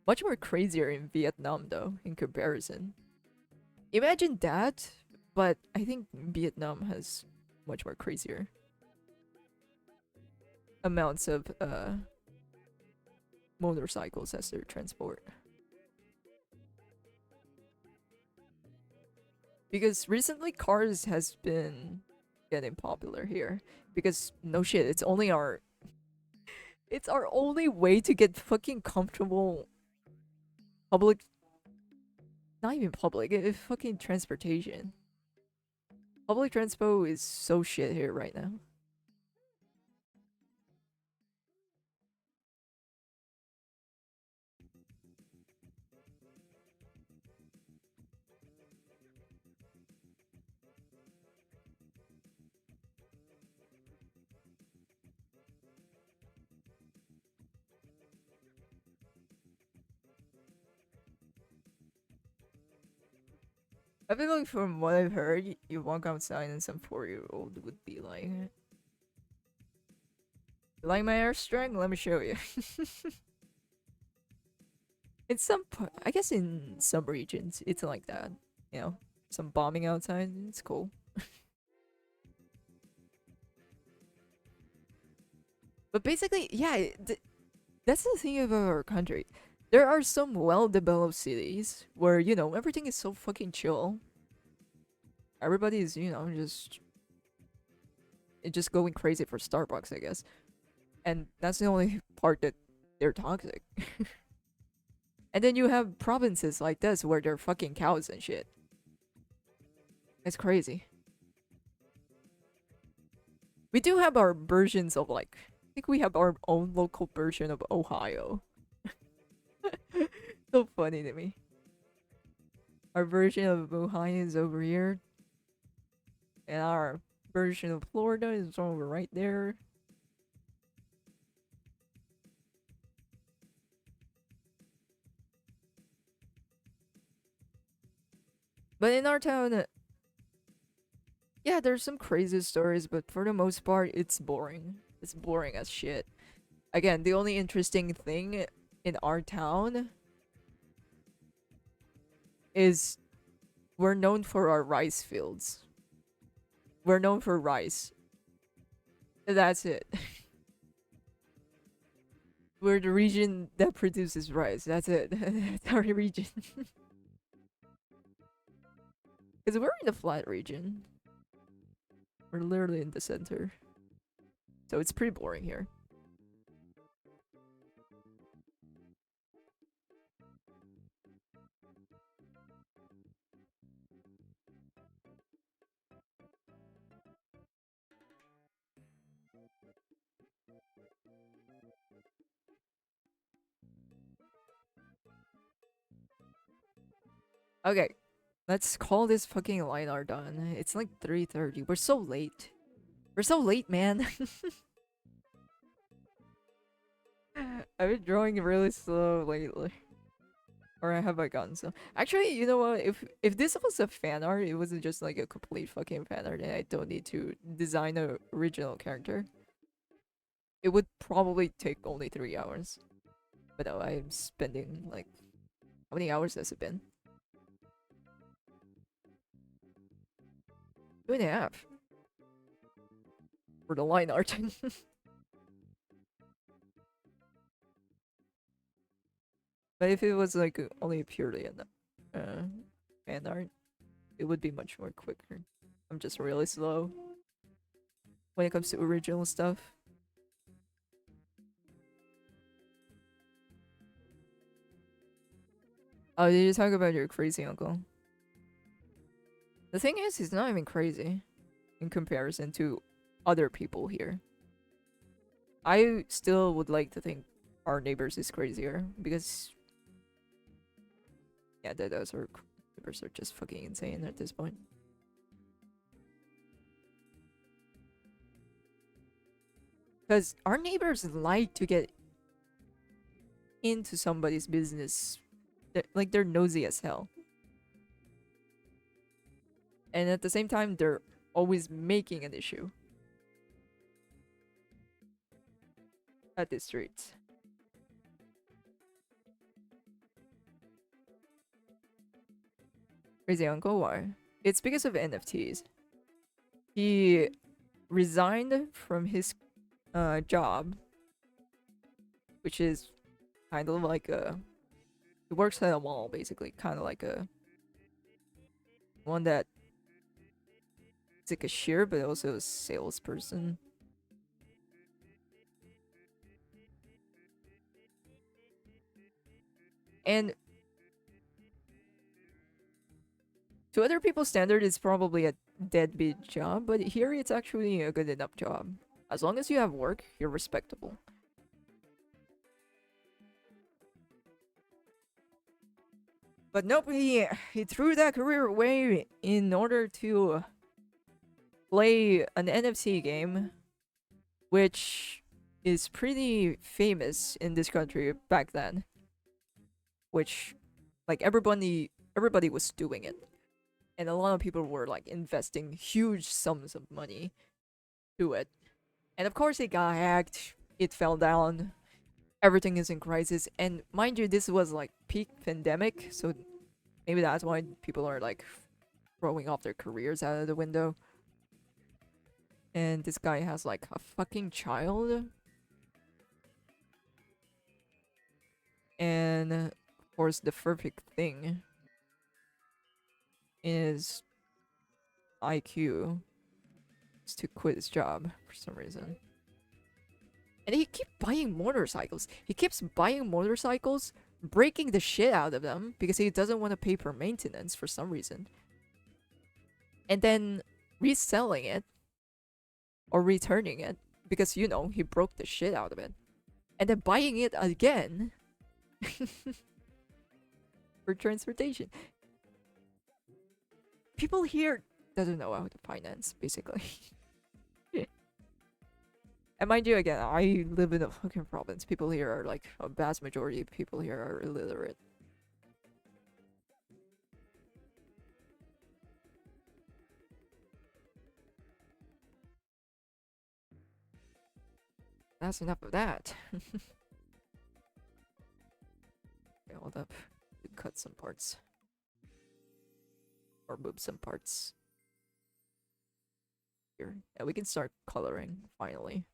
much more crazier in Vietnam, though, in comparison. Imagine that, but I think Vietnam has much more crazier amounts of motorcycles as their transport. Because recently cars has been getting popular here. Because no shit, it's our only way to get fucking comfortable public, not even public, fucking transportation. Public transport is so shit here right now. I feel like from what I've heard, you walk outside and some 4-year-old would be like, "You like my air strength? Let me show you." In I guess in some regions, it's like that. You know, some bombing outside, it's cool. But basically, yeah, that's the thing about our country. There are some well-developed cities where, you know, everything is so fucking chill. Everybody is, you know, just going crazy for Starbucks, I guess. And that's the only part that they're toxic. And then you have provinces like this where they're fucking cows and shit. It's crazy. We do have our versions of like, I think we have our own local version of Ohio. So funny to me. Our version of Ohio is over here. And our version of Florida is over right there. But in our town, yeah, there's some crazy stories, but for the most part, it's boring. It's boring as shit. Again, the only interesting thing in our town is we're known for our rice fields. We're known for rice. That's it. We're the region that produces rice. That's it. That's our region. Because we're in the flat region. We're literally in the center. So it's pretty boring here. Okay, let's call this fucking line art done. It's like 3:30. We're so late. We're so late, man. I've been drawing really slow lately. Or I have I gotten so actually, you know what? If this was a fan art, it wasn't just like a complete fucking fan art and I don't need to design a original character. It would probably take only 3 hours. But no, I'm spending like how many hours has it been? 2.5 for the line art. But if it was like only purely an fan art, it would be much more quicker. I'm just really slow when it comes to original stuff. Oh, did you talk about your crazy uncle? The thing is, he's not even crazy in comparison to other people here. I still would like to think our neighbors is crazier because, yeah, those are neighbors are just fucking insane at this point. Because our neighbors like to get into somebody's business. Like, they're nosy as hell. And at the same time, they're always making an issue at the streets. Crazy uncle, why? It's because of NFTs. He resigned from his job, which is kind of like a. He works at a mall, basically, kind of like a one that is a cashier, but also a salesperson. And to other people's standard, it's probably a deadbeat job, but here it's actually a good enough job. As long as you have work, you're respectable. But nope, he threw that career away in order to play an NFC game, which is pretty famous in this country back then. Which, like, everybody was doing it, and a lot of people were like investing huge sums of money to it. And of course, it got hacked. It fell down. Everything is in crisis. And mind you, this was like peak pandemic, so maybe that's why people are like throwing off their careers out of the window. And this guy has like a fucking child. And of course, the perfect thing is IQ is to quit his job for some reason. And he keeps buying motorcycles. He keeps buying motorcycles, breaking the shit out of them because he doesn't want to pay for maintenance for some reason. And then reselling it or returning it because, you know, he broke the shit out of it. And then buying it again for transportation. People here doesn't know how to finance, basically. And mind you, again, I live in a fucking province. People here are like, a vast majority of people here are illiterate. That's enough of that. Okay, hold up. Cut some parts. Or move some parts. Here. Yeah, we can start coloring, finally.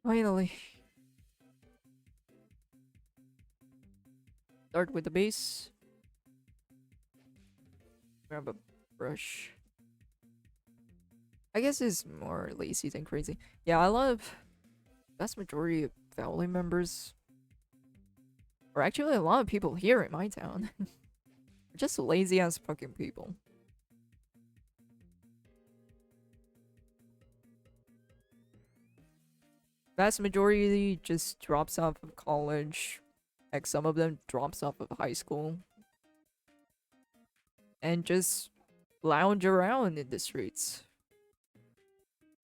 Finally. Start with the base. Grab a brush. I guess it's more lazy than crazy. Yeah, a lot of vast majority of family members, or actually a lot of people here in my town, are just lazy ass fucking people. Vast majority just drops off of college, like some of them drops off of high school, and just lounge around in the streets,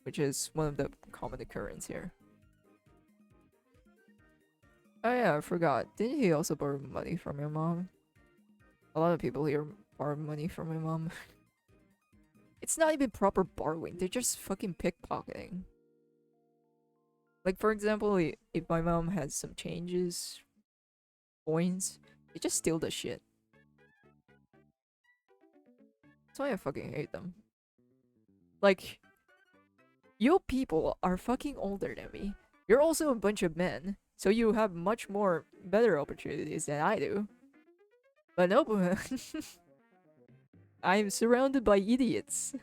which is one of the common occurrence here. Oh yeah, I forgot. Didn't he also borrow money from your mom? A lot of people here borrow money from my mom. It's not even proper borrowing, they're just fucking pickpocketing. Like, for example, if my mom has some changes, coins, they just steal the shit. That's why I fucking hate them. Like, you people are fucking older than me. You're also a bunch of men, so you have much more better opportunities than I do. But nope, I'm surrounded by idiots.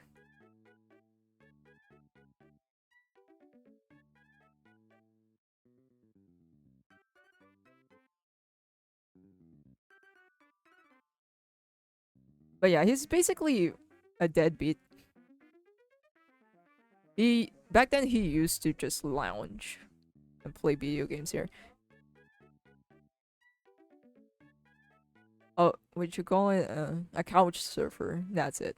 But yeah, he's basically a deadbeat. Back then he used to just lounge and play video games here. Oh, what you call it? A couch surfer. That's it.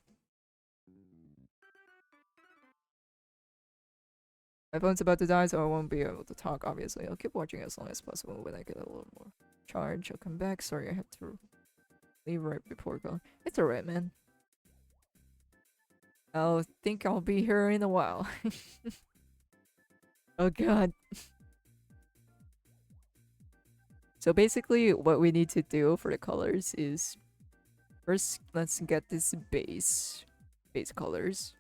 My phone's about to die, so I won't be able to talk, obviously. I'll keep watching as long as possible. When I get a little more charge, I'll come back. Sorry, I have to leave right before going. It's alright, man. I'll think I'll be here in a while. Oh god. So basically, what we need to do for the colors is... First, let's get this base colors.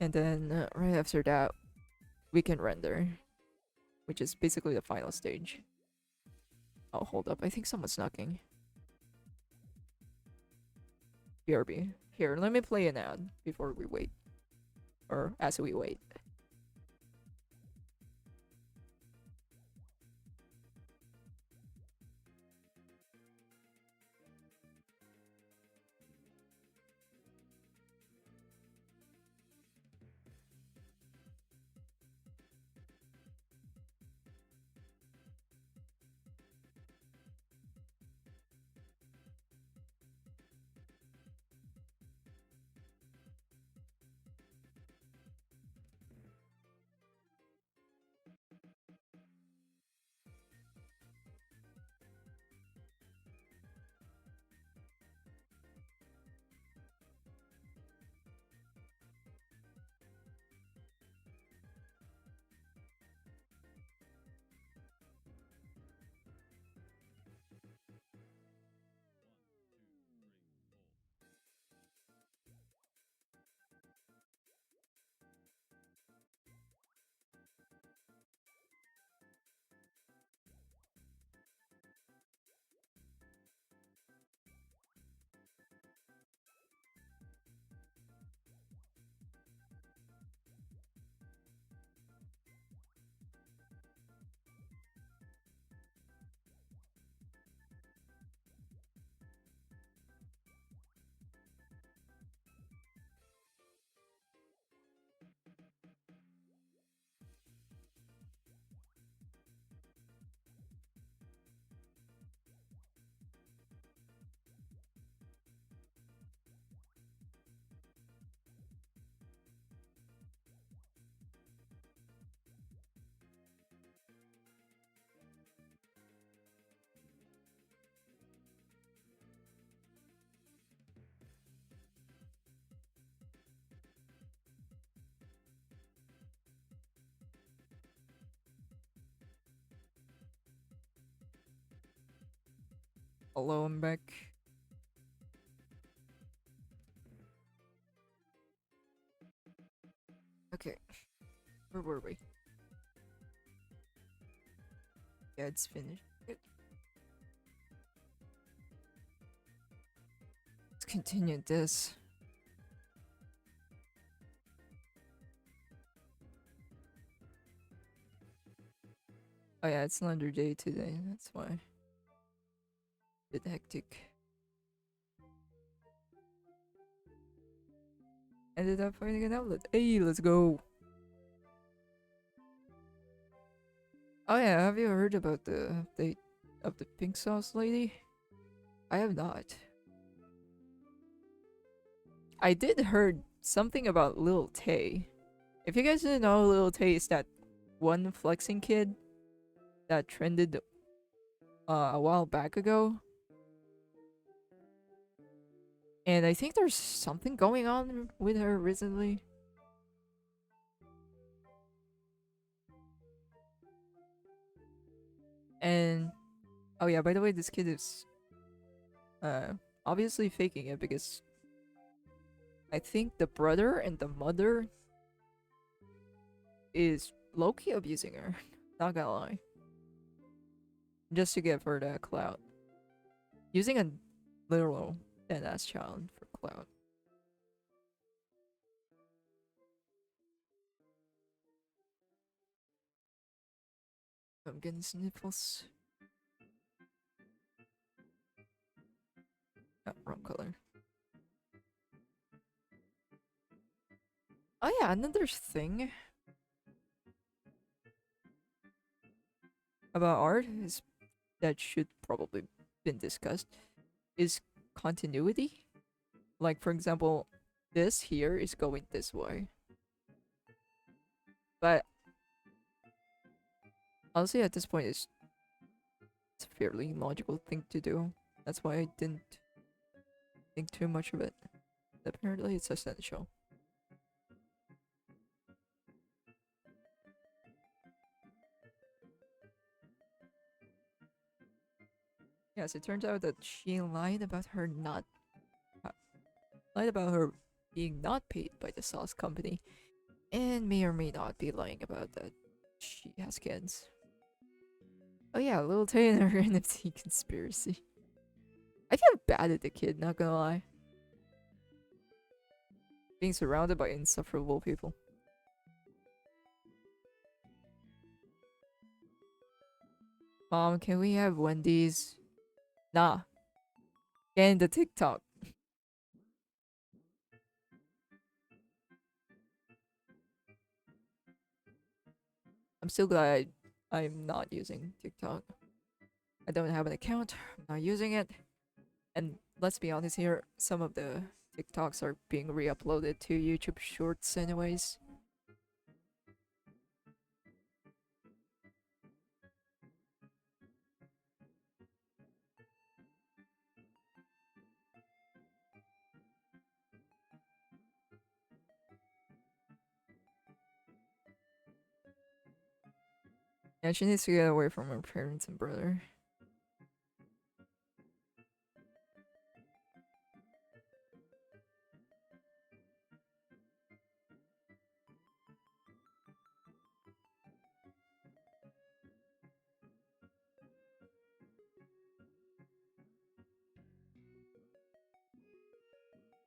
And then, right after that, we can render. Which is basically the final stage. Oh, hold up. I think someone's knocking. BRB. Here, let me play an ad before we wait. Or as we wait. Hello, I'm back. Okay, where were we? Yeah, it's finished. Good. Let's continue this. Oh yeah, it's another day today, that's why. Bit hectic. Ended up finding an outlet. Hey, let's go! Oh yeah, have you heard about the update of the pink sauce lady? I have not. I did heard something about Lil Tay. If you guys didn't know, Lil Tay is that one flexing kid that trended a while back ago. And I think there's something going on with her recently. And oh yeah, by the way, this kid is obviously faking it because I think the brother and the mother is low-key abusing her. Not gonna lie. Just to give her that clout. Using a literal dead-ass child for clout. I'm getting sniffles. Oh, wrong color. Oh yeah, another thing about art is that should probably been discussed is continuity. Like for example, this here is going this way. But honestly at this point it's a fairly logical thing to do. That's why I didn't think too much of it. Apparently it's essential. Yes, it turns out that she lied about her not lied about her being not paid by the sauce company, and may or may not be lying about that she has kids. Oh yeah, Lil Tay and her NFT conspiracy. I feel bad at the kid, not gonna lie. Being surrounded by insufferable people. Mom, can we have Wendy's? Nah. Get in the TikTok. I'm still glad I'm not using TikTok. I don't have an account. I'm not using it. And let's be honest here, some of the TikToks are being re-uploaded to YouTube Shorts anyways. Yeah, she needs to get away from her parents and brother.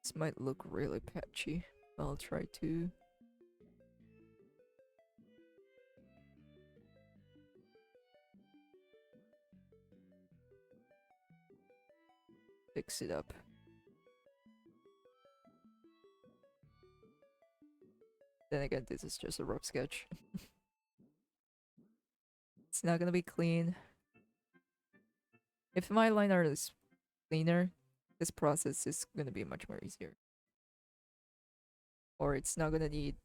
This might look really patchy. I'll try to fix it up. Then again, this is just a rough sketch. It's not gonna be clean. If my line art is cleaner, this process is gonna be much more easier. Or it's not gonna need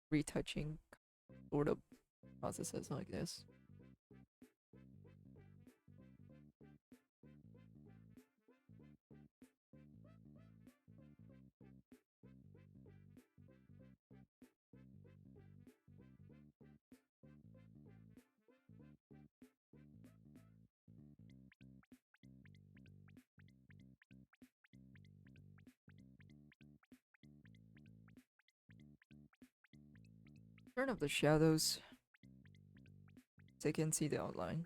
retouching sort of processes like this. Turn up the shadows so you can see the outline.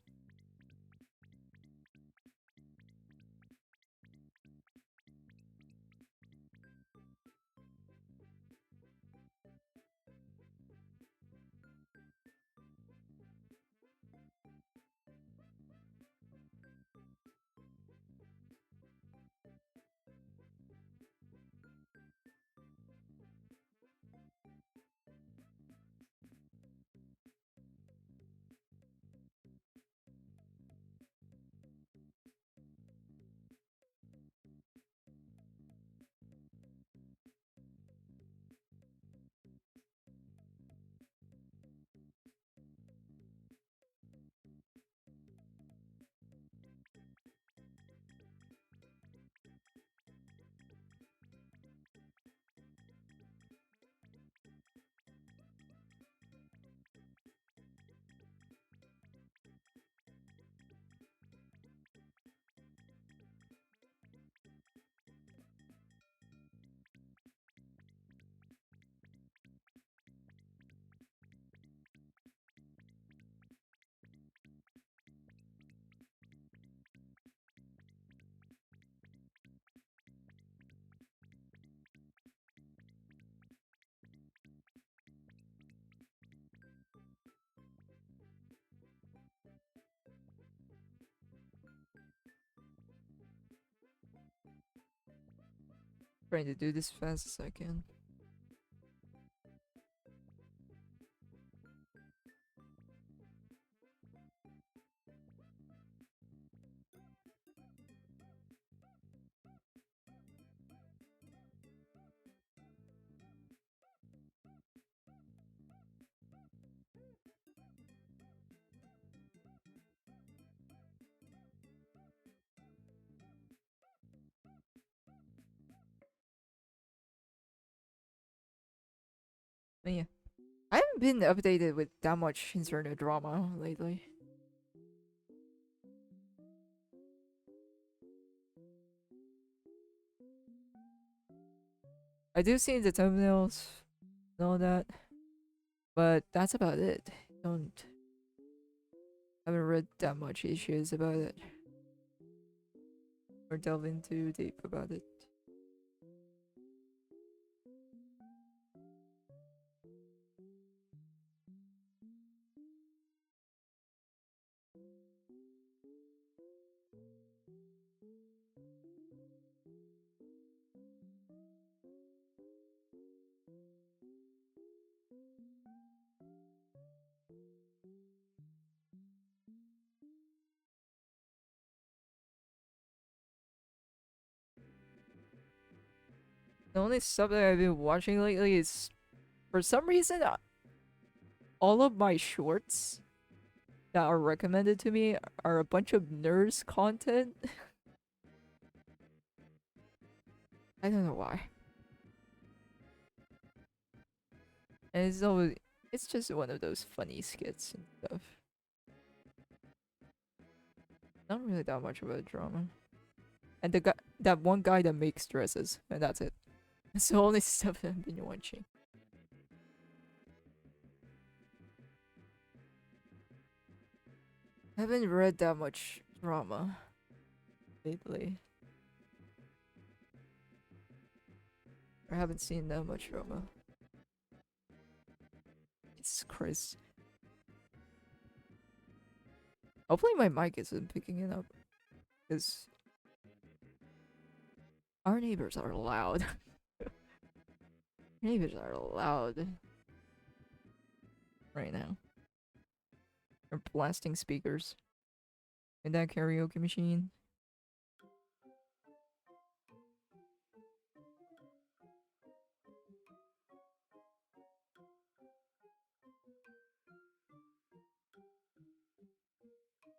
Trying to do this fast as I can. But yeah. I haven't been updated with that much internet drama lately. I do see the thumbnails and all that, but that's about it. Don't haven't read that much issues about it or delve into deep about it. The only stuff that I've been watching lately is, for some reason, all of my shorts that are recommended to me are a bunch of nurse content. I don't know why. And it's always, it's just one of those funny skits and stuff. Not really that much of a drama. And the guy, that one guy that makes dresses, and that's it. That's the only stuff that I've been watching. I haven't read that much drama lately. I haven't seen that much drama. Jesus Christ. Hopefully my mic isn't picking it up. Because our neighbors are loud. Neighbors are loud right now. They're blasting speakers in that karaoke machine.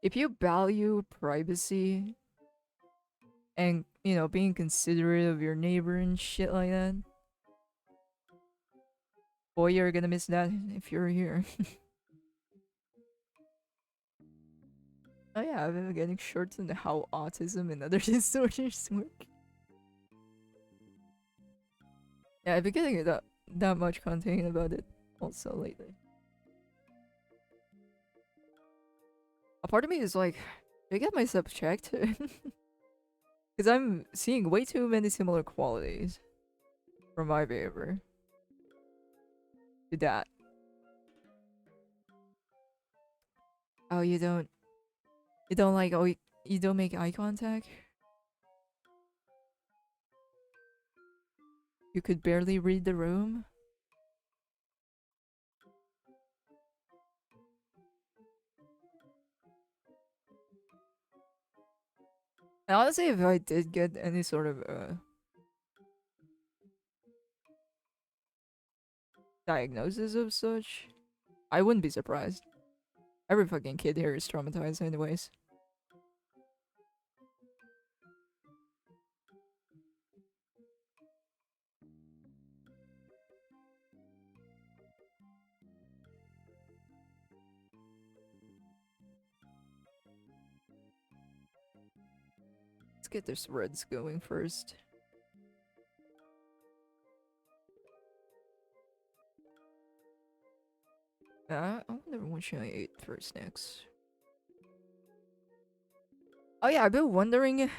If you value privacy and, you know, being considerate of your neighbor and shit like that, boy, you're gonna miss that if you're here. Oh yeah, I've been getting shorts on how autism and other disorders work. Yeah, I've been getting that much content about it also lately. A part of me is like, should I get myself checked? Because I'm seeing way too many similar qualities from my behavior to that. Oh, you don't like, oh, you don't make eye contact? You could barely read the room? And honestly, if I did get any sort of diagnosis of such, I wouldn't be surprised. Every fucking kid here is traumatized anyways. Let's get this reds going first. I wonder what should I eat for snacks. Oh yeah, I've been wondering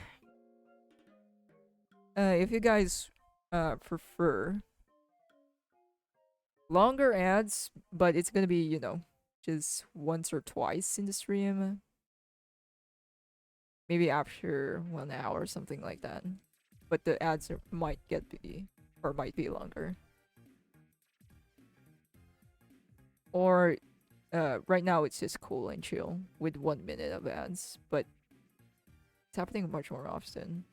if you guys prefer longer ads, but it's gonna be, you know, just once or twice in the stream. Maybe after 1 hour or something like that. But the ads might might be longer. Or right now it's just cool and chill with 1 minute of ads, but it's happening much more often.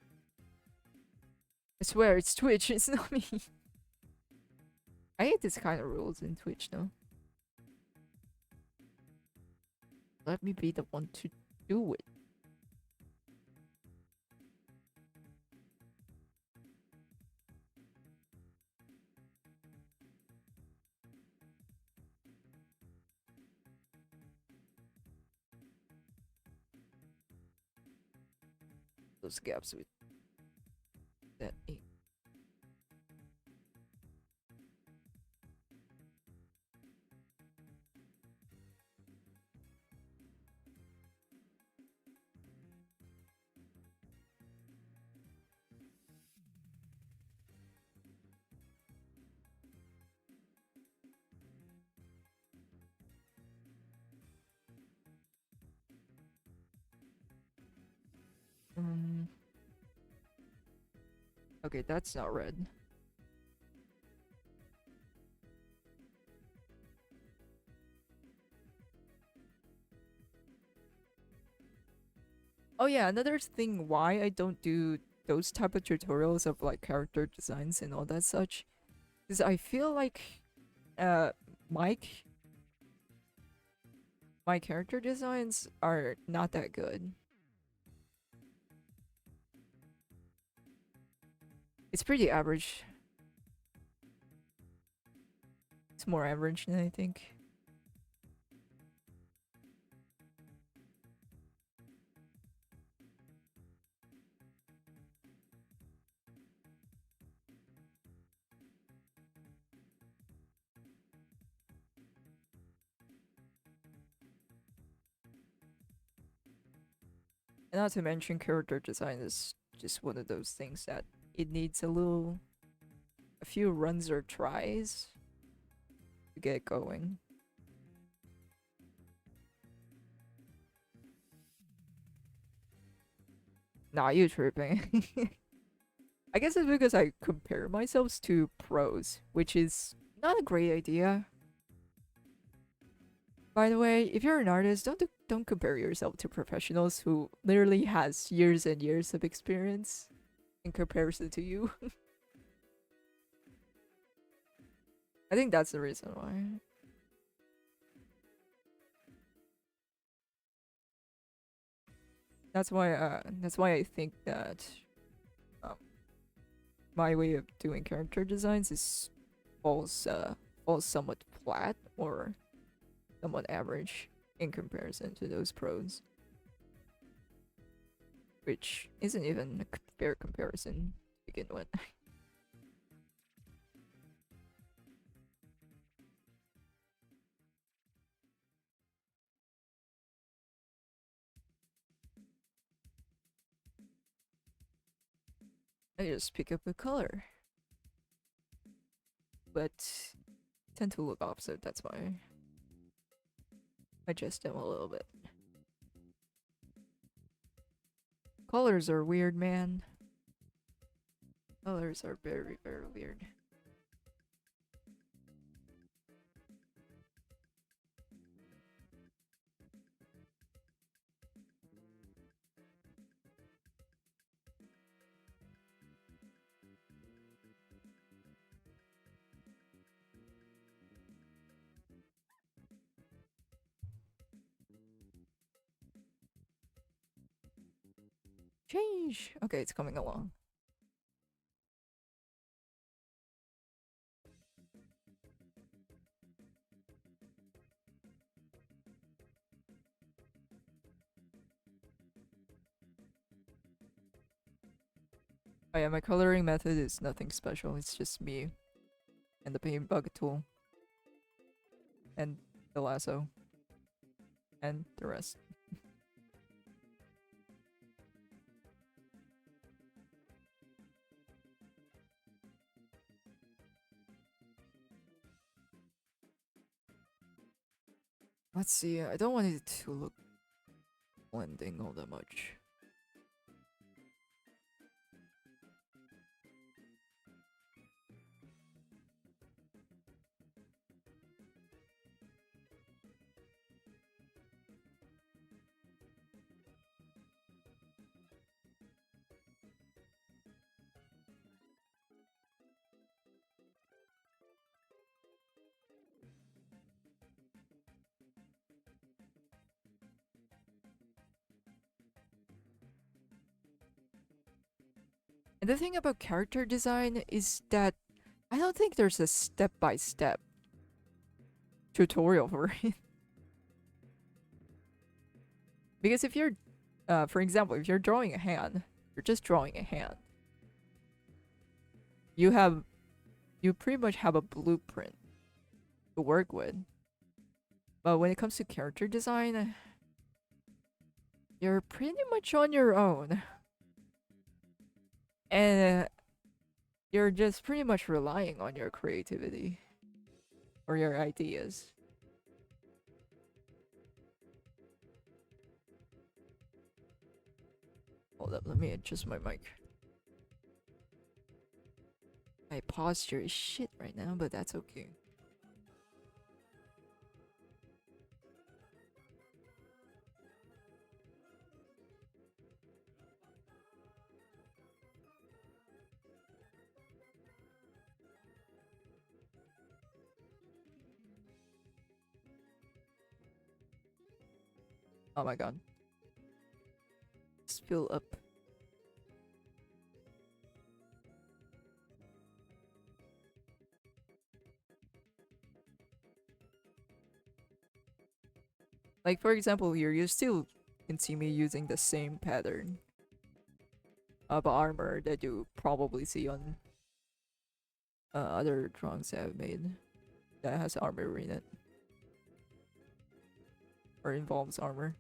I swear it's Twitch, it's not me. I hate this kind of rules in Twitch though. Let me be the one to do it. Those gaps with that ink. Um, okay, that's not red. Oh yeah, another thing why I don't do those type of tutorials of like character designs and all that such is I feel like uh Mike my character designs are not that good. It's pretty average. It's more average than I think. And not to mention character design is just one of those things that it needs a few runs or tries to get going. Nah, you tripping. I guess it's because I compare myself to pros, which is not a great idea. By the way, if you're an artist, don't compare yourself to professionals who literally has years and years of experience in comparison to you. I think that's the reason why. That's why I think that um, my way of doing character designs is falls falls somewhat flat or somewhat average in comparison to those pros, which isn't even a fair comparison to begin with. I just pick up a color. But tend to look opposite, that's why I adjust them a little bit. Colors are weird, man. Colors are very, very weird. Change! Okay, it's coming along. Oh yeah, my coloring method is nothing special. It's just me and the paint bucket tool and the lasso and the rest. Let's see. I don't want it to look blending all that much. And the thing about character design is that I don't think there's a step-by-step tutorial for it. Because if you're, for example, if you're drawing a hand, you're just drawing a hand. You pretty much have a blueprint to work with. But when it comes to character design, you're pretty much on your own. And you're just pretty much relying on your creativity or your ideas. Hold up, let me adjust my mic. My posture is shit right now, but that's okay. Oh my god. Spill up. Like, for example, here, you still can see me using the same pattern of armor that you probably see on other drawings I've made that has armor in it. Or involves armor.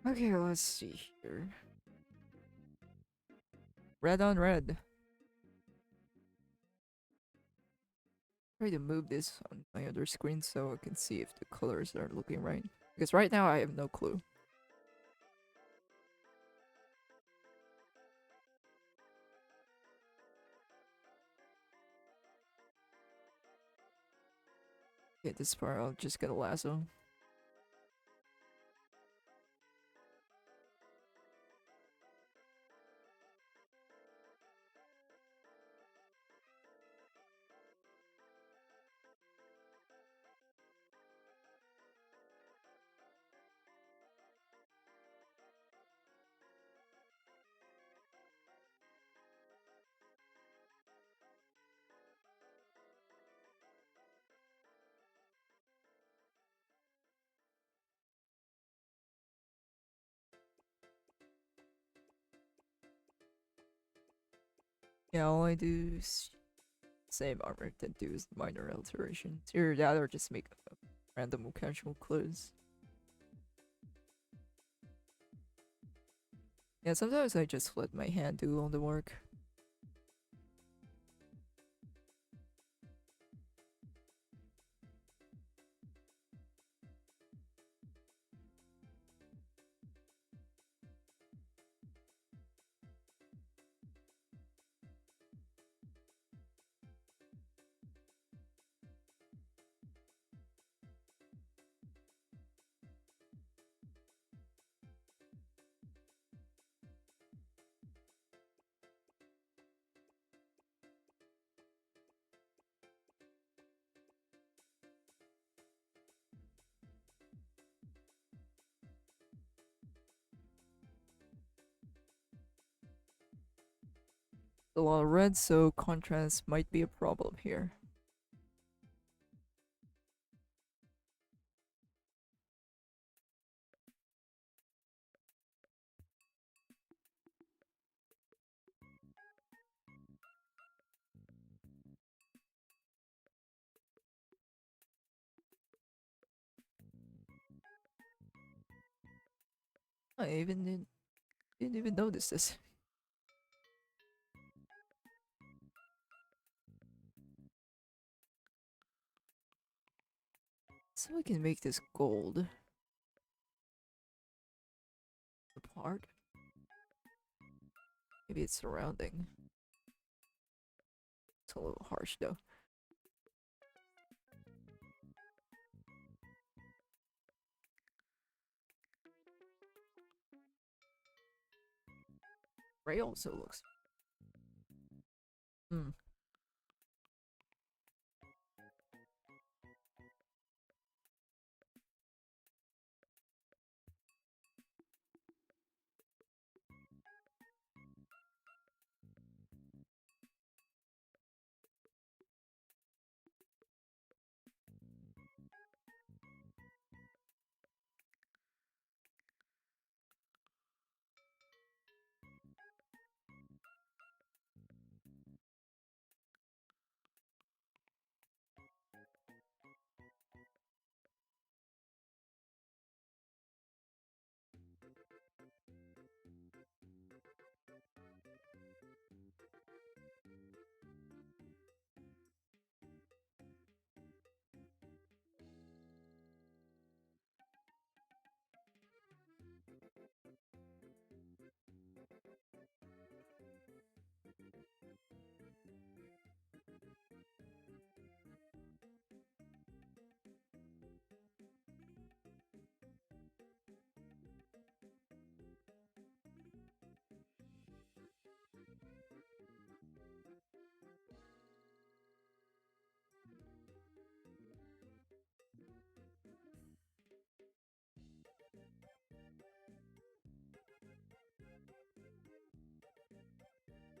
Okay, let's see here. Red on red. Try to move this on my other screen so I can see if the colors are looking right. Because right now I have no clue. Okay, this part I'll just get a lasso. Yeah, all I do is same armor, then do minor alterations. Either that or just make random casual clothes. Yeah, sometimes I just let my hand do all the work. A lot of red, so contrast might be a problem here. I even didn't even notice this. So I can make this gold. The part? Maybe it's surrounding. It's a little harsh though. Ray also looks. Hmm.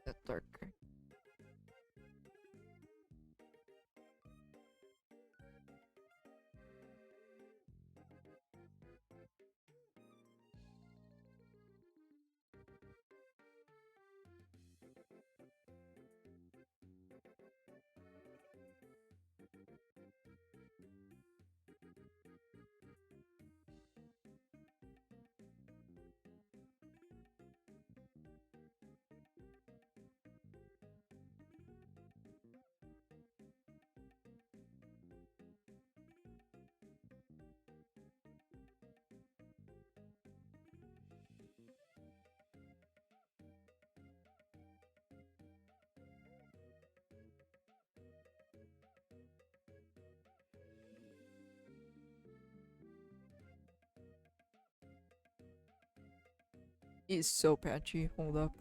That darker. He's so patchy. Hold up.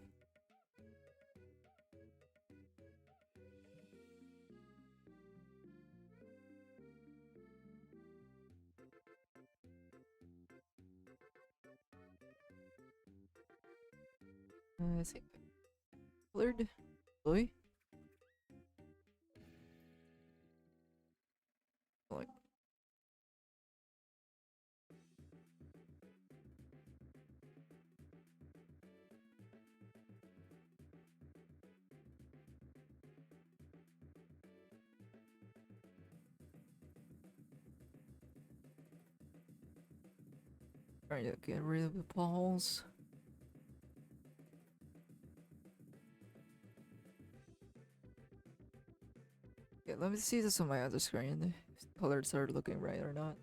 I think colored. Really? Like, trying to get rid of the balls. Yeah, let me see this on my other screen. If the colors are looking right or not.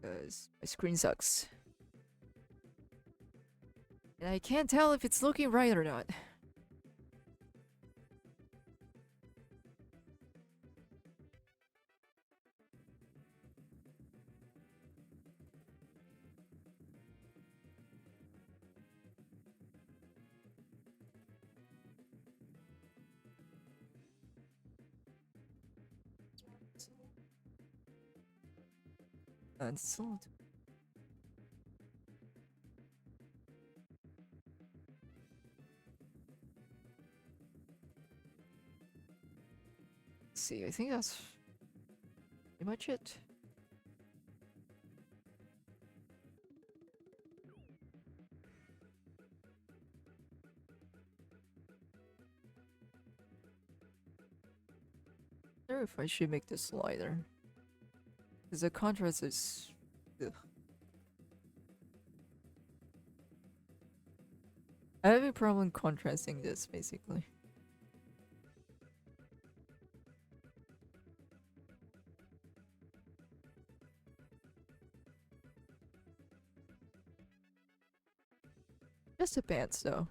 Because my screen sucks. And I can't tell if it's looking right or not. And still. See, I think that's pretty much it. I wonder if I should make this lighter. Because the contrast is. Ugh. I have a problem contrasting this, basically. Just the pants, though.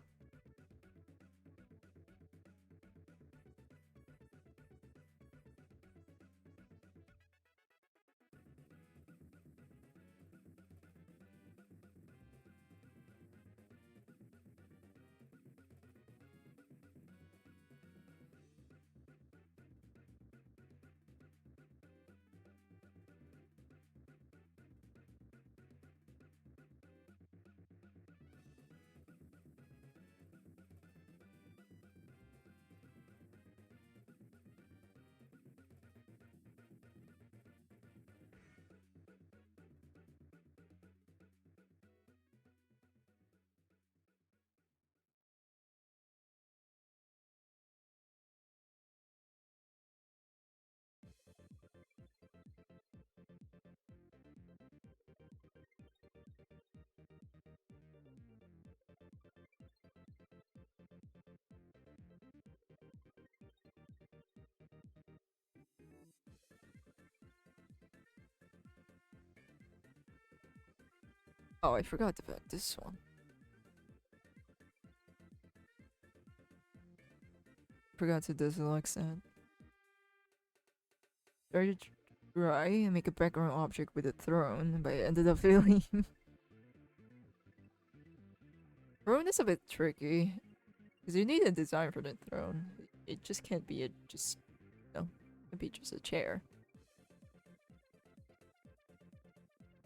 Oh, I forgot about this one. Forgot to deselect that. Started to try and make a background object with a throne, but I ended up failing. Throne is a bit tricky. Because you need a design for the throne. It just can't be a just no. It can't be just a chair.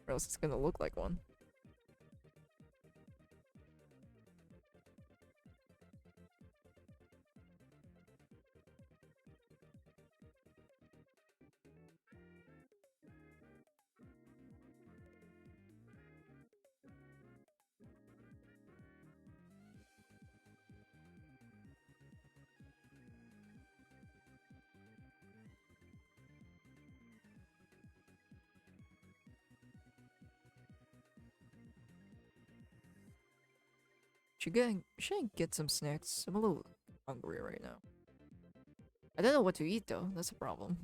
Or else it's gonna look like one. Should get some snacks. I'm a little hungry right now. I don't know what to eat though. That's a problem.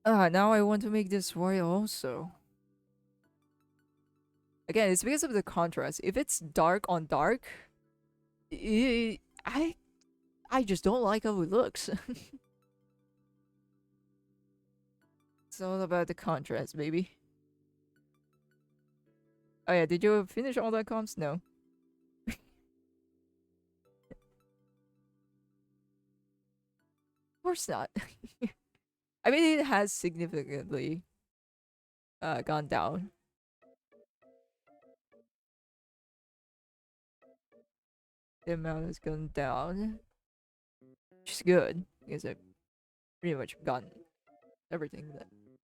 Now I want to make this white also. Again, it's because of the contrast. If it's dark on dark, I I just don't like how it looks. It's all about the contrast, baby. Oh yeah, did you finish all that comps? No. Of course not. I mean, it has significantly gone down. The amount has gone down, which is good because I've pretty much gotten everything that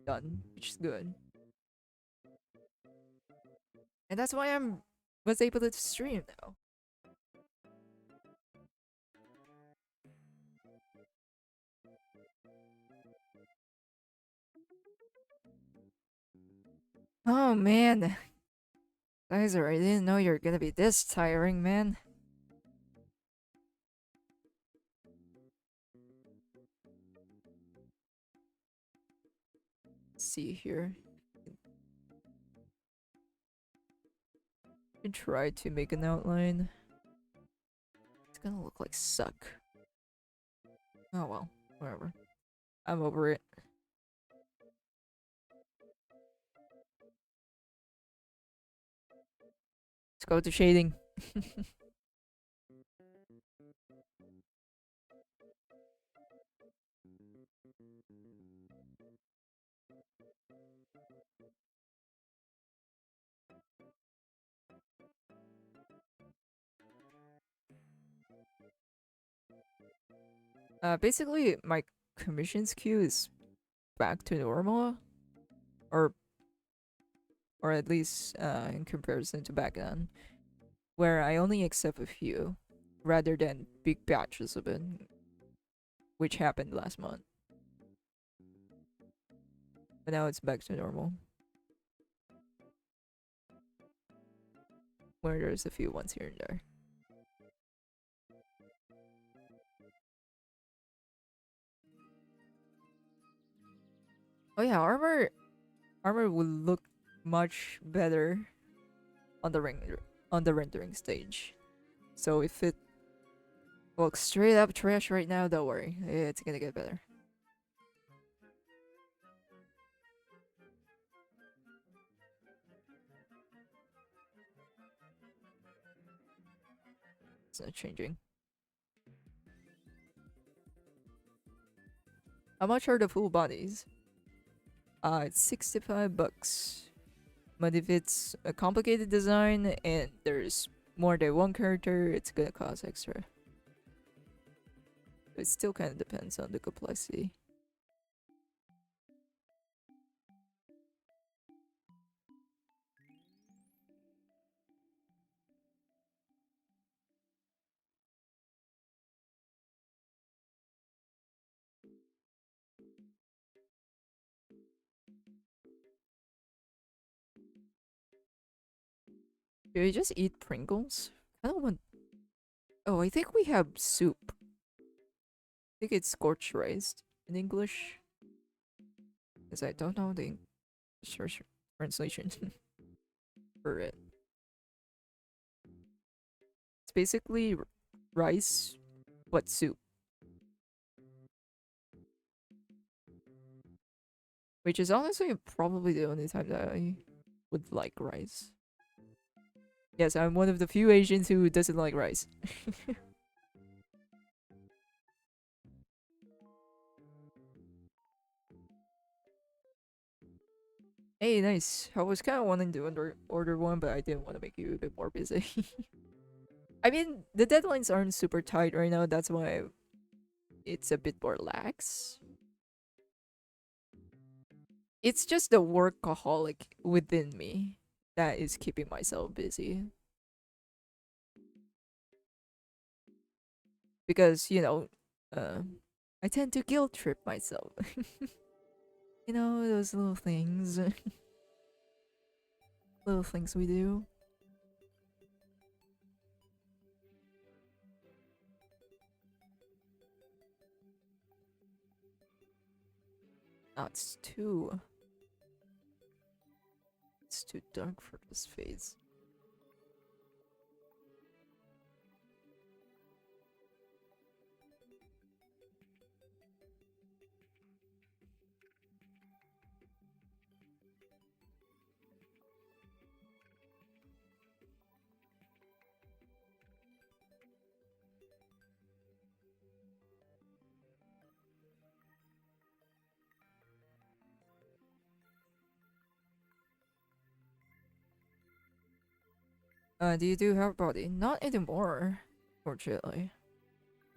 done, which is good. And that's why I'm was able to stream now. Oh man, Kaiser, I didn't know you're gonna be this tiring, man. Let's see here. I try to make an outline. It's gonna look like suck. Oh well, whatever. I'm over it. Let's go to shading. Basically, my commissions queue is back to normal, or at least in comparison to back then, where I only accept a few, rather than big batches of it, which happened last month. But now it's back to normal, where there's a few ones here and there. Oh yeah, armor will look much better on the rendering stage. So if it looks straight up trash right now, don't worry, it's gonna get better. It's not changing. How much are the full bodies? It's 65 bucks. But if it's a complicated design and there's more than one character, it's gonna cost extra. It still kind of depends on the complexity. Do you just eat Pringles? I don't want. Oh, I think we have soup. I think it's scorched rice in English. Because I don't know the English translation for it. It's basically rice, but soup. Which is honestly probably the only time that I would like rice. Yes, I'm one of the few Asians who doesn't like rice. Hey, nice. I was kind of wanting to order one, but I didn't want to make you a bit more busy. I mean, the deadlines aren't super tight right now. That's why it's a bit more lax. It's just the workaholic within me that is keeping myself busy. Because, I tend to guilt trip myself. Those little things. Little things we do. Oh, it's too. It's too dark for this phase. Do you do Half Body? Not anymore, fortunately.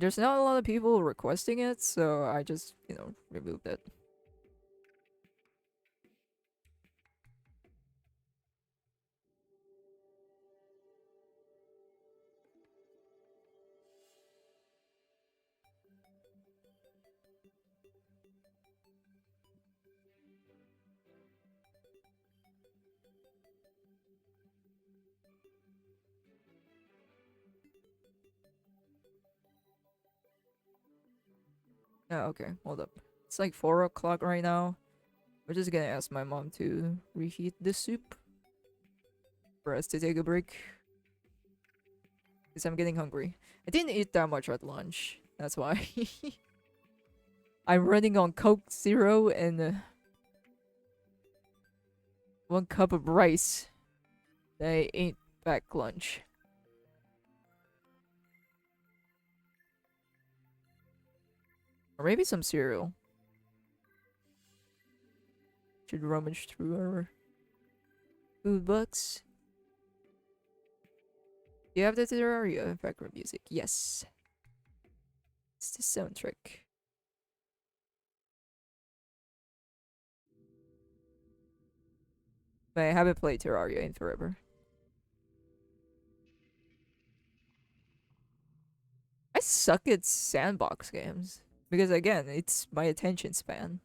There's not a lot of people requesting it, so I just, removed it. Oh, okay, hold up. It's like 4 o'clock right now. We're just gonna ask my mom to reheat the soup for us to take a break. Because I'm getting hungry. I didn't eat that much at lunch. That's why. I'm running on Coke Zero and 1 cup of rice. I ate back lunch. Or maybe some cereal. Should rummage through our food box. Do you have the Terraria background music? Yes. It's the soundtrack. But I haven't played Terraria in forever. I suck at sandbox games. Because again, it's my attention span.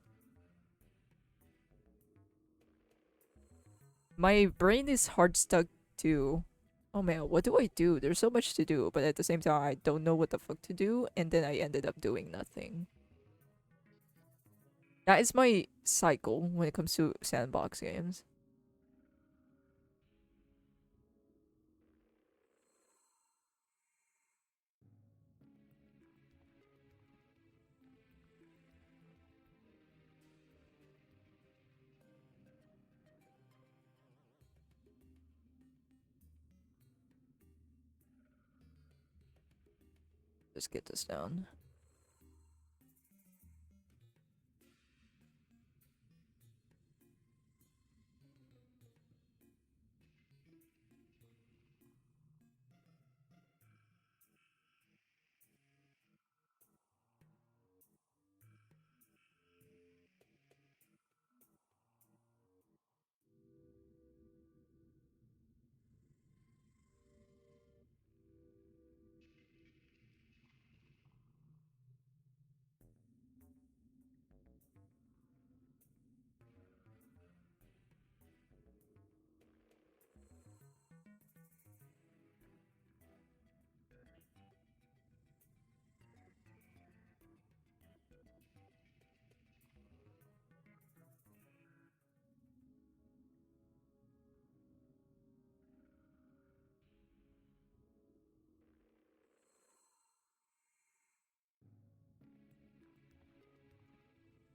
My brain is hard stuck to, oh man, what do I do? There's so much to do, but at the same time, I don't know what the fuck to do, and then I ended up doing nothing. That is my cycle when it comes to sandbox games. Just get this down.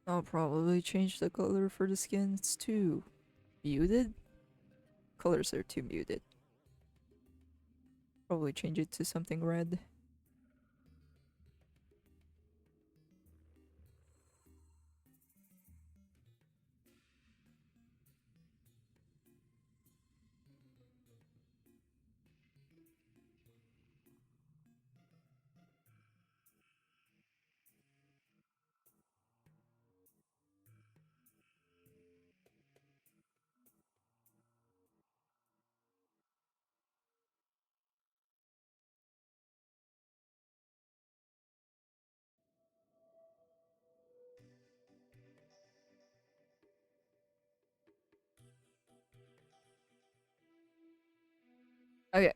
I'll probably change the color for the skin. It's too muted. Colors are too muted. Probably change it to something red. Okay.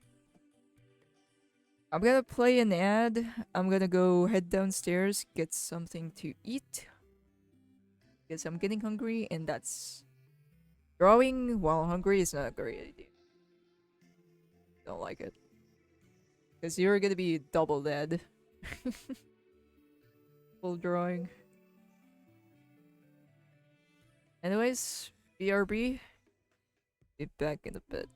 I'm gonna play an ad. I'm gonna go head downstairs, get something to eat. because I'm getting hungry, and that's drawing while hungry is not a great idea. Don't like it. Because you're gonna be double dead. Full drawing. Anyways, BRB. Be back in a bit.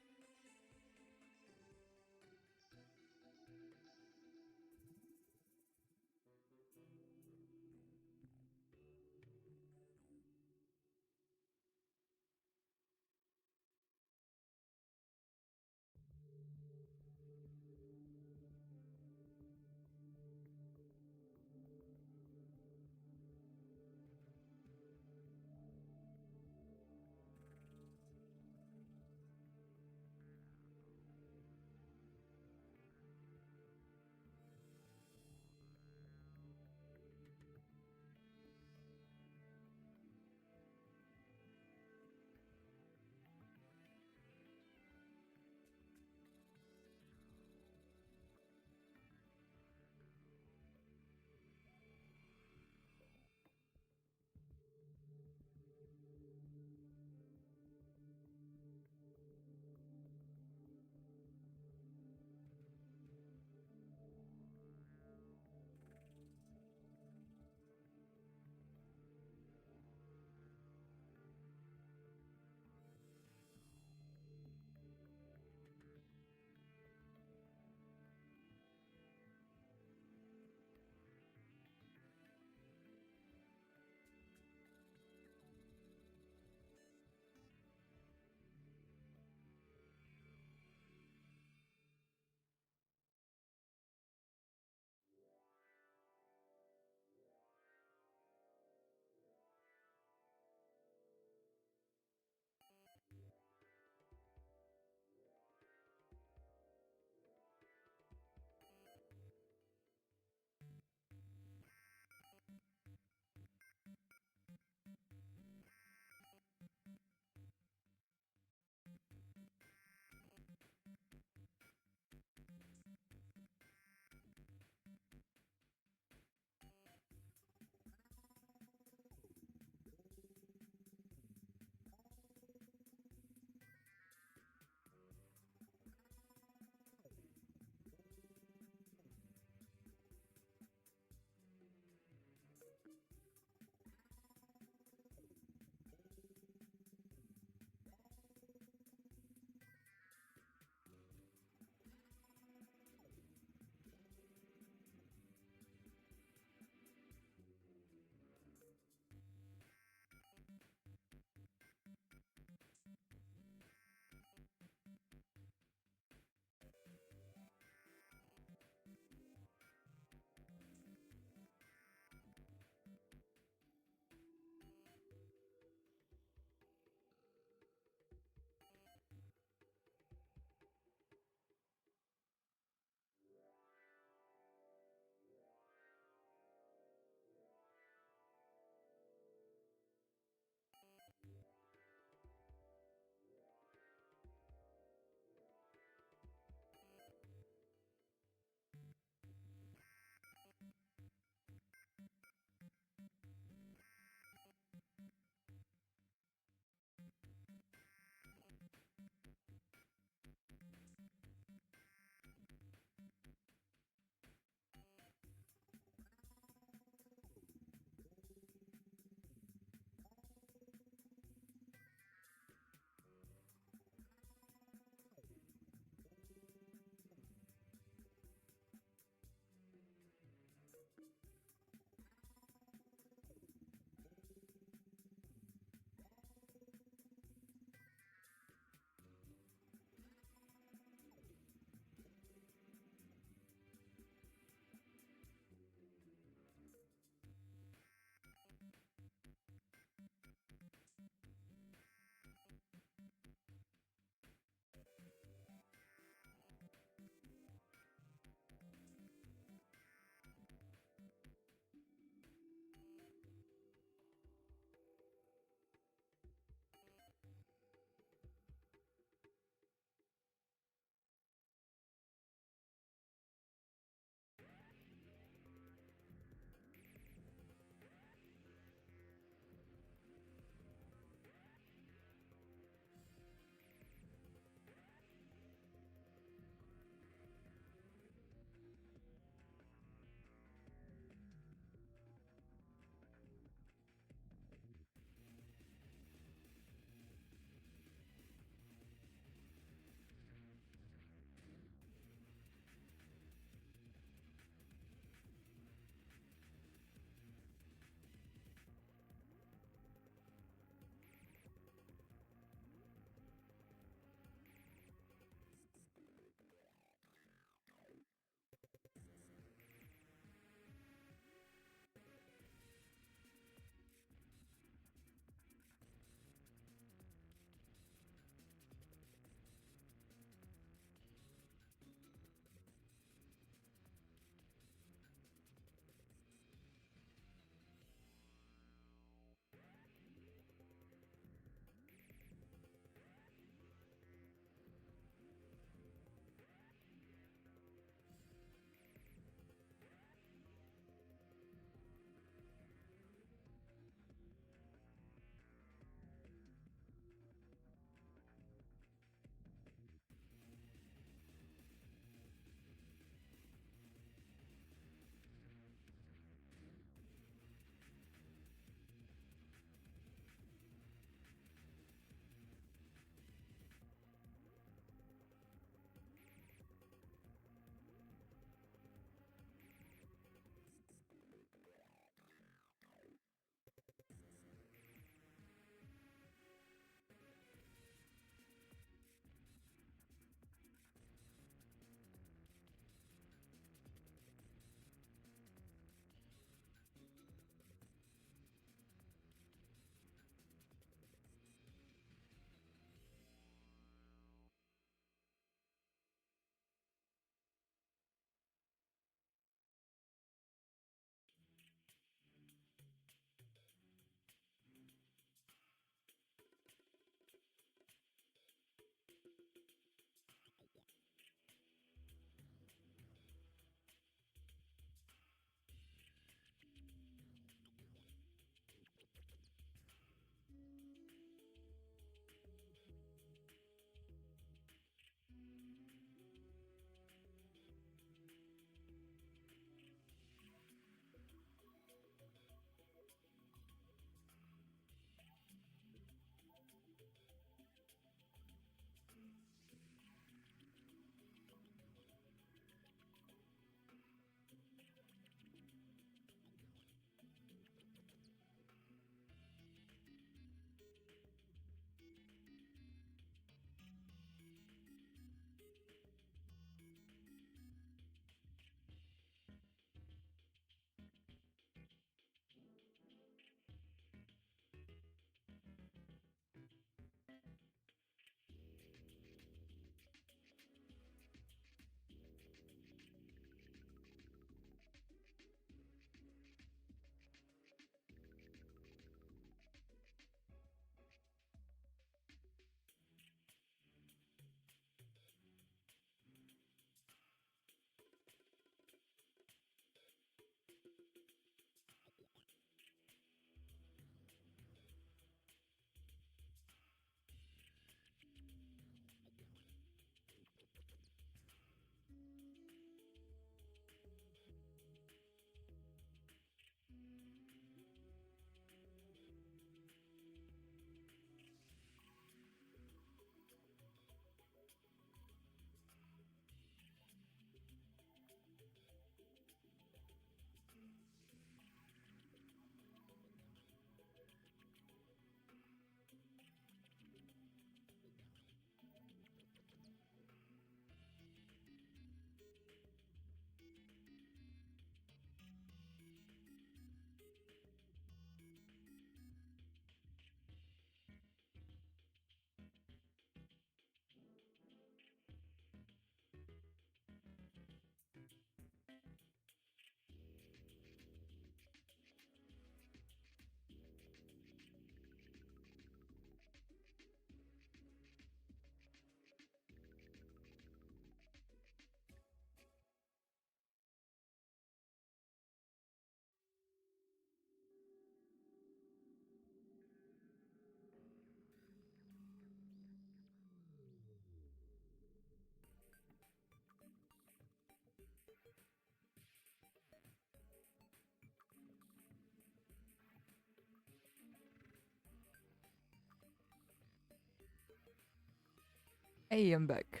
Hey, I'm back.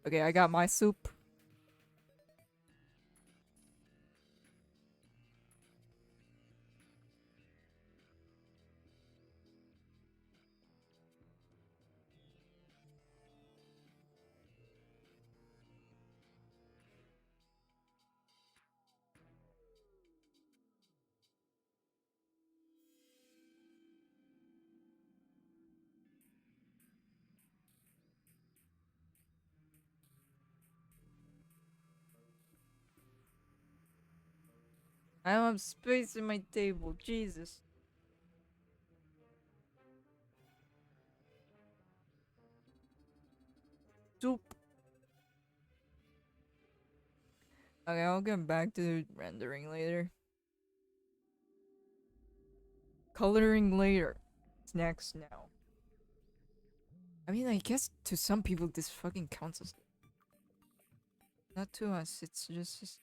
Okay, I got my soup. I don't have space in my table. Jesus. Soup. Okay, I'll get back to rendering later. Coloring later. It's next now. I mean, I guess to some people this fucking counts as... Not to us, it's just...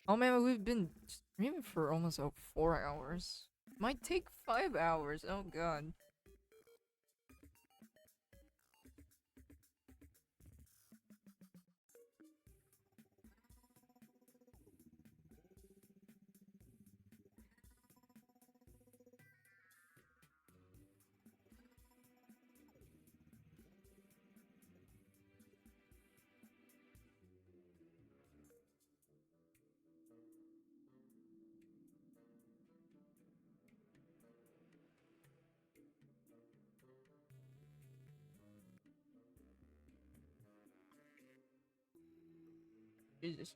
Oh man, we've been streaming for almost 4 hours. Might take 5 hours, oh god. Jesus.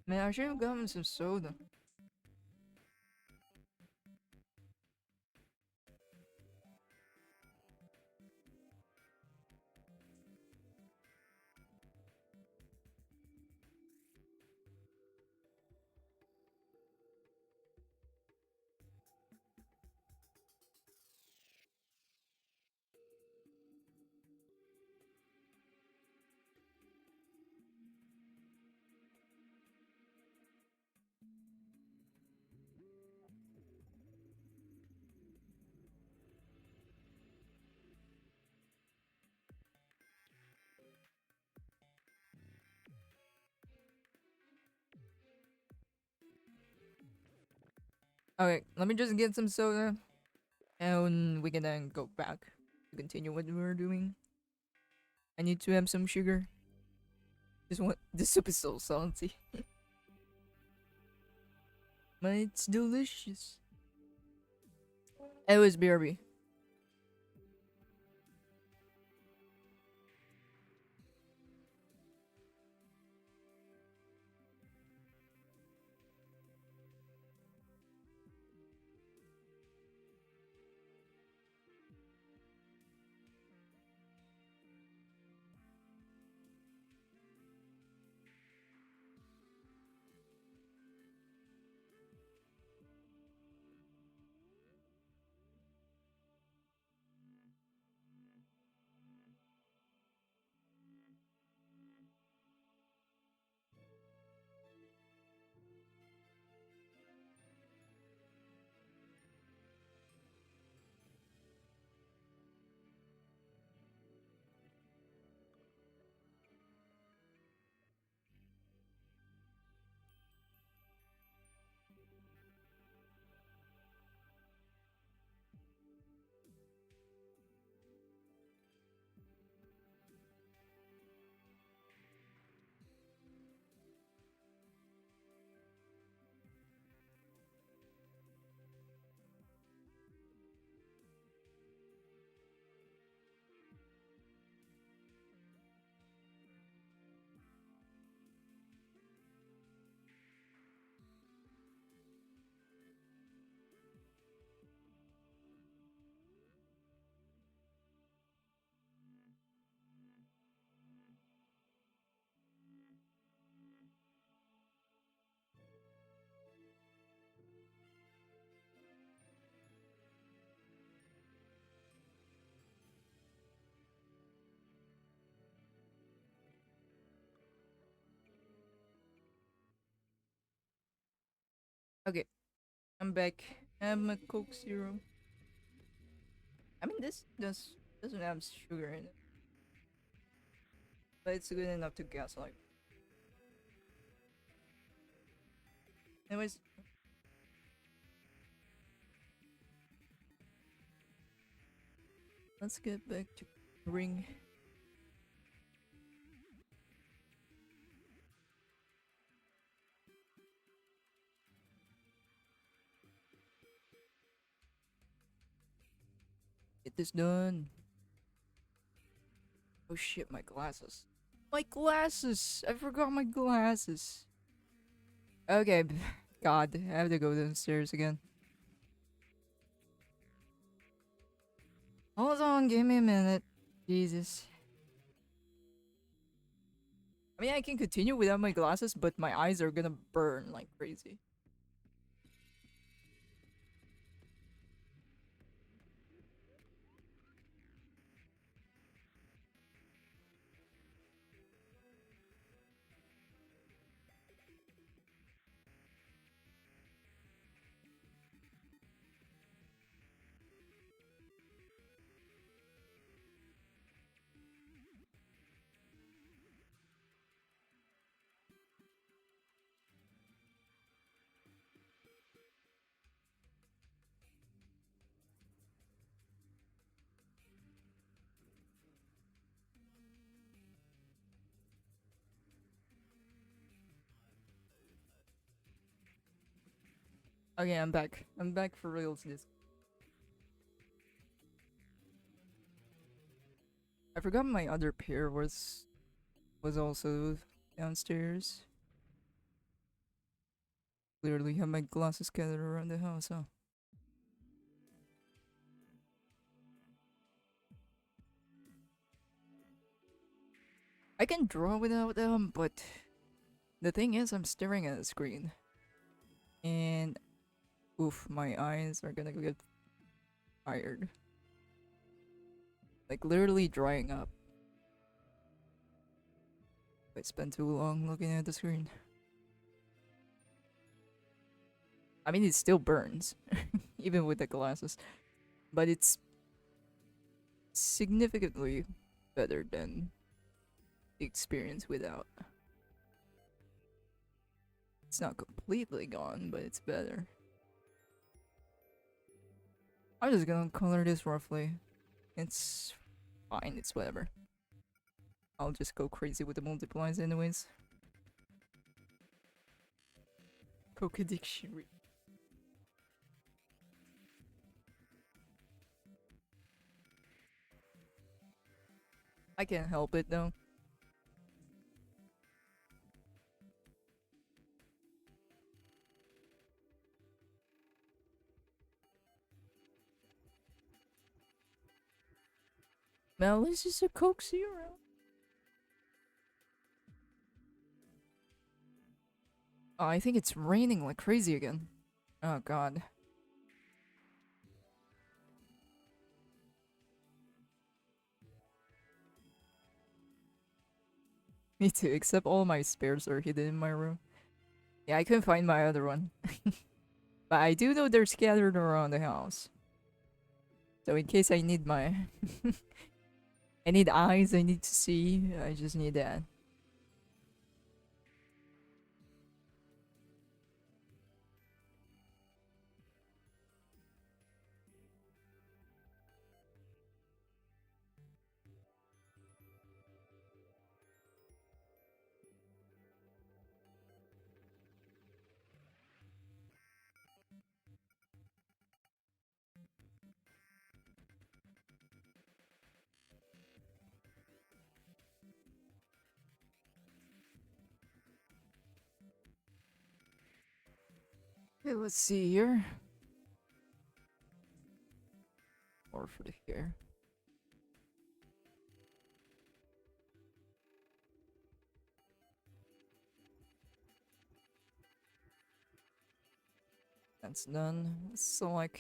Man, I should have gotten some soda. Okay, let me just get some soda. And we can then go back to continue what we were doing. I need to have some sugar. This soup is so salty. But it's delicious. It was BRB. Okay, I'm back. I'm a Coke Zero. I mean, this doesn't have sugar in it, but it's good enough to gaslight. Anyways, let's get back to ring. Get this done. Oh shit, my glasses. My glasses! I forgot my glasses. Okay, God, I have to go downstairs again. Hold on, give me a minute. Jesus. I mean, I can continue without my glasses, but my eyes are gonna burn like crazy. Okay, I'm back. I'm back for reals this. I forgot my other pair was also downstairs. Clearly have my glasses scattered around the house, huh? I can draw without them, but the thing is I'm staring at a screen. And oof, my eyes are gonna get tired. Like literally drying up. If I spend too long looking at the screen. I mean, it still burns, even with the glasses, but it's significantly better than the experience without. It's not completely gone, but it's better. I'm just gonna color this roughly. It's fine, it's whatever. I'll just go crazy with the multiplies anyways. Coke addiction. I can't help it though. Well, this is a Coke Zero. Oh, I think it's raining like crazy again. Oh god. Me too, except all my spares are hidden in my room. Yeah, I couldn't find my other one. But I do know they're scattered around the house. So in case I need my... I need eyes, I need to see, I just need that. Okay, let's see here. Or for the hair. That's done. Let's select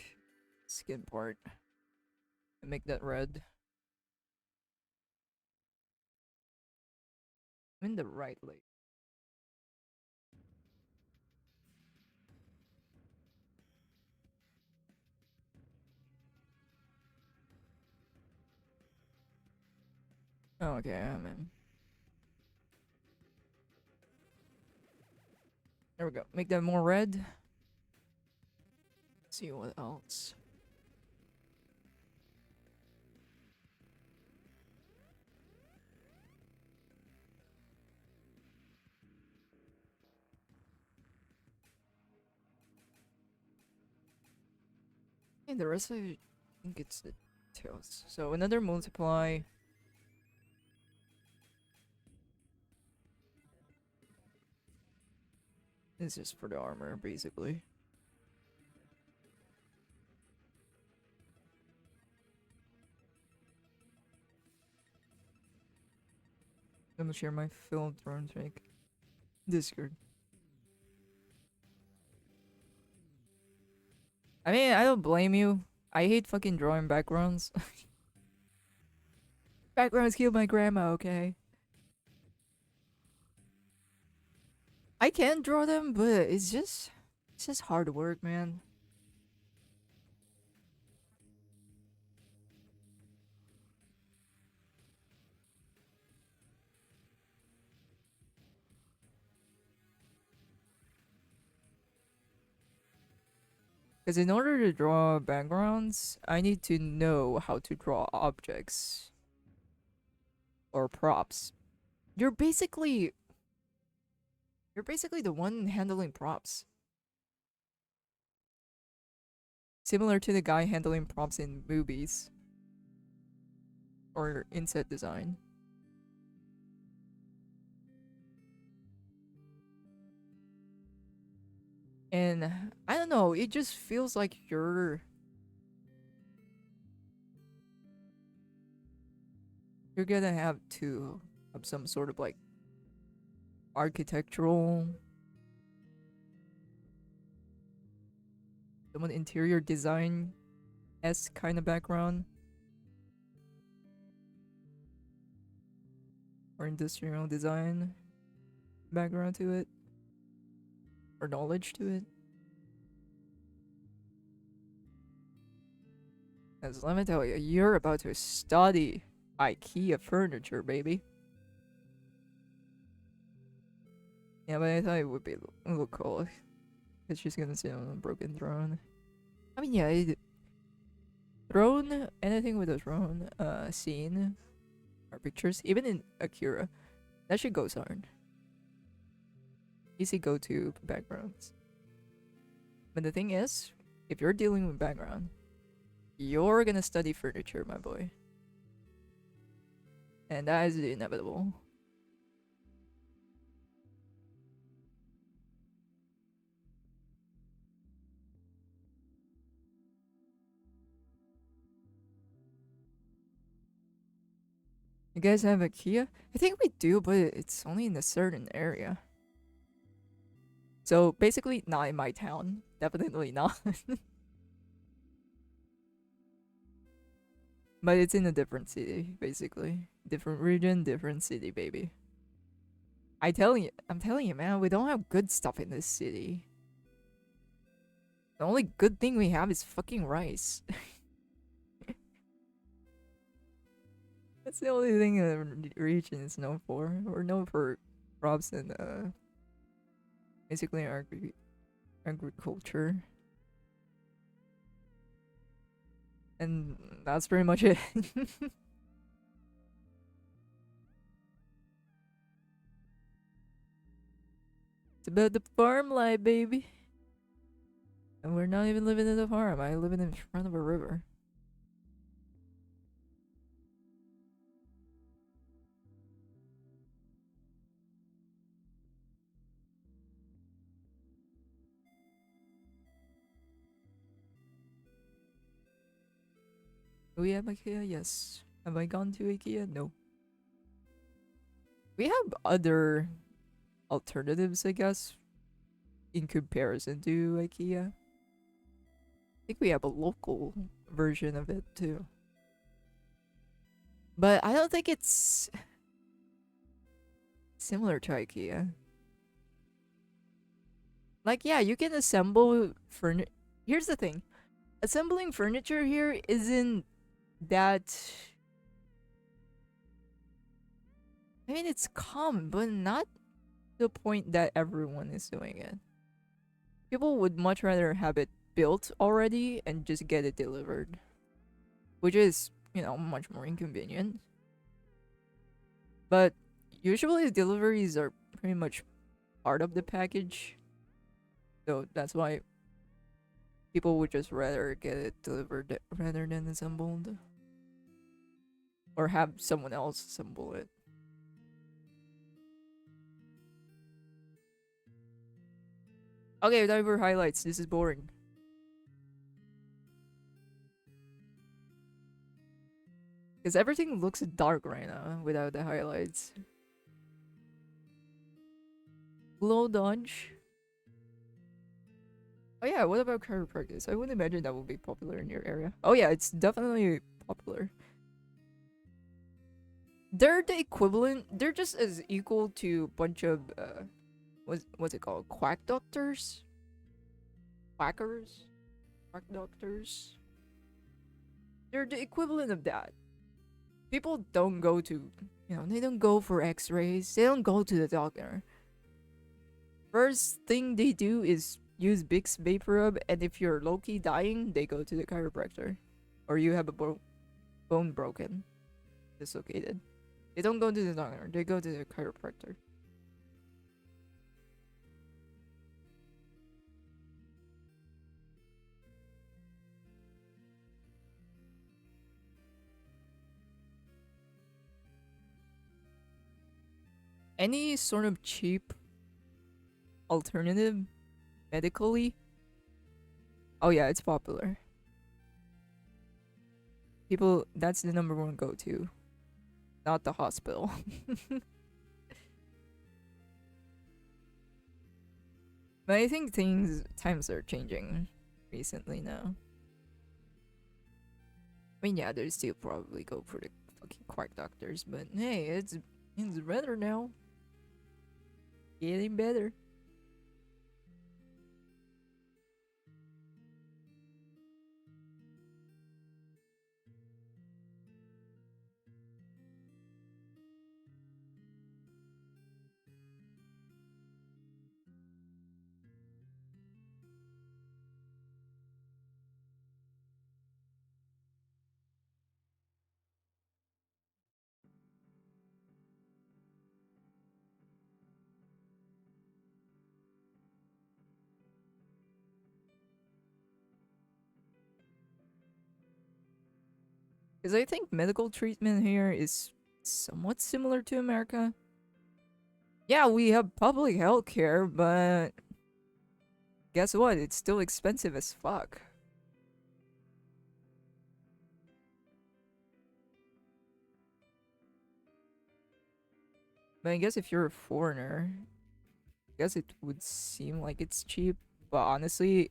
skin part and make that red. I'm in the right leg. Okay, I'm in. There we go. Make that more red. See what else. And the rest of it, I think it's the tails. So another multiply. This is for the armor, basically. I'm gonna share my film throne to make Discord. I mean, I don't blame you. I hate fucking drawing backgrounds. Backgrounds killed my grandma, okay? I can draw them, but it's just hard work, man. Because in order to draw backgrounds, I need to know how to draw objects or props. You're basically the one handling props. Similar to the guy handling props in movies or in set design. And I don't know, it just feels like you're gonna have to have some sort of like architectural, someone interior design s kind of background or industrial design background to it or knowledge to it. As let me tell you, you're about to study IKEA furniture, baby. Yeah, but I thought it would be a little cool. It's just gonna sit on a broken throne. I mean, yeah, throne, anything with a throne, scene, or pictures, even in Akira, that shit goes hard. Easy go-to backgrounds. But the thing is, if you're dealing with background, you're gonna study furniture, my boy. And that is inevitable. You guys have IKEA? I think we do, but it's only in a certain area. So basically, not in my town. Definitely not. But it's in a different city, basically. Different region, different city, baby. I'm telling you, man, we don't have good stuff in this city. The only good thing we have is fucking rice. That's the only thing the region is known for. We're known for crops and basically agriculture. And that's pretty much it. It's about the farm life, baby. And we're not even living in the farm. I live in front of a river. Do we have IKEA? Yes. Have I gone to IKEA? No. We have other alternatives, I guess, in comparison to IKEA. I think we have a local version of it too. But I don't think it's similar to IKEA. Like, yeah, you can assemble furniture. Here's the thing. Assembling furniture here isn't that I mean, it's common, but not to the point that everyone is doing it. People would much rather have it built already and just get it delivered, which is, much more inconvenient. But usually deliveries are pretty much part of the package. So that's why people would just rather get it delivered rather than assembled. Or have someone else assemble it. Okay, diver highlights. This is boring. Because everything looks dark right now without the highlights. Glow dodge. Oh yeah, what about chiropractic? I would imagine that would be popular in your area. Oh yeah, it's definitely popular. They're the equivalent. They're just as equal to a bunch of what's it called? Quack doctors, quackers, quack doctors. They're the equivalent of that. People don't go to, they don't go for X-rays. They don't go to the doctor. First thing they do is use Bix Vapor Rub, and if you're low-key dying, they go to the chiropractor, or you have a bone broken, dislocated. They don't go to the doctor. They go to the chiropractor. Any sort of cheap alternative medically? Oh yeah, it's popular. People, that's the number one go-to, not the hospital. But I think times are changing recently now. I mean, yeah, they still probably go for the fucking quack doctors, but hey, it's better now. Getting better. Because I think medical treatment here is somewhat similar to America. Yeah, we have public health care, but guess what? It's still expensive as fuck. But I guess if you're a foreigner, I guess it would seem like it's cheap. But honestly,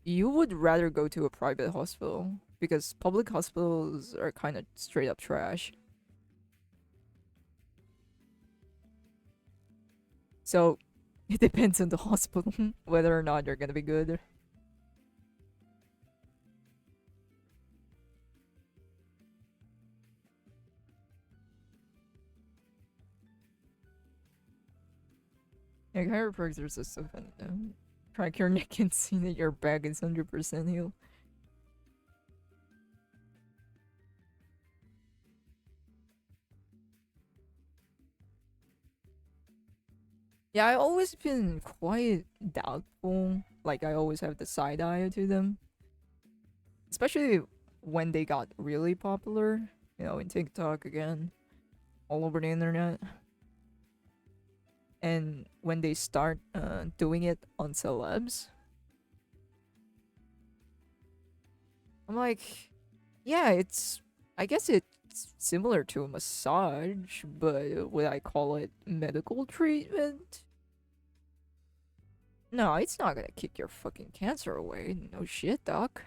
you would rather go to a private hospital because public hospitals are kind of straight up trash. So it depends on the hospital whether or not they're gonna be good. Yeah, chiropractors are so fun. Crack your neck and see that your back is 100% healed. Yeah, I always been quite doubtful. Like I always have the side eye to them, especially when they got really popular. In TikTok again, all over the internet, and when they start doing it on celebs, I'm like, yeah, it's. I guess it's similar to a massage, but would I call it medical treatment? No, it's not gonna kick your fucking cancer away. No shit, doc.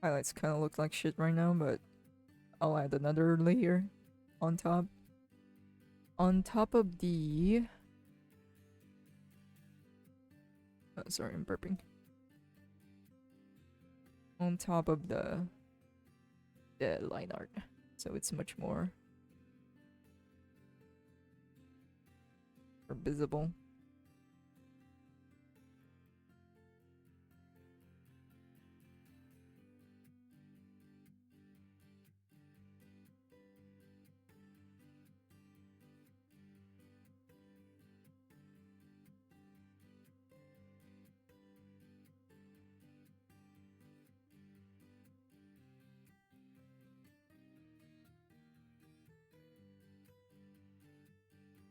Highlights kind of look like shit right now, but I'll add another layer on top. On top of the... Oh, sorry, I'm burping. On top of the line art. So it's much more visible.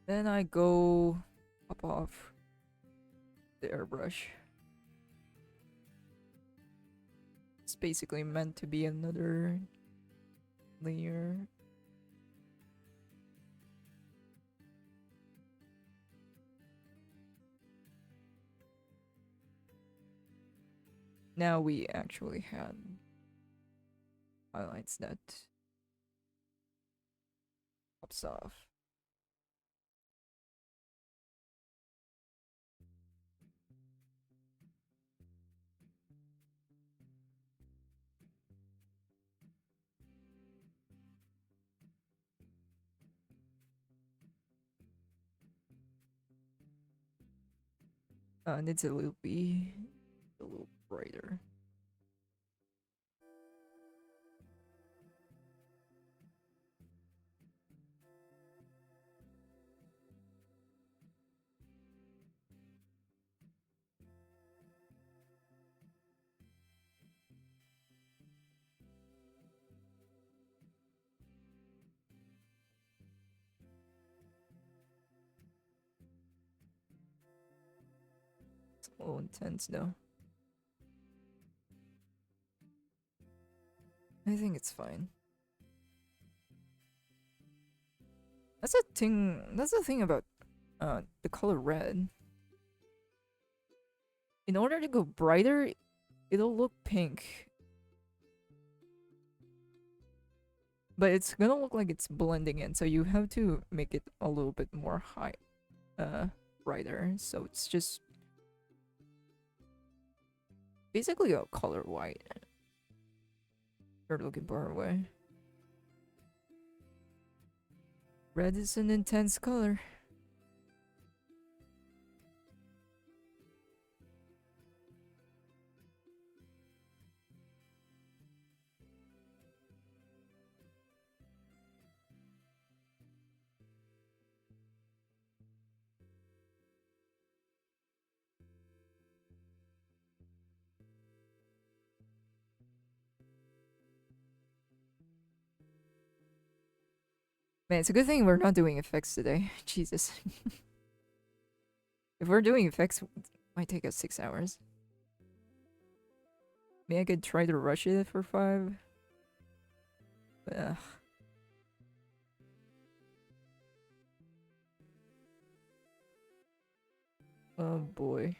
Then I go up off the airbrush. It's basically meant to be another layer. Now we actually had highlights that pops off. Needs a little brighter. It's a little intense though. I think it's fine. That's a thing. That's the thing about the color red. In order to go brighter, it'll look pink. But it's gonna look like it's blending in, so you have to make it a little bit more brighter. So it's just basically a color white. You're looking far away. Red is an intense color. Man, it's a good thing we're not doing effects today. Jesus. If we're doing effects, it might take us 6 hours. Maybe I could try to rush it for 5. But, oh boy.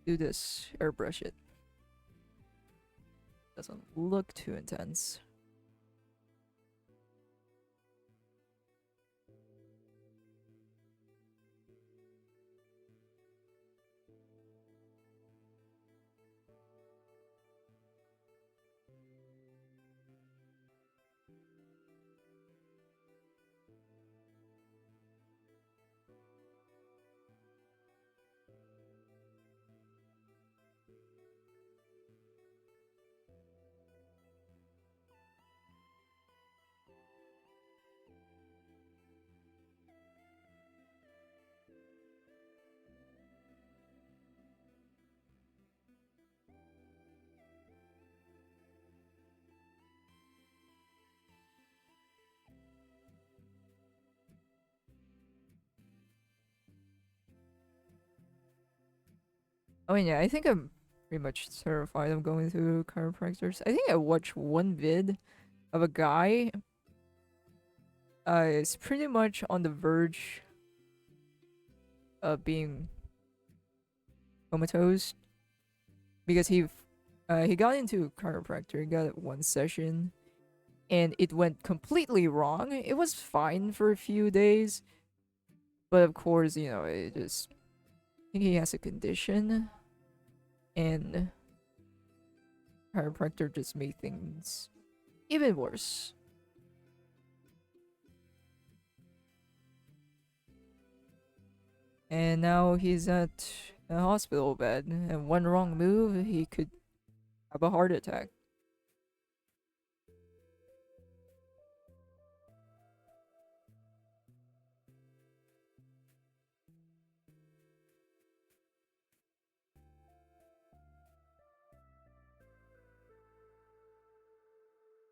Do this. Airbrush it. Doesn't look too intense. I mean, yeah, I think I'm pretty much terrified of going to chiropractors. I think I watched one vid of a guy is pretty much on the verge of being comatose because he got into chiropractor. He got one session and it went completely wrong. It was fine for a few days, but of course, it just I think he has a condition, and chiropractor just made things even worse. And now he's at a hospital bed, and one wrong move, he could have a heart attack.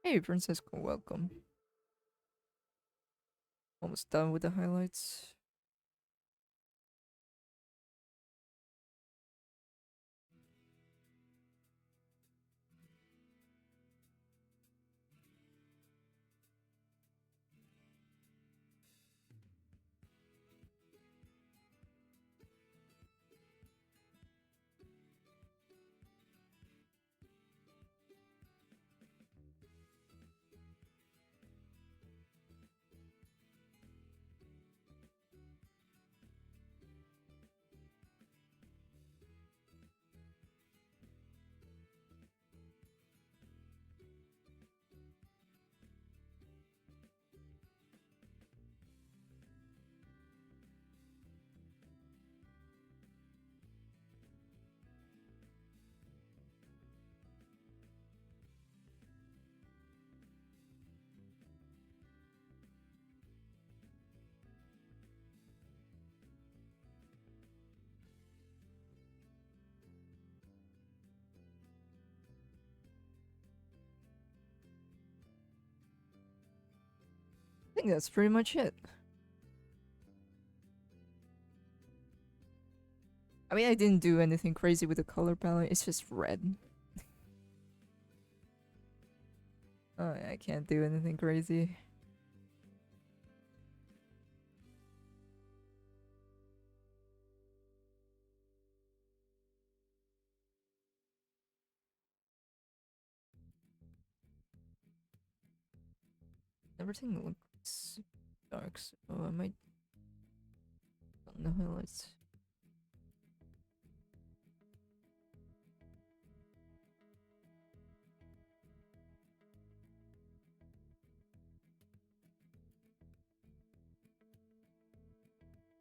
Hey, Francesco, welcome. Almost done with the highlights. I think that's pretty much it. I mean, I didn't do anything crazy with the color palette, it's just red. Oh, I can't do anything crazy. Everything looks dark, so I might on the highlights.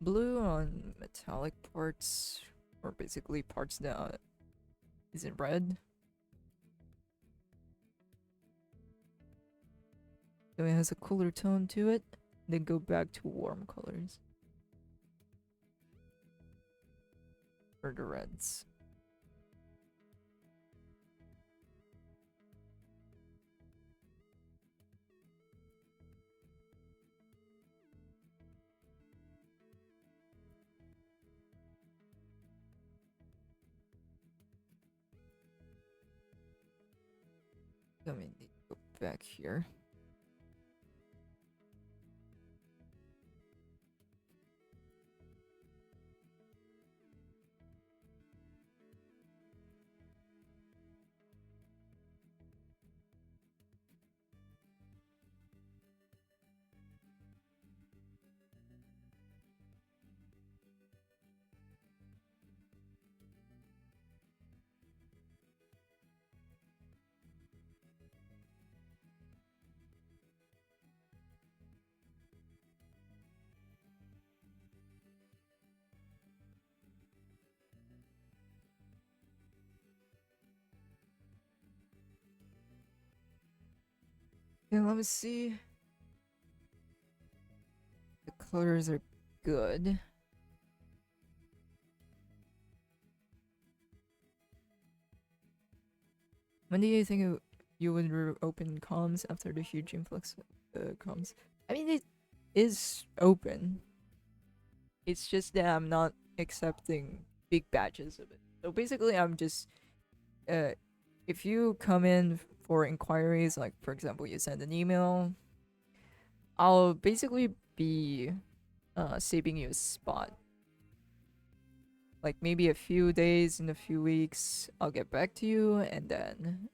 Blue on metallic parts, or basically parts that isn't red. So it has a cooler tone to it. Then go back to warm colors for the reds. I mean, need to go back here. Yeah, let me see. The colors are good. When do you think you would open comms after the huge influx of comms? I mean, it is open. It's just that I'm not accepting big batches of it. So basically, I'm just if you come in for inquiries, like for example, you send an email, I'll basically be saving you a spot. Like maybe a few days, in a few weeks, I'll get back to you, and then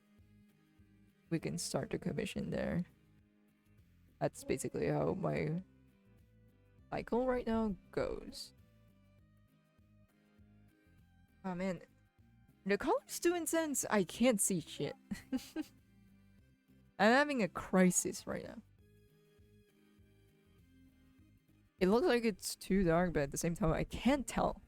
we can start the commission there. That's basically how my cycle right now goes. Oh man, the color's too intense. I can't see shit. I'm having a crisis right now. It looks like it's too dark, but at the same time, I can't tell.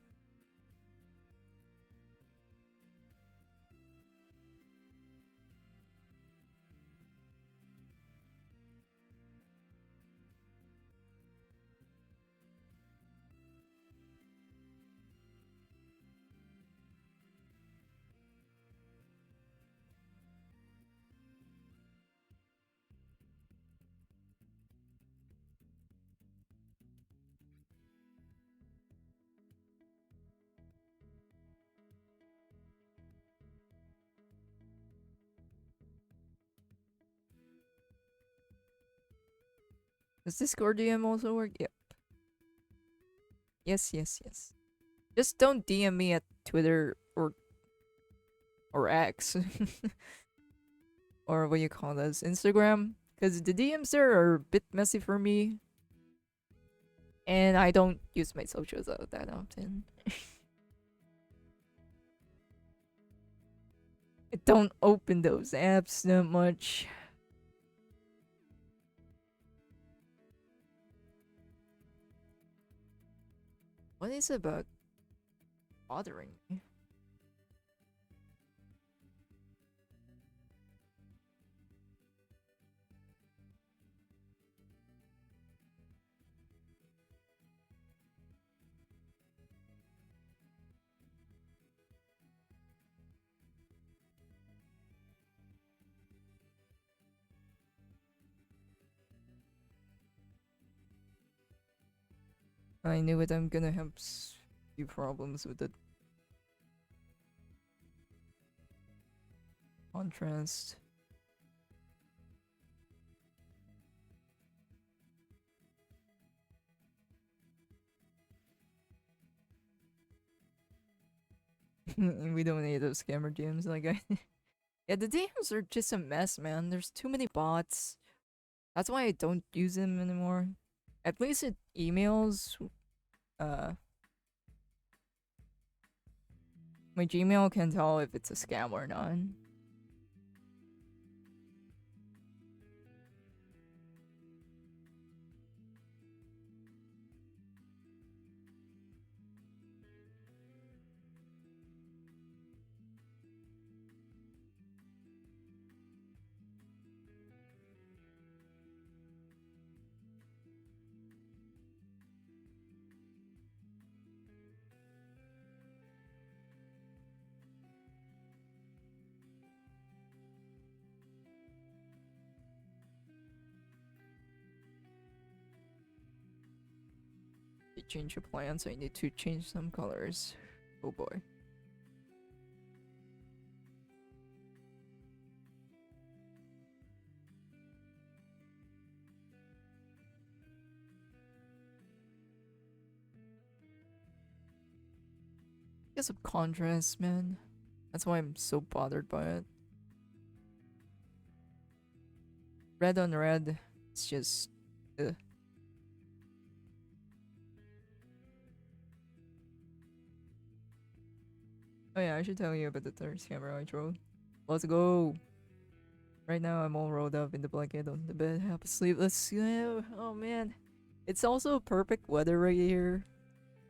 Does Discord DM also work? Yep. Yes, yes, yes. Just don't DM me at Twitter or X or what you call this, Instagram, because the DMs there are a bit messy for me, and I don't use my socials that often. I don't open those apps that much. What is it about bothering me? I knew it. I'm gonna have few problems with the contrast. We don't need those scammer DMs. Like yeah, the DMs are just a mess, man. There's too many bots. That's why I don't use them anymore. At least it emails. Uh, my Gmail can tell if it's a scam or not. They change your plans. I need to change some colors. Oh boy. Because of contrast, man. That's why I'm so bothered by it. Red on red, it's just. Ugh. Oh yeah, I should tell you about the third camera I drove. Let's go. Right now, I'm all rolled up in the blanket on the bed, half asleep. Let's go. Oh man, it's also perfect weather right here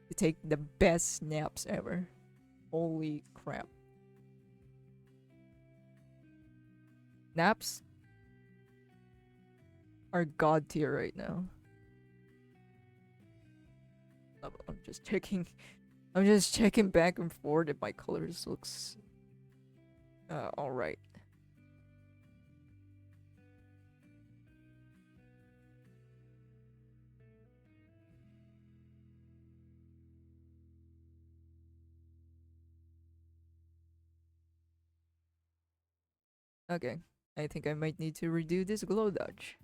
to take the best naps ever. Holy crap! Naps are god tier right now. I'm just checking. I'm just checking back and forth if my colors looks all right. Okay, I think I might need to redo this glow dodge.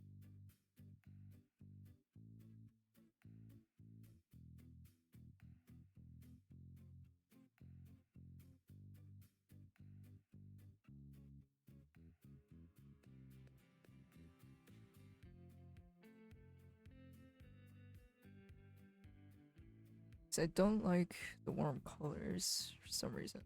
So I don't like the warm colors for some reason.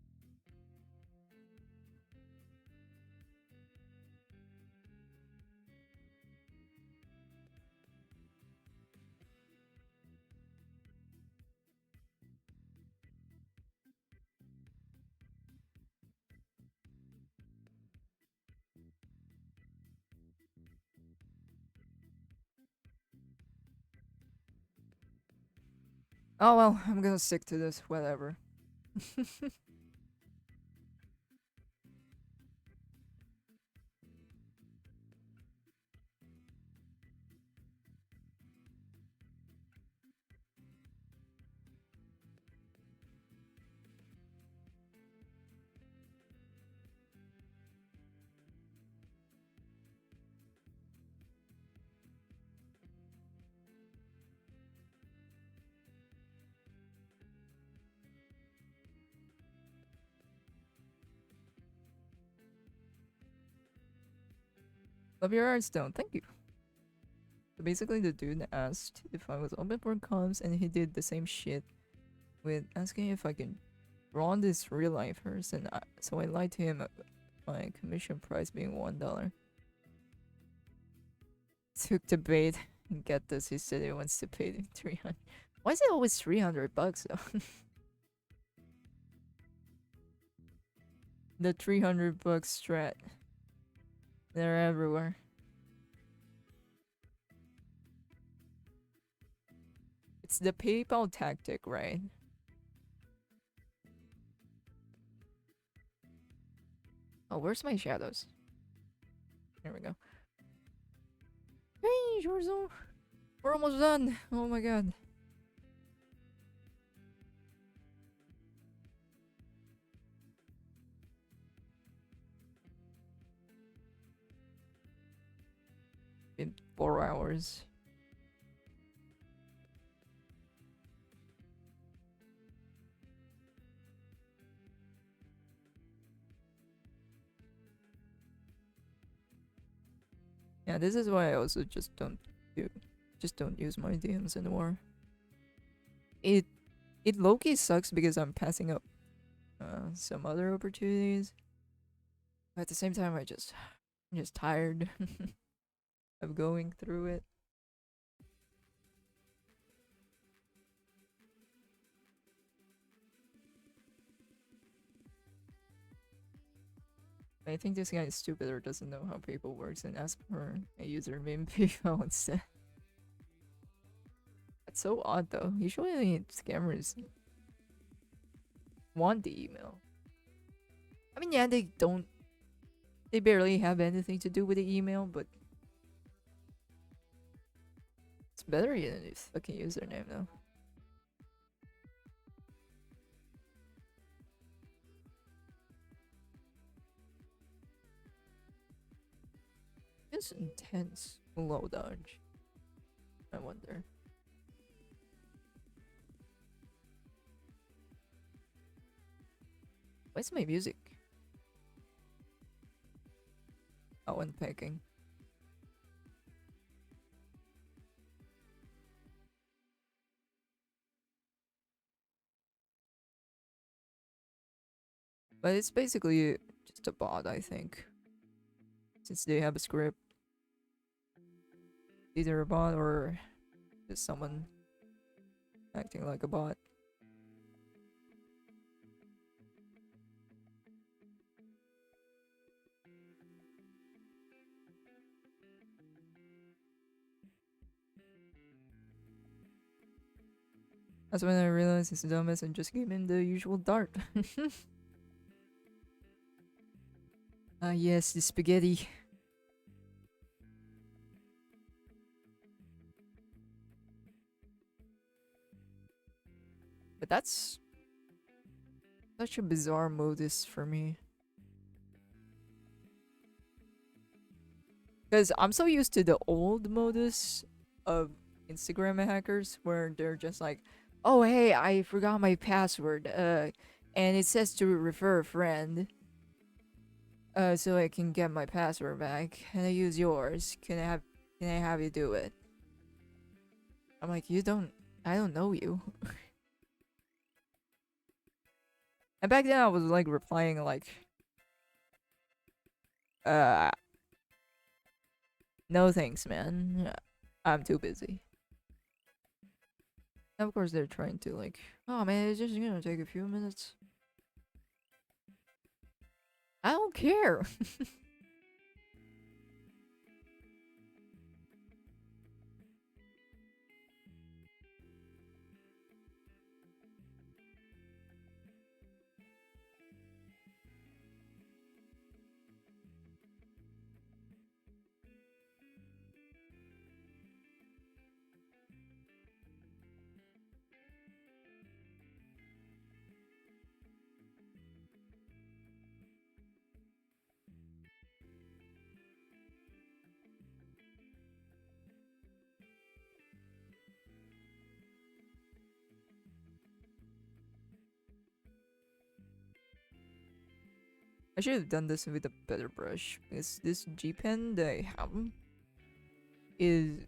Oh well, I'm gonna stick to this, whatever. Love your art stone, thank you. So basically, the dude asked if I was open for comms, and he did the same shit with asking if I can draw on this real life person. So I lied to him about my commission price being $1. Took the bait. And get this, he said he wants to pay 300. Why is it always 300 bucks though? The 300 bucks strat. They're everywhere. It's the PayPal tactic, right? Oh, where's my shadows? There we go. Hey, Jorzo! We're almost done! Oh my god. Been 4 hours. Yeah, this is why I also just don't use my DMs anymore. It low-key sucks because I'm passing up some other opportunities. But at the same time, I'm just tired of going through it. I think this guy is stupid or doesn't know how PayPal works and asked for a username PayPal instead. That's so odd though. Usually scammers want the email. I mean, yeah, they barely have anything to do with the email, but it's better than his fucking username though. It's intense low dodge. I wonder. Where's my music? Oh, unpacking. But it's basically just a bot, I think. Since they have a script. Either a bot or just someone acting like a bot. That's when I realized he's dumbass and just gave him the usual dart. Ah, yes, the spaghetti. But that's such a bizarre modus for me. Because I'm so used to the old modus of Instagram hackers where they're just like, oh, hey, I forgot my password. And it says to refer a friend. So I can get my password back. Can I use yours? Can I have you do it? I'm like, I don't know you. And back then I was like replying like, uh, no thanks, man. I'm too busy. And of course they're trying to like, oh man, it's just gonna take a few minutes. I don't care. I should have done this with a better brush because this G pen that I have is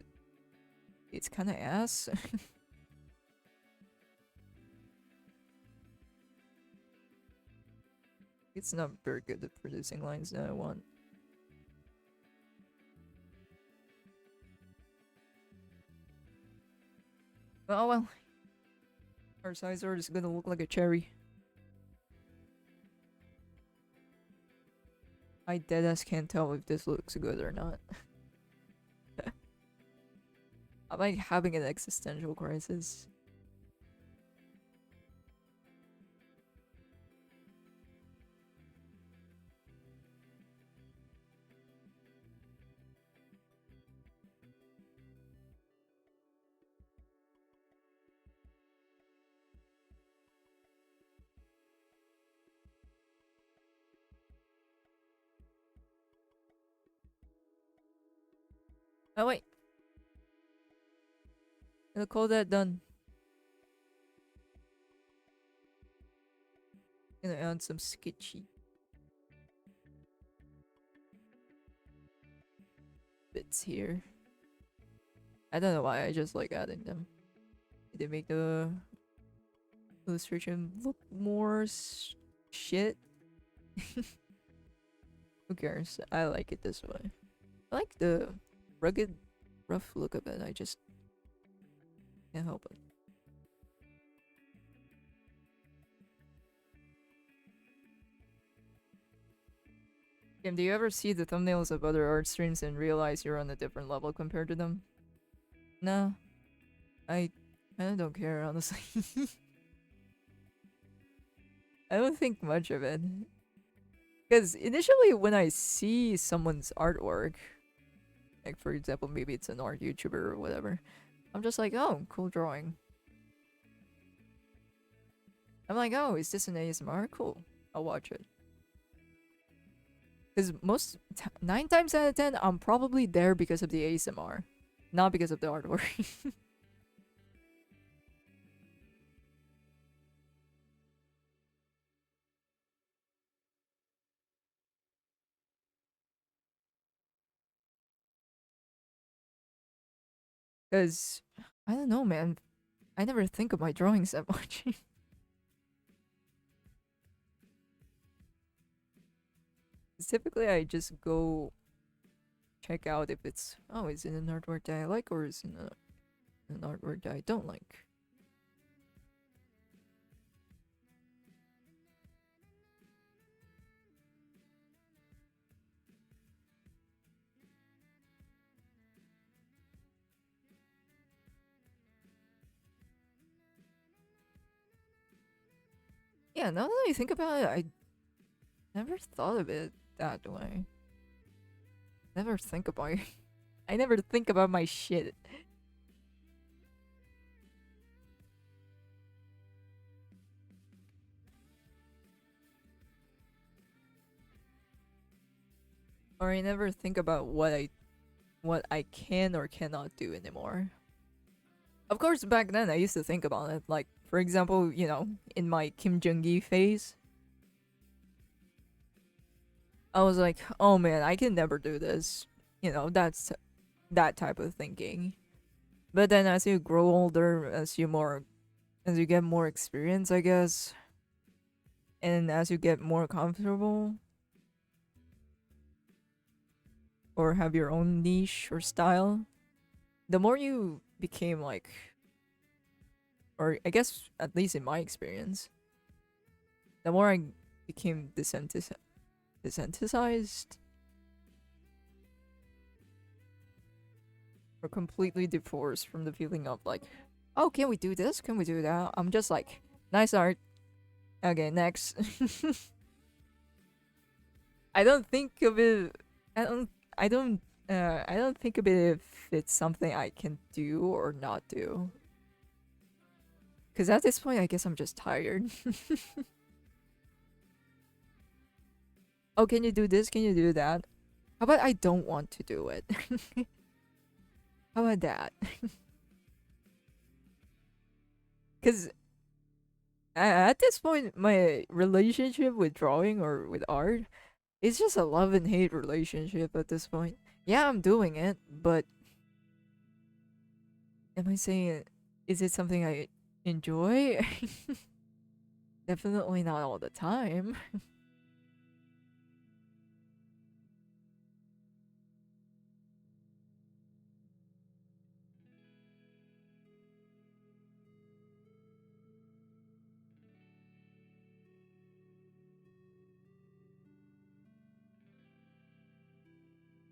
it's kind of ass. It's not very good at producing lines that I want. Oh well, our sizer is gonna look like a cherry. I deadass can't tell if this looks good or not. I'm like having an existential crisis. Oh wait, gonna call that done. Gonna add some sketchy bits here. I don't know why, I just like adding them. They make the illustration look more shit. Who cares? I like it this way. I like the rugged, rough look of it. I just can't help it. Kim, do you ever see the thumbnails of other art streams and realize you're on a different level compared to them? No, I kind of don't care, honestly. I don't think much of it. Because initially, when I see someone's artwork, like for example, maybe it's an art YouTuber or whatever, I'm just like, oh, cool drawing. I'm like, oh, is this an ASMR? Cool, I'll watch it. Because 9 times out of 10, I'm probably there because of the ASMR, not because of the artwork. Because, I don't know, man. I never think of my drawings that much. Typically, I just go check out if it's, oh, is it an artwork that I like or is it an artwork that I don't like. Yeah, now that I think about it, I never thought of it that way. Never think about it. I never think about my shit. Or I never think about what I what I can or cannot do anymore. Of course, back then I used to think about it. Like, for example, in my Kim Jung-gi phase, I was like, oh man, I can never do this. That's that type of thinking. But then as you grow older, as you get more experience, I guess, and as you get more comfortable or have your own niche or style, the more you became like, or I guess at least in my experience, the more I became desensitized or completely divorced from the feeling of like, oh, can we do this? Can we do that? I'm just like, nice art. Okay, next. I don't think of it. I don't. I don't. I don't think of it if it's something I can do or not do. Because at this point, I guess I'm just tired. Oh, can you do this? Can you do that? How about I don't want to do it? How about that? Because at this point, my relationship with drawing or with art is just a love and hate relationship at this point. Yeah, I'm doing it, but am I saying is it something I enjoy? Definitely not all the time.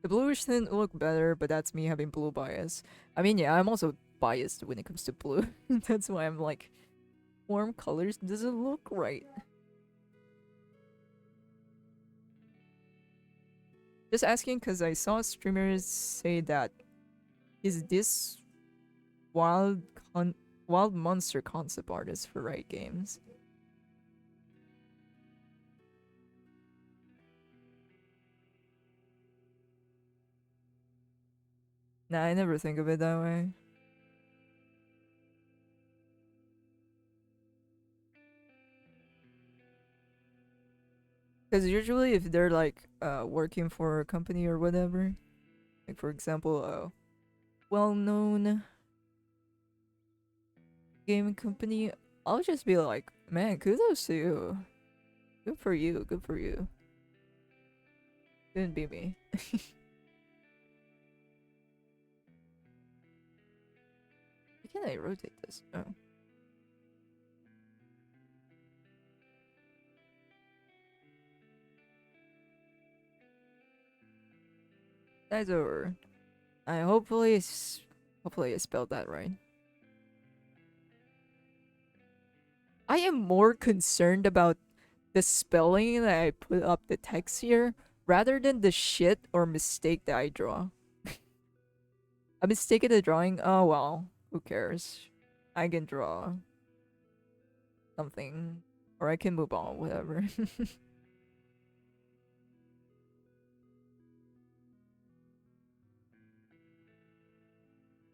The bluish tint look better, but that's me having blue bias. I mean, yeah, I'm also biased when it comes to blue. That's why I'm like, warm colors doesn't look right. Just asking because I saw streamers say that is this wild wild monster concept artist for Riot Games. Nah, I never think of it that way. Because usually, if they're like working for a company or whatever, like for example, a well-known gaming company, I'll just be like, man, kudos to you. Good for you. Good for you. Didn't be me. Why can I rotate this? Oh. That's over. I hopefully I spelled that right. I am more concerned about the spelling that I put up the text here rather than the shit or mistake that I draw. A mistake in the drawing? Oh well, who cares? I can draw something or I can move on, whatever.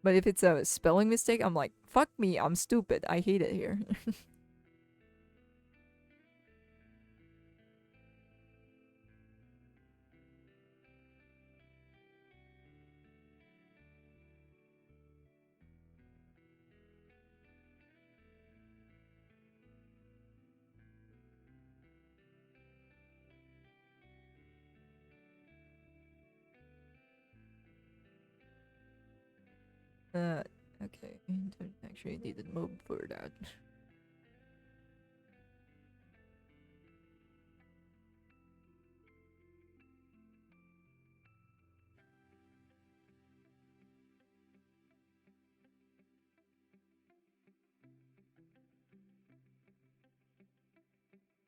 But if it's a spelling mistake, I'm like, fuck me, I'm stupid. I hate it here. uh, okay. Don't actually need to move for that.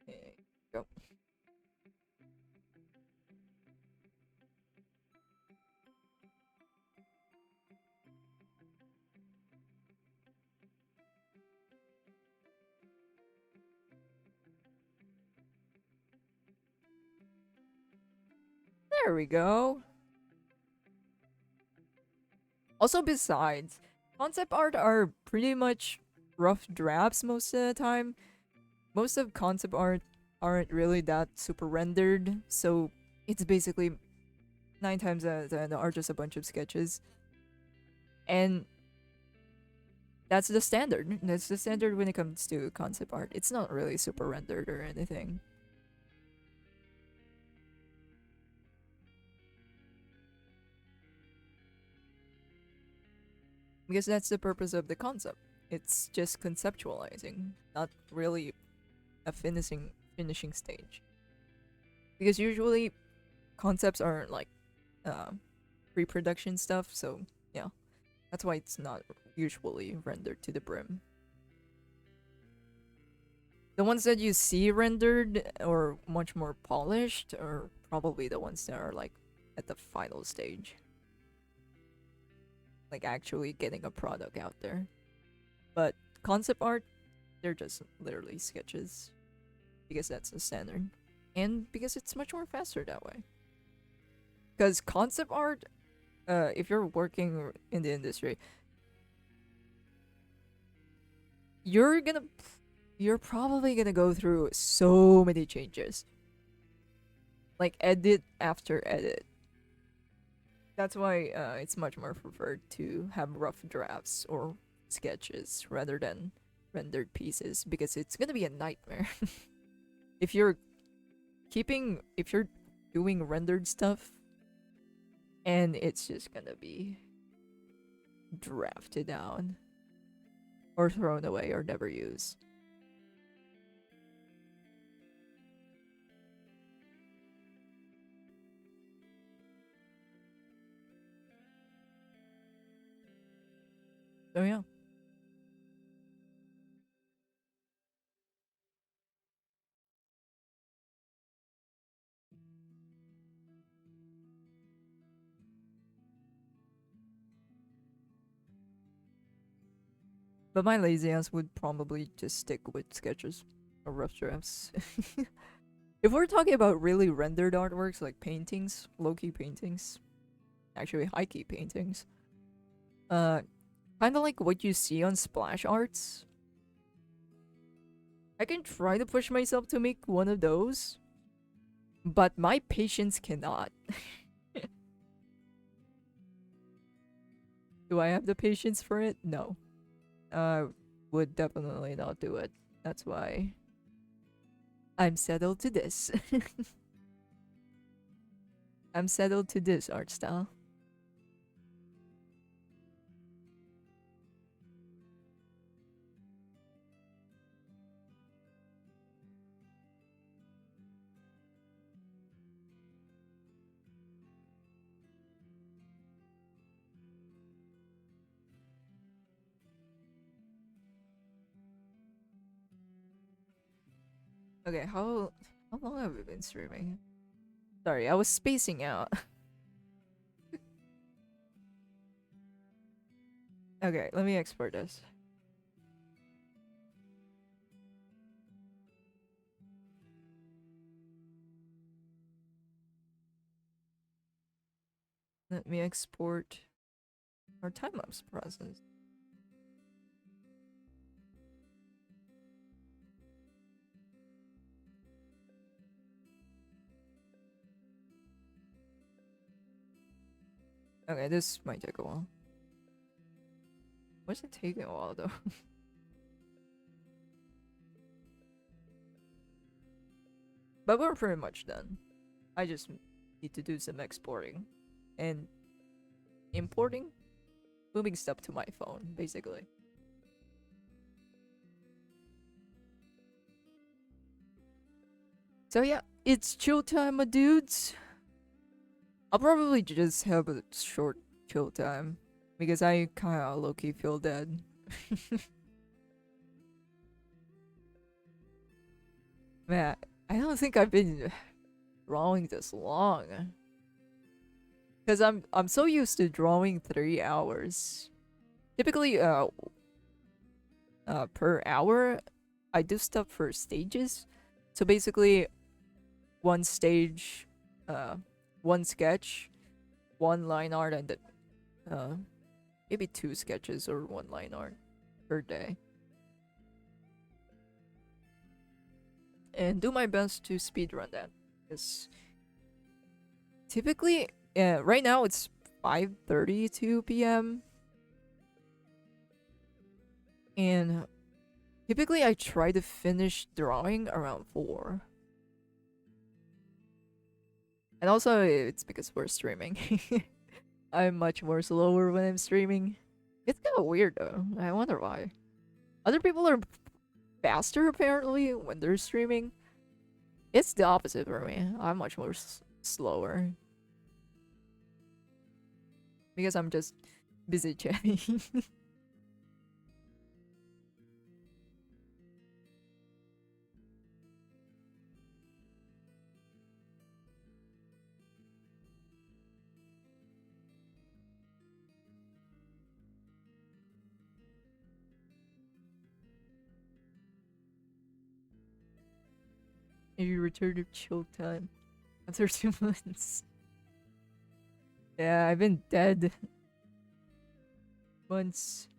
Okay, go. There we go. Also, besides, concept art are pretty much rough drafts most of the time. Most of concept art aren't really that super rendered, so it's basically 9 times out of 10 are just a bunch of sketches. And that's the standard. That's the standard when it comes to concept art. It's not really super rendered or anything. Because that's the purpose of the concept. It's just conceptualizing, not really a finishing stage. Because usually concepts are like uh, pre-production stuff, so yeah, that's why it's not usually rendered to the brim. The ones that you see rendered or much more polished are probably the ones that are like at the final stage, like actually getting a product out there. But concept art, they're just literally sketches because that's the standard, and because it's much more faster that way. Because concept art, if you're working in the industry, you're gonna you're probably gonna go through so many changes, like edit after edit. That's why it's much more preferred to have rough drafts or sketches rather than rendered pieces, because it's gonna be a nightmare. if you're if you're doing rendered stuff and it's just gonna be drafted down or thrown away or never used. So yeah. But my lazy ass would probably just stick with sketches or rough drafts. If we're talking about really rendered artworks like paintings, low key paintings, actually high key paintings, uh, kind of like what you see on splash arts, I can try to push myself to make one of those, but my patience cannot. Do I have the patience for it? No. I would definitely not do it. That's why I'm settled to this. I'm settled to this art style. Okay, how long have we been streaming? Sorry, I was spacing out. Okay, let me export this. Let me export our time lapse process. Okay, this might take a while. What's it taking a while though? But we're pretty much done. I just need to do some exporting and importing, moving stuff to my phone, basically. So yeah, it's chill time, my dudes. I'll probably just have a short chill time because I kind of low-key feel dead. Man, I don't think I've been drawing this long. Cause I'm so used to drawing 3 hours. Typically, per hour, I do stuff for stages. So basically, one stage, uh, one sketch, one line art, and uh, maybe 2 sketches or 1 line art per day. And do my best to speedrun that. Because typically, right now it's 5:32 p.m. And typically I try to finish drawing around 4. And also it's because we're streaming. I'm much more slower when I'm streaming. It's kind of weird though. I wonder why. Other people are faster apparently when they're streaming. It's the opposite for me. I'm much more slower. Because I'm just busy chatting. You return to chill time after 2 months. Yeah, I've been dead months.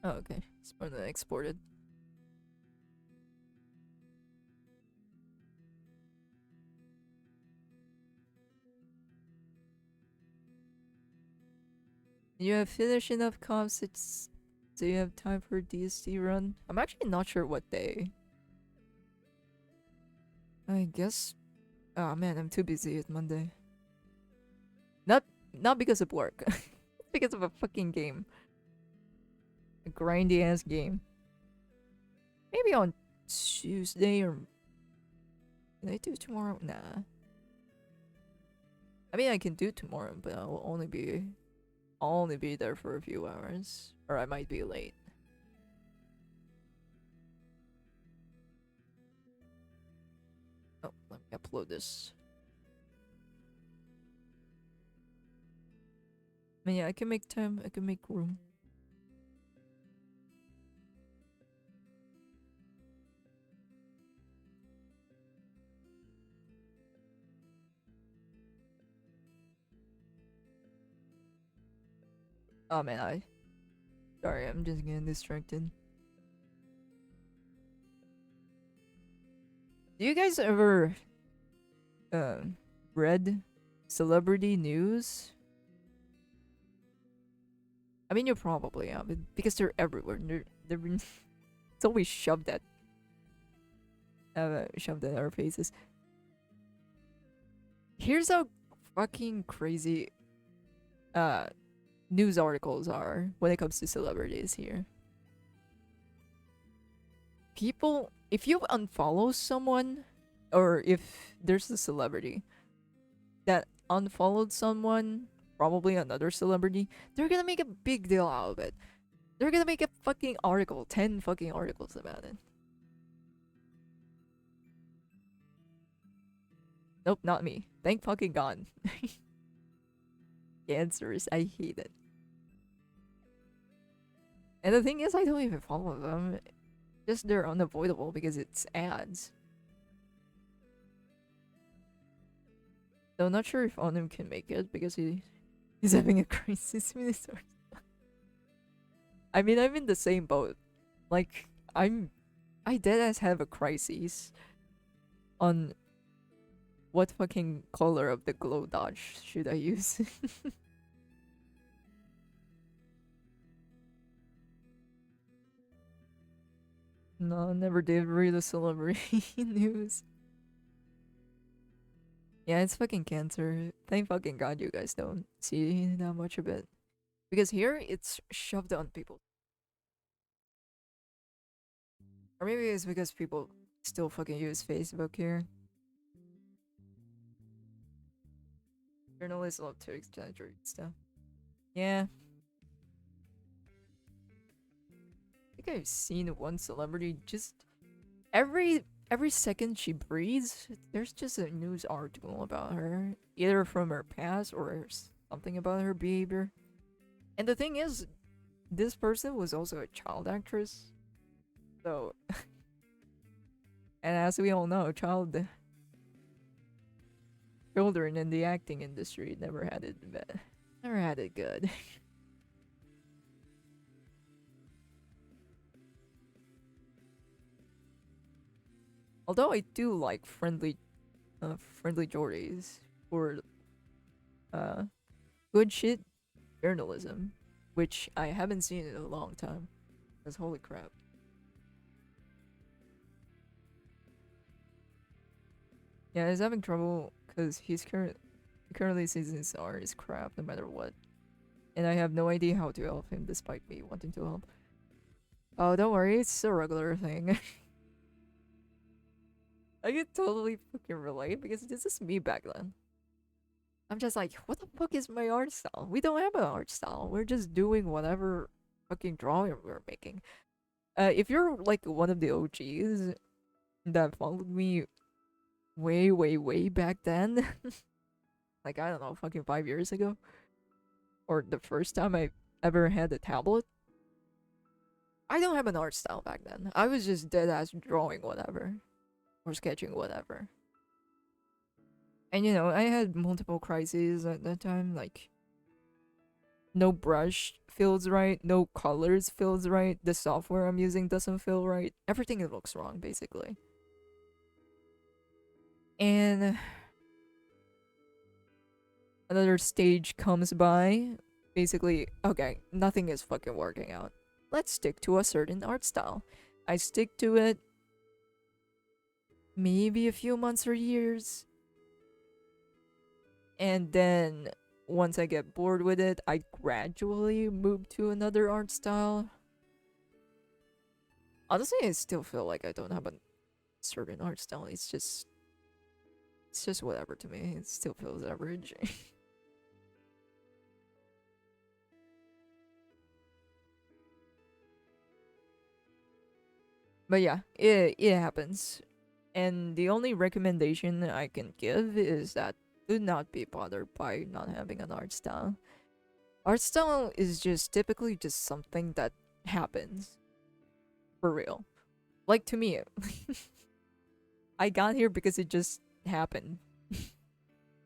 Oh, okay. It's more than exported. You have finished enough comps. Do you have time for DSD run? I'm actually not sure what day. I guess. Oh man, I'm too busy at Monday. Not because of work. It's because of a fucking game. A grindy ass game. Maybe on Tuesday or can I do tomorrow? Nah. I mean I can do tomorrow, but I'll only be there for a few hours. Or I might be late. Oh, let me upload this. I mean, yeah, I can make time. I can make room. Oh man, sorry, I'm just getting distracted. Do you guys ever read celebrity news? I mean, you probably have, because they're everywhere. They're it's always shoved in our faces. Here's how fucking crazy news articles are when it comes to celebrities here. People, if you unfollow someone, or if there's a celebrity that unfollowed someone, probably another celebrity, they're gonna make a big deal out of it. They're gonna make a fucking article, 10 fucking articles about it. Nope, not me. Thank fucking God. Answers, I hate it. And the thing is, I don't even follow them. Just they're unavoidable because it's ads. So I'm not sure if Onim can make it because he's having a crisis with his I mean, I'm in the same boat. Like, I deadass have a crisis on what fucking color of the glow dodge should I use. No, never did read the celebrity news. Yeah, it's fucking cancer. Thank fucking God you guys don't see that much of it. Because here, it's shoved on people. Or maybe it's because people still fucking use Facebook here. Journalists love to exaggerate stuff. Yeah. I think I've seen one celebrity just every second she breathes, there's just a news article about her, either from her past or something about her behavior. And the thing is, this person was also a child actress. So, and as we all know, children in the acting industry never had it bad. Never had it good. Although I do like friendly Jordies for uh good shit journalism, which I haven't seen in a long time. Cause holy crap. Yeah, he's having trouble because currently sees his art is crap no matter what, and I have no idea how to help him despite me wanting to help. Oh, don't worry, it's a regular thing. I can totally fucking relate because this is me back then. I'm just like, what the fuck is my art style? We don't have an art style. We're just doing whatever fucking drawing we're making. If you're like one of the OGs that followed me way, way, way back then, like I don't know, fucking 5 years ago, or the first time I ever had a tablet, I don't have an art style back then. I was just dead ass drawing whatever, or sketching whatever. And you know, I had multiple crises at that time, like no brush feels right, no colors feels right, the software I'm using doesn't feel right, everything looks wrong basically. And another stage comes by, basically, okay, nothing is fucking working out. Let's stick to a certain art style. I stick to it maybe a few months or years. And then once I get bored with it, I gradually move to another art style. Honestly, I still feel like I don't have a certain art style. It's just whatever to me. It still feels average. But yeah, it happens. And the only recommendation I can give is that do not be bothered by not having an art style. Art style is just typically just something that happens. For real. Like to me, I got here because it just happened.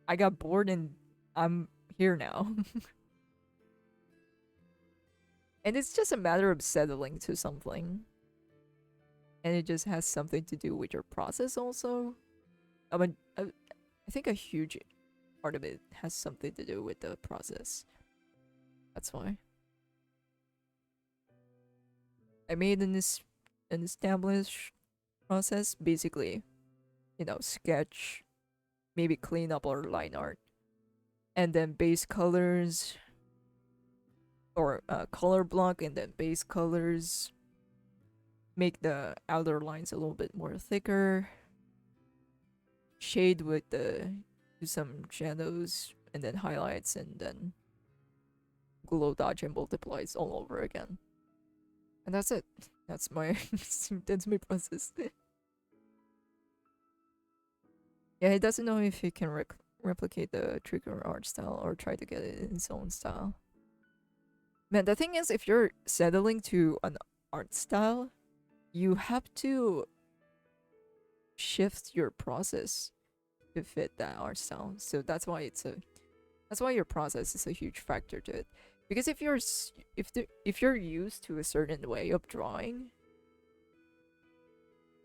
I got bored and I'm here now. And it's just a matter of settling to something. And it just has something to do with your process also. I mean, I think a huge part of it has something to do with the process. That's why. I made an established process, basically, you know, sketch, maybe clean up or line art, and then base colors, or color block, and then base colors, make the outer lines a little bit more thicker, shade with the do some shadows and then highlights, and then glow dodge and multiplies all over again. And that's it. That's my that's my process. Yeah, he doesn't know if he can replicate the trigger art style or try to get it in his own style. Man, the thing is, if you're settling to an art style, you have to shift your process to fit that art style. So that's why your process is a huge factor to it. Because if you're used to a certain way of drawing,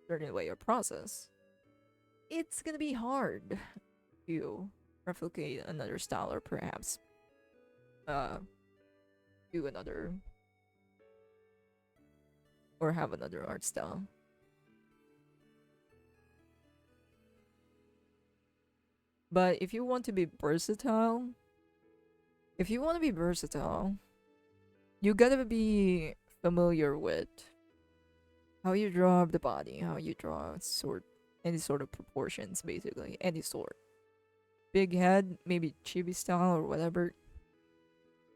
certain way of process, it's gonna be hard to replicate another style or perhaps do another or have another art style. But if you want to be versatile, you gotta be familiar with how you draw the body, how you draw any sort of proportions, basically, any sort. Big head, maybe chibi style or whatever.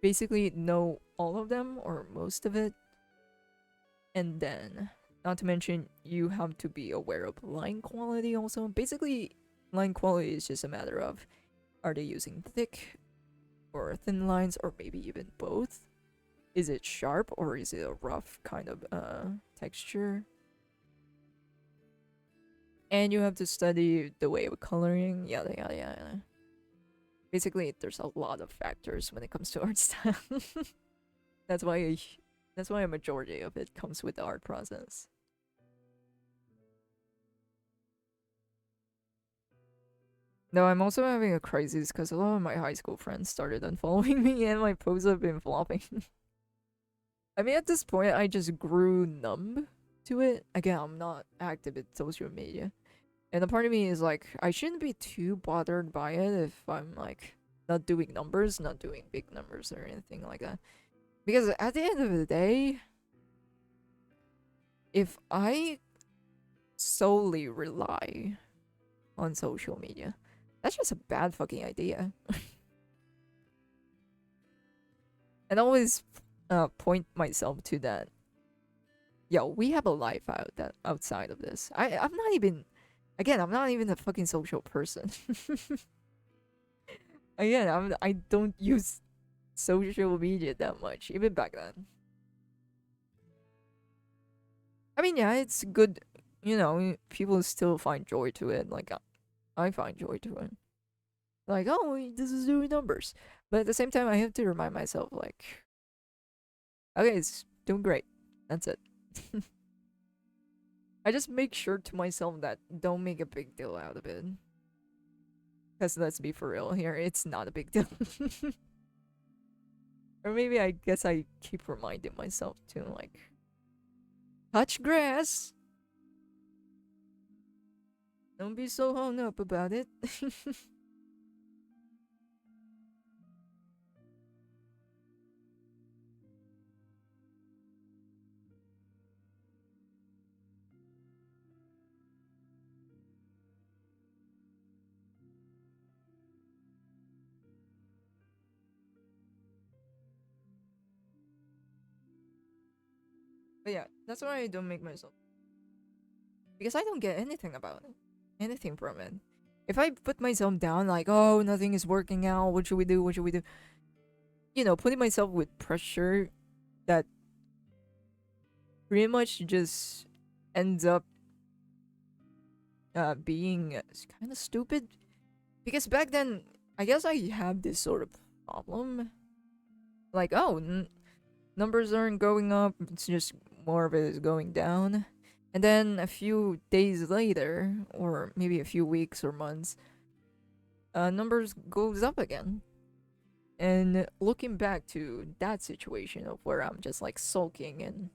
Basically, know all of them or most of it. And then, not to mention, you have to be aware of line quality also. Basically, line quality is just a matter of are they using thick or thin lines, or maybe even both? Is it sharp or is it a rough kind of texture? And you have to study the way of coloring, yada yada yada. Basically, there's a lot of factors when it comes to art style. that's why that's why a majority of it comes with the art process. No, I'm also having a crisis because a lot of my high school friends started unfollowing me and my posts have been flopping. I mean, at this point, I just grew numb to it. Again, I'm not active in social media. And a part of me is like, I shouldn't be too bothered by it if I'm like not doing numbers, not doing big numbers or anything like that. Because at the end of the day, if I solely rely on social media, that's just a bad fucking idea. And I always point myself to that. Yo, we have a life outside of this. I'm not even, again, I'm not even a fucking social person. Again, I don't use social media that much, even back then. I mean, yeah, it's good. You know, people still find joy to it. Like, I find joy to it. Like, oh, this is doing numbers. But at the same time, I have to remind myself, like, okay, it's doing great. That's it. I just make sure to myself that don't make a big deal out of it. Because let's be for real here, it's not a big deal. Or maybe I guess I keep reminding myself to, like, touch grass. Don't be so hung up about it. But yeah, that's why I don't make myself. Because I don't get anything about it. Anything from it. If I put myself down, like, oh, nothing is working out, what should we do? What should we do? You know, putting myself with pressure that pretty much just ends up being kind of stupid. Because back then, I guess I have this sort of problem. Like, oh, numbers aren't going up, it's just more of it is going down. And then a few days later, or maybe a few weeks or months, numbers goes up again. And looking back to that situation of where I'm just like sulking and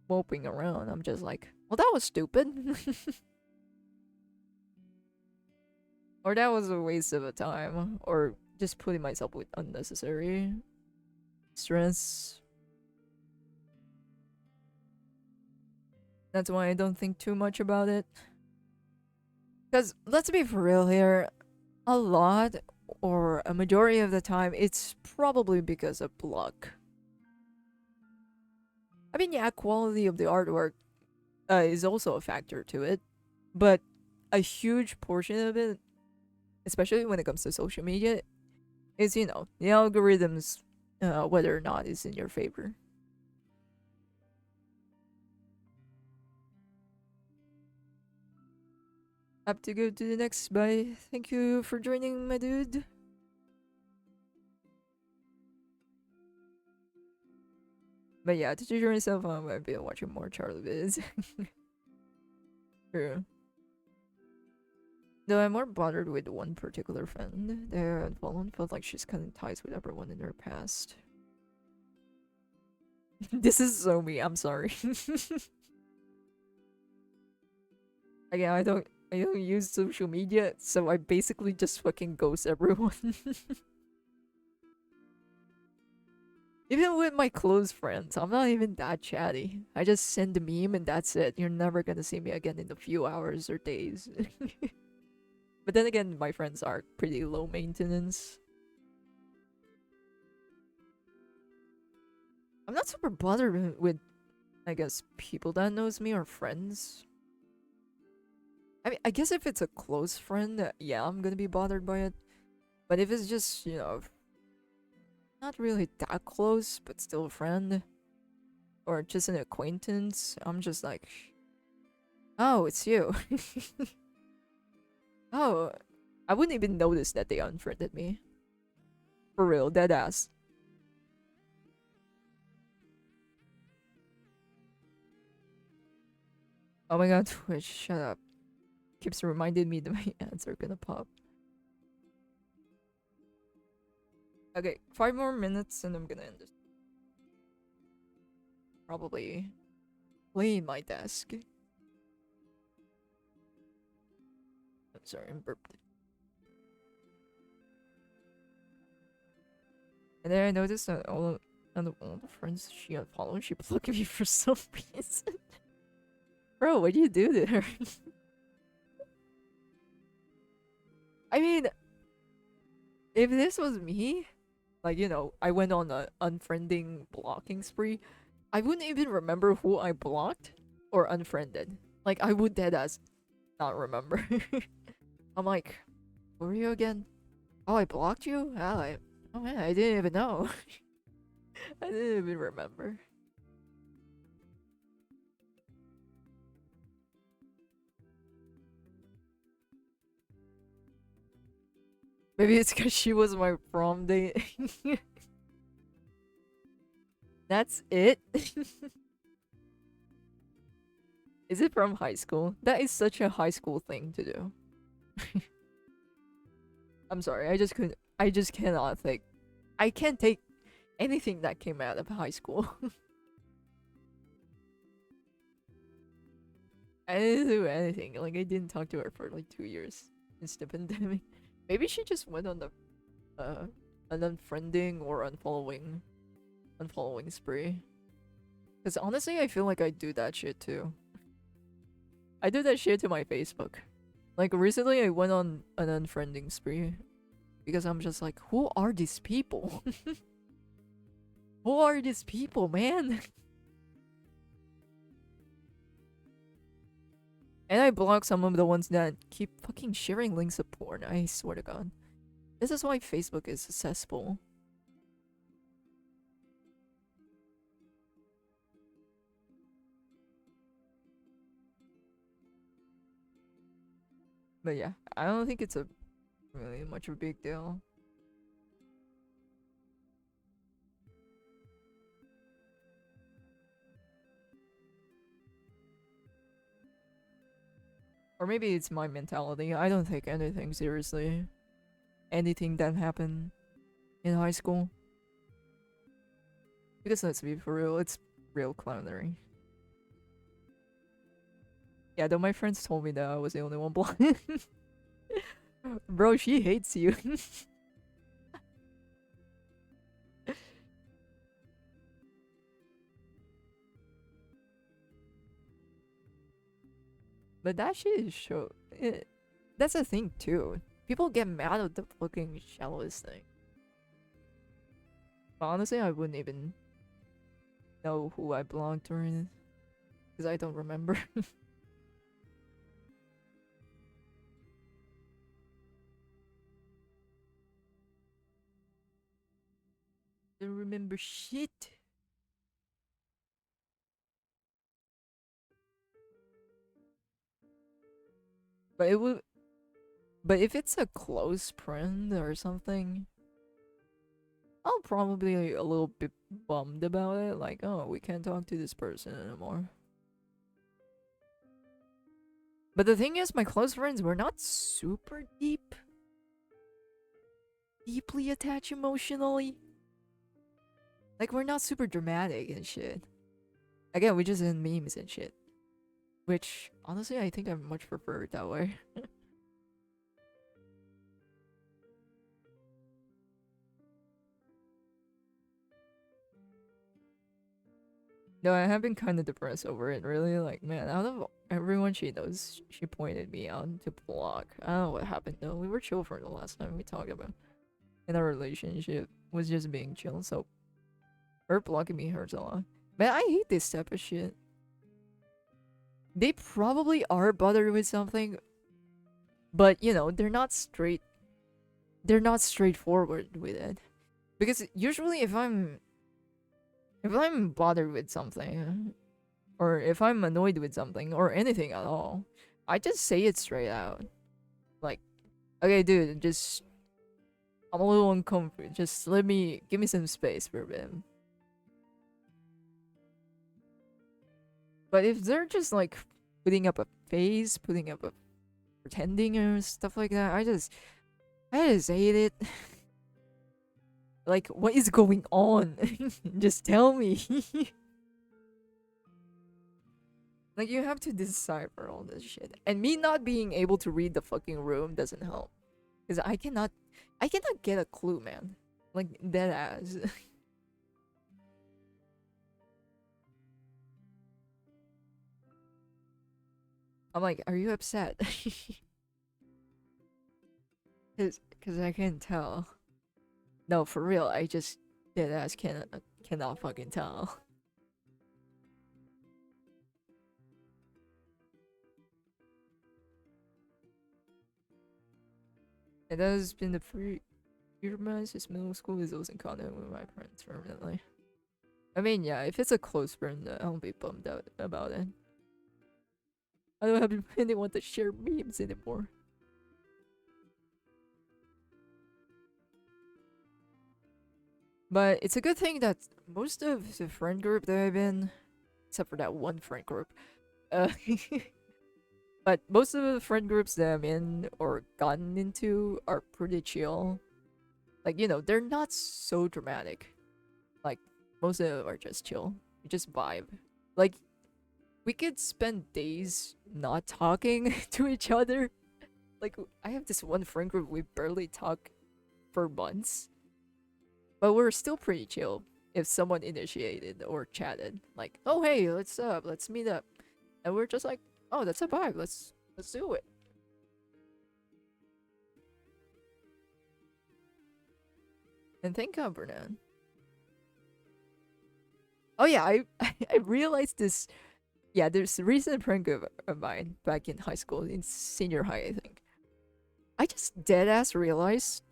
moping around, I'm just like, well, that was stupid. Or that was a waste of a time. Or just putting myself with unnecessary stress. That's why I don't think too much about it. Because let's be for real here, a lot or a majority of the time, it's probably because of luck. I mean, yeah, quality of the artwork is also a factor to it, but a huge portion of it, especially when it comes to social media, is, you know, the algorithms, whether or not it's in your favor. Have to go to the next bye. Thank you for joining, my dude. But yeah, to teach yourself, I've been watching more Charlie Viz. True. Though I'm more bothered with one particular friend. The Fallen felt like she's cutting ties with everyone in her past. This is so me, I'm sorry. Again, I don't use social media, so I basically just fucking ghost everyone. Even with my close friends, I'm not even that chatty. I just send a meme and that's it. You're never gonna see me again in a few hours or days. But then again, my friends are pretty low maintenance. I'm not super bothered with, I guess, people that knows me or friends. I mean, I guess if it's a close friend, yeah, I'm gonna be bothered by it. But if it's just, you know, not really that close, but still a friend. Or just an acquaintance, I'm just like, oh, it's you. Oh, I wouldn't even notice that they unfriended me. For real, dead ass. Oh my god, Twitch, shut up. Keeps reminding me that my ads are gonna pop. Okay, 5 more minutes and I'm gonna end this. Probably clean my desk. I'm sorry, I'm burped. And then I noticed that all the friends she unfollowed, she blocked me for some reason. Bro, what do you do there? I mean, if this was me, like, I went on a unfriending blocking spree, I wouldn't even remember who I blocked or unfriended. Like, I would deadass not remember. I'm like, who are you again? Oh, I blocked you? Oh man, I didn't even know. I didn't even remember. Maybe it's because she was my prom date. That's it? Is it from high school? That is such a high school thing to do. I'm sorry, I just cannot think. I can't take anything that came out of high school. I didn't do anything. Like, I didn't talk to her for like 2 years since the pandemic. Maybe she just went on the an unfriending or unfollowing spree. Because honestly, I feel like I do that shit too. I do that shit to my Facebook. Like recently, I went on an unfriending spree because I'm just like, who are these people? Who are these people, man? And I block some of the ones that keep fucking sharing links of porn. I swear to God. This is why Facebook is successful. But yeah, I don't think it's a really much of a big deal. Or maybe it's my mentality. I don't take anything seriously. Anything that happened in high school. Because let's be for real, it's real clownery. Yeah, though my friends told me that I was the only one blind. Bro, she hates you. But that shit is that's a thing too. People get mad at the fucking shallowest thing. But honestly, I wouldn't even know who I belonged to in because I don't remember. Don't remember shit. But it would. But if it's a close friend or something, I'll probably be a little bit bummed about it. Like, oh, we can't talk to this person anymore. But the thing is, my close friends were not super deeply attached emotionally. Like, we're not super dramatic and shit. Again, we just in memes and shit. Which, honestly, I think I much prefer it that way. No, I have been kind of depressed over it, really. Like, man, out of everyone she knows, she pointed me out to block. I don't know what happened, though. We were chill for the last time we talked about. And our relationship was just being chill, so her blocking me hurts a lot. Man, I hate this type of shit. They probably are bothered with something, but, they're not straightforward with it. Because usually if I'm bothered with something, or if I'm annoyed with something, or anything at all, I just say it straight out. Like, okay, dude, just I'm a little uncomfortable. Just give me some space for a bit. But if they're just like putting up a face, putting up a pretending or stuff like that, I just hate it. Like, what is going on? Just tell me. Like, you have to decipher all this shit. And me not being able to read the fucking room doesn't help. Because I cannot get a clue, man. Like, dead ass. I'm like, are you upset? Cause I can't tell. No, for real, I just dead ass cannot fucking tell. It has been the few months since middle school is losing contact with my parents permanently. I mean, yeah, if it's a close friend, I won't be bummed out about it. I don't have anyone to share memes anymore. But it's a good thing that most of the friend group that I've in, except for that one friend group, uh, but most of the friend groups that I'm in or gotten into are pretty chill. Like, they're not so dramatic. Like, most of them are just chill. We just vibe. Like, we could spend days not talking to each other. Like, I have this one friend group we barely talk for months, but we're still pretty chill if someone initiated or chatted. Like, oh hey, let's meet up, and we're just like, oh, that's a vibe. Let's do it. And thank God for that. Oh yeah, I I realized this. Yeah, there's a recent friend group of mine back in high school, in senior high, I think. I just dead ass realized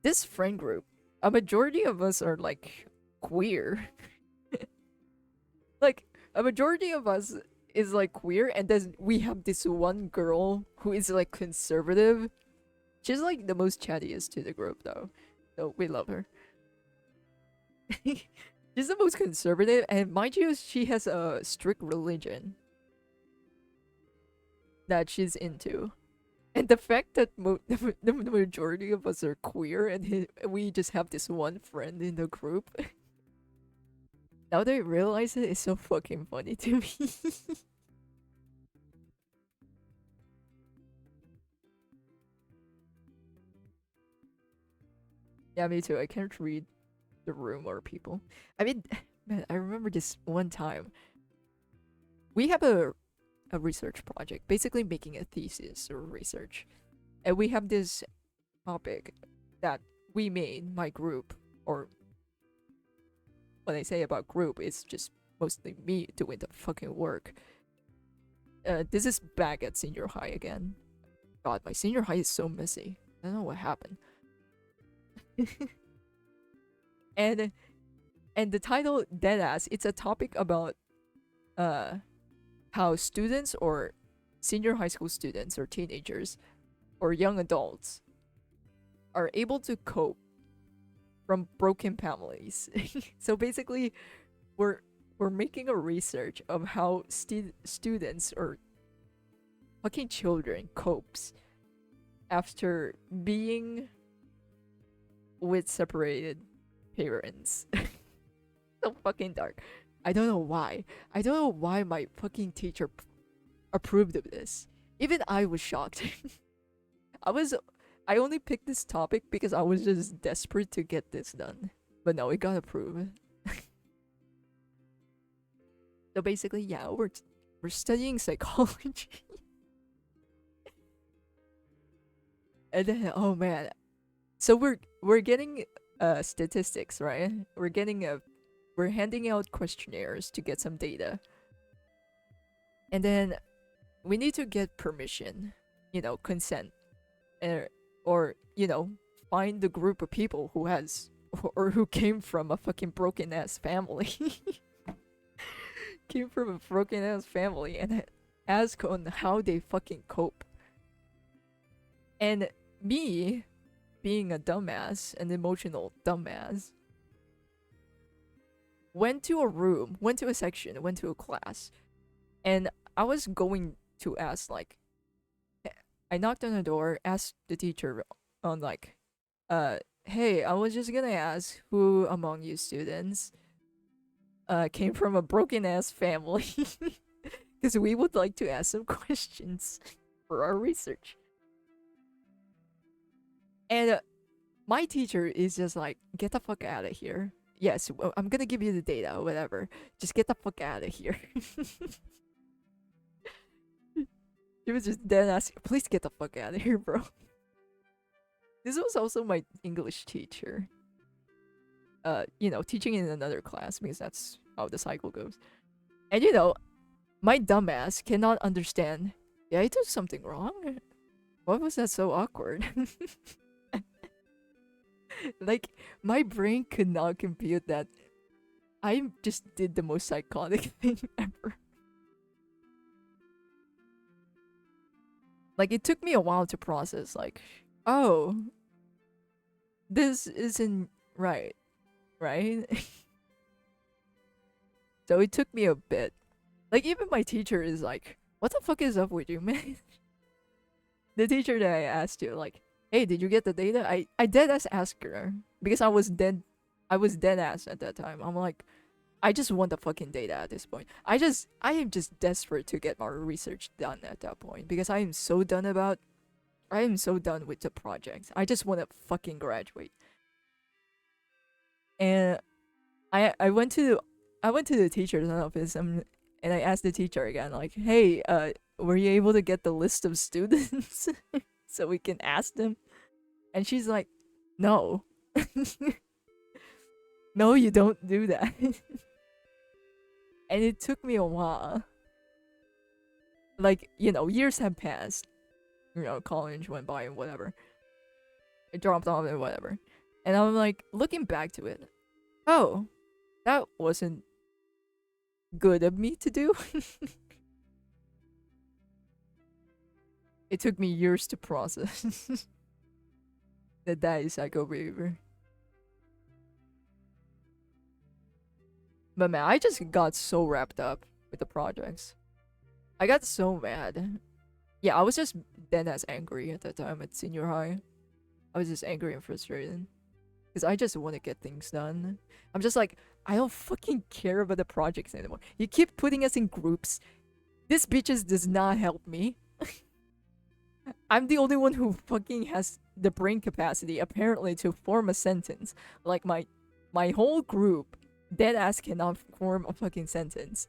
this friend group, a majority of us are like queer. Like, a majority of us is like queer, and then we have this one girl who is like conservative. She's like the most chattiest to the group though. So we love her. She's the most conservative, and mind you, she has a strict religion that she's into. And the fact that the majority of us are queer and we just have this one friend in the group, now that I realize it, it's so fucking funny to me. Yeah, me too. I can't read the room or people. I mean, man, I remember this one time. We have a research project, basically making a thesis or research. And we have this topic that we made, my group, or when I say about group, it's just mostly me doing the fucking work. This is back at senior high again. God, my senior high is so messy. I don't know what happened. and and the title Deadass, it's a topic about uh how students or senior high school students or teenagers or young adults are able to cope from broken families. So basically, we're we're making a research of how students or fucking children copes after being with separated parents. So fucking dark. I don't know why. I don't know why my fucking teacher approved of this. Even I was shocked. I was I only picked this topic because I was just desperate to get this done. But no, it got approved. So basically, yeah, we're studying psychology. And then, oh man. So we're getting statistics, right? We're handing out questionnaires to get some data. And then we need to get permission, consent, or find the group of people who has or who came from a fucking broken ass family. Came from a broken ass family and ask on how they fucking cope. And me, being a dumbass, an emotional dumbass, went to a room, went to a section, went to a class, and I was going to ask, like, I knocked on the door, asked the teacher on, like, hey, I was just gonna ask who among you students came from a broken ass family, because we would like to ask some questions for our research. And my teacher is just like, get the fuck out of here. Yes, I'm gonna give you the data, whatever. Just get the fuck out of here. She was just dead asking, please get the fuck out of here, bro. This was also my English teacher. Teaching in another class because that's how the cycle goes. And my dumbass cannot understand. Did I do something wrong? Why was that so awkward? Like, my brain could not compute that I just did the most psychotic thing ever. Like, it took me a while to process, like, oh, this isn't right? So it took me a bit. Like, even my teacher is like, what the fuck is up with you, man? The teacher that I asked you, like, hey, did you get the data? I dead ass asked her because I was dead ass at that time. I'm like, I just want the fucking data at this point. I am just desperate to get my research done at that point because I am so done with the project. I just want to fucking graduate. And I went to the teacher's office and I asked the teacher again, like, hey, were you able to get the list of students so we can ask them? And she's like, no. No, you don't do that. And it took me a while. Like, years have passed. College went by and whatever. It dropped off and whatever. And I'm like, looking back to it, oh, that wasn't good of me to do. It took me years to process that is psycho behavior. But man, I just got so wrapped up with the projects. I got so mad. Yeah, I was just then as angry at that time at senior high. I was just angry and frustrated. Because I just want to get things done. I'm just like, I don't fucking care about the projects anymore. You keep putting us in groups. This bitches does not help me. I'm the only one who fucking has the brain capacity, apparently, to form a sentence. Like, my whole group, dead ass cannot form a fucking sentence.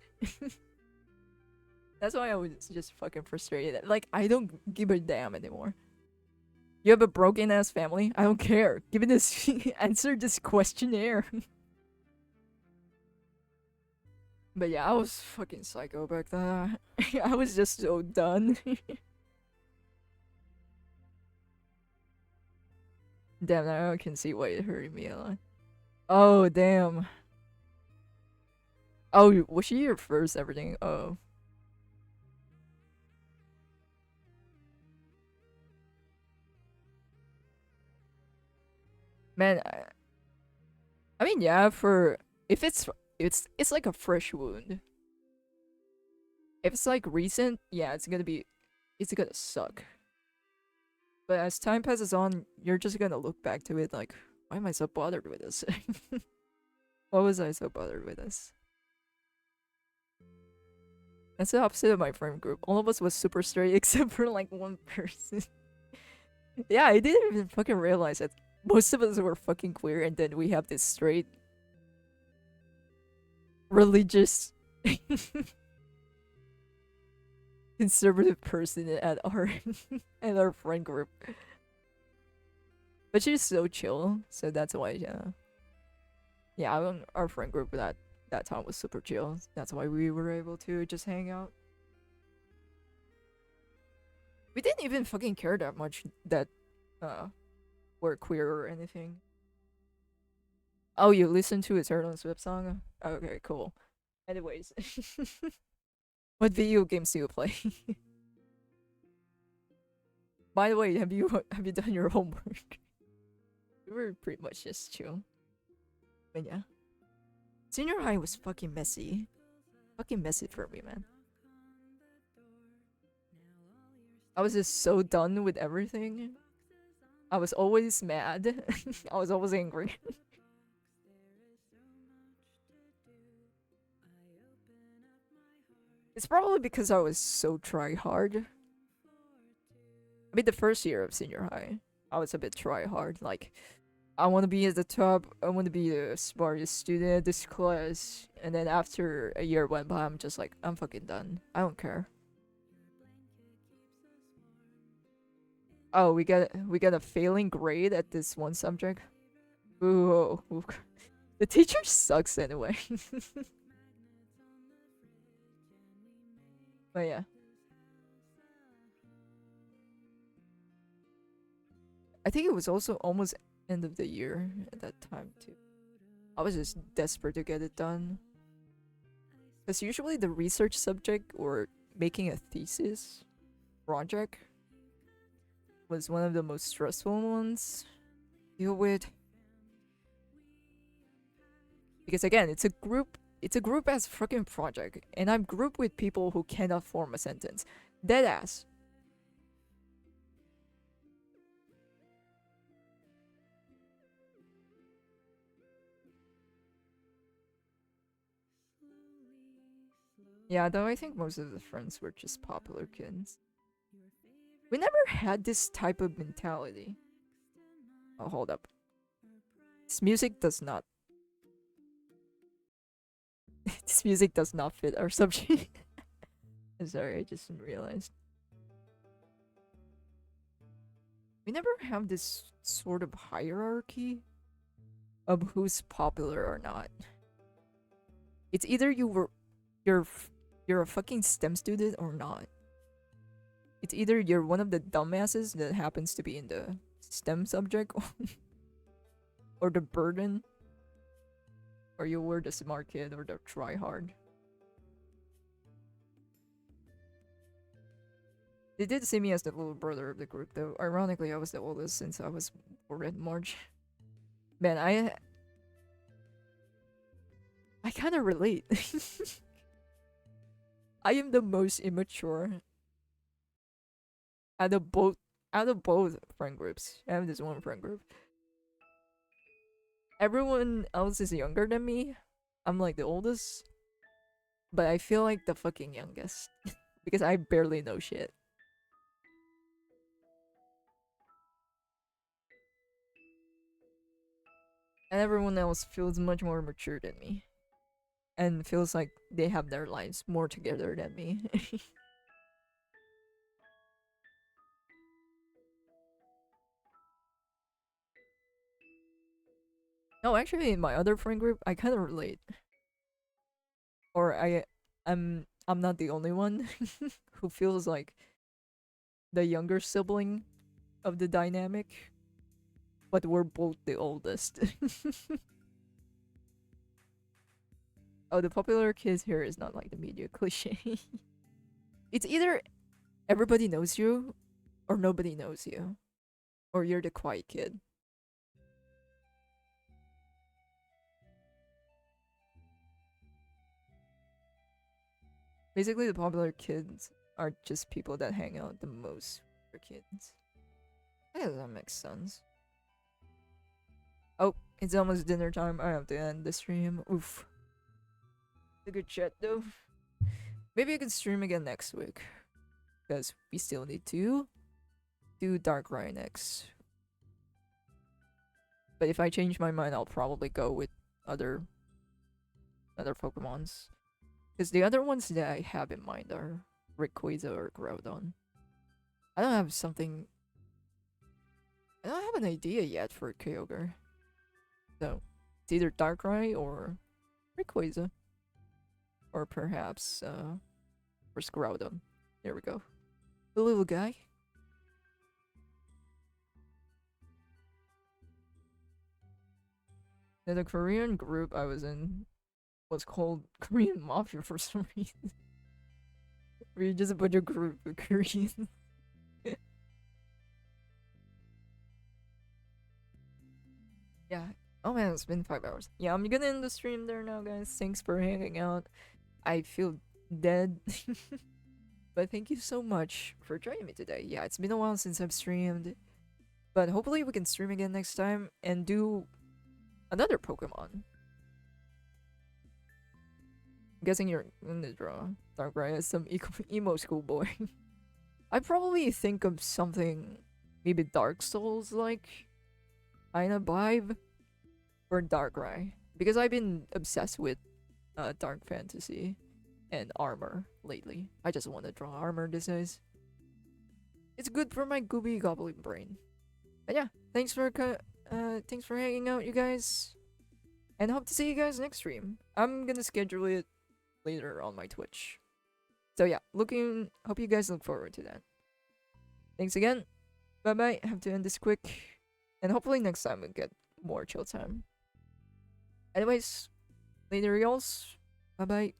That's why I was just fucking frustrated. Like, I don't give a damn anymore. You have a broken ass family? I don't care. Give me this answer this questionnaire. But yeah, I was fucking psycho back then. I was just so done. Damn, now I can see why it hurt me a lot. Oh, damn. Oh, was she your first everything? Oh. Man, I mean, yeah, for if it's like a fresh wound. If it's like recent, yeah, it's gonna suck. But as time passes on, you're just gonna look back to it like, why am I so bothered with this? Why was I so bothered with this? That's the opposite of my friend group. All of us was super straight except for like one person. Yeah, I didn't even fucking realize that most of us were fucking queer, and then we have this straight religious conservative person at our at our friend group. But she's so chill, so that's why our friend group that time was super chill. That's why we were able to just hang out. We didn't even fucking care that much that we're queer or anything. Oh, you listen to a Taylor Swift song? Okay, cool. Anyways, what video games do you play? By the way, have you done your homework? We were pretty much just chill. But yeah, senior high was fucking messy for me, man. I was just so done with everything. I was always mad. I was always angry. It's probably because I was so try hard. I mean, the first year of senior high, I was a bit try hard. Like, I want to be at the top. I want to be the smartest student in this class. And then after a year went by, I'm just like, I'm fucking done. I don't care. Oh, we got a failing grade at this one subject. Ooh, ooh. The teacher sucks anyway. But yeah, I think it was also almost end of the year at that time too. I was just desperate to get it done. Because usually the research subject or making a thesis project was one of the most stressful ones to deal with. Because again, it's a group as fucking project, and I'm grouped with people who cannot form a sentence. Dead ass. Yeah, though I think most of the friends were just popular kids. We never had this type of mentality. Oh, hold up. This music does not. This music does not fit our subject. I'm sorry, I just realized. We never have this sort of hierarchy of who's popular or not. It's either you're you're a fucking STEM student or not. It's either you're one of the dumbasses that happens to be in the STEM subject or the burden, or you were the smart kid or the try hard. They did see me as the little brother of the group, though. Ironically, I was the oldest since I was born in March. Man, I kind of relate. I am the most immature out of both friend groups. I have this one friend group. Everyone else is younger than me. I'm like the oldest, but I feel like the fucking youngest because I barely know shit. And everyone else feels much more mature than me and feels like they have their lives more together than me. No, actually, in my other friend group, I kind of relate, or I'm not the only one who feels like the younger sibling of the dynamic, but we're both the oldest. Oh, the popular kids here is not like the media cliche. It's either everybody knows you or nobody knows you, or you're the quiet kid. Basically, the popular kids are just people that hang out the most for kids. Yeah, that makes sense. Oh, it's almost dinner time. I have to end the stream. Oof. It's a good chat though. Maybe I can stream again next week. Because we still need to do Darkrai next. But if I change my mind, I'll probably go with other Pokemons. Because the other ones that I have in mind are Rayquaza or Groudon. I don't have something. I don't have an idea yet for Kyogre. So it's either Darkrai or Rayquaza. Or perhaps first Groudon. There we go. The little guy. The Korean group I was in was called Korean Mafia for some reason. We're just a bunch of group of Koreans. Yeah. Oh man, it's been 5 hours. Yeah, I'm gonna end the stream there now, guys. Thanks for hanging out. I feel dead. But thank you so much for joining me today. Yeah, it's been a while since I've streamed. But hopefully we can stream again next time and do another Pokemon. I'm guessing you're in the draw. Darkrai as some emo schoolboy. I probably think of something maybe Dark Souls like kind of vibe for Darkrai. Because I've been obsessed with dark fantasy and armor lately. I just want to draw armor these days. It's good for my gooby goblin brain. But yeah, thanks for hanging out, you guys, and hope to see you guys next stream. I'm gonna schedule it later on my Twitch. So yeah, hope you guys look forward to that. Thanks again. Bye bye. Have to end this quick, and hopefully next time we'll get more chill time. Anyways, later, y'alls. Bye bye.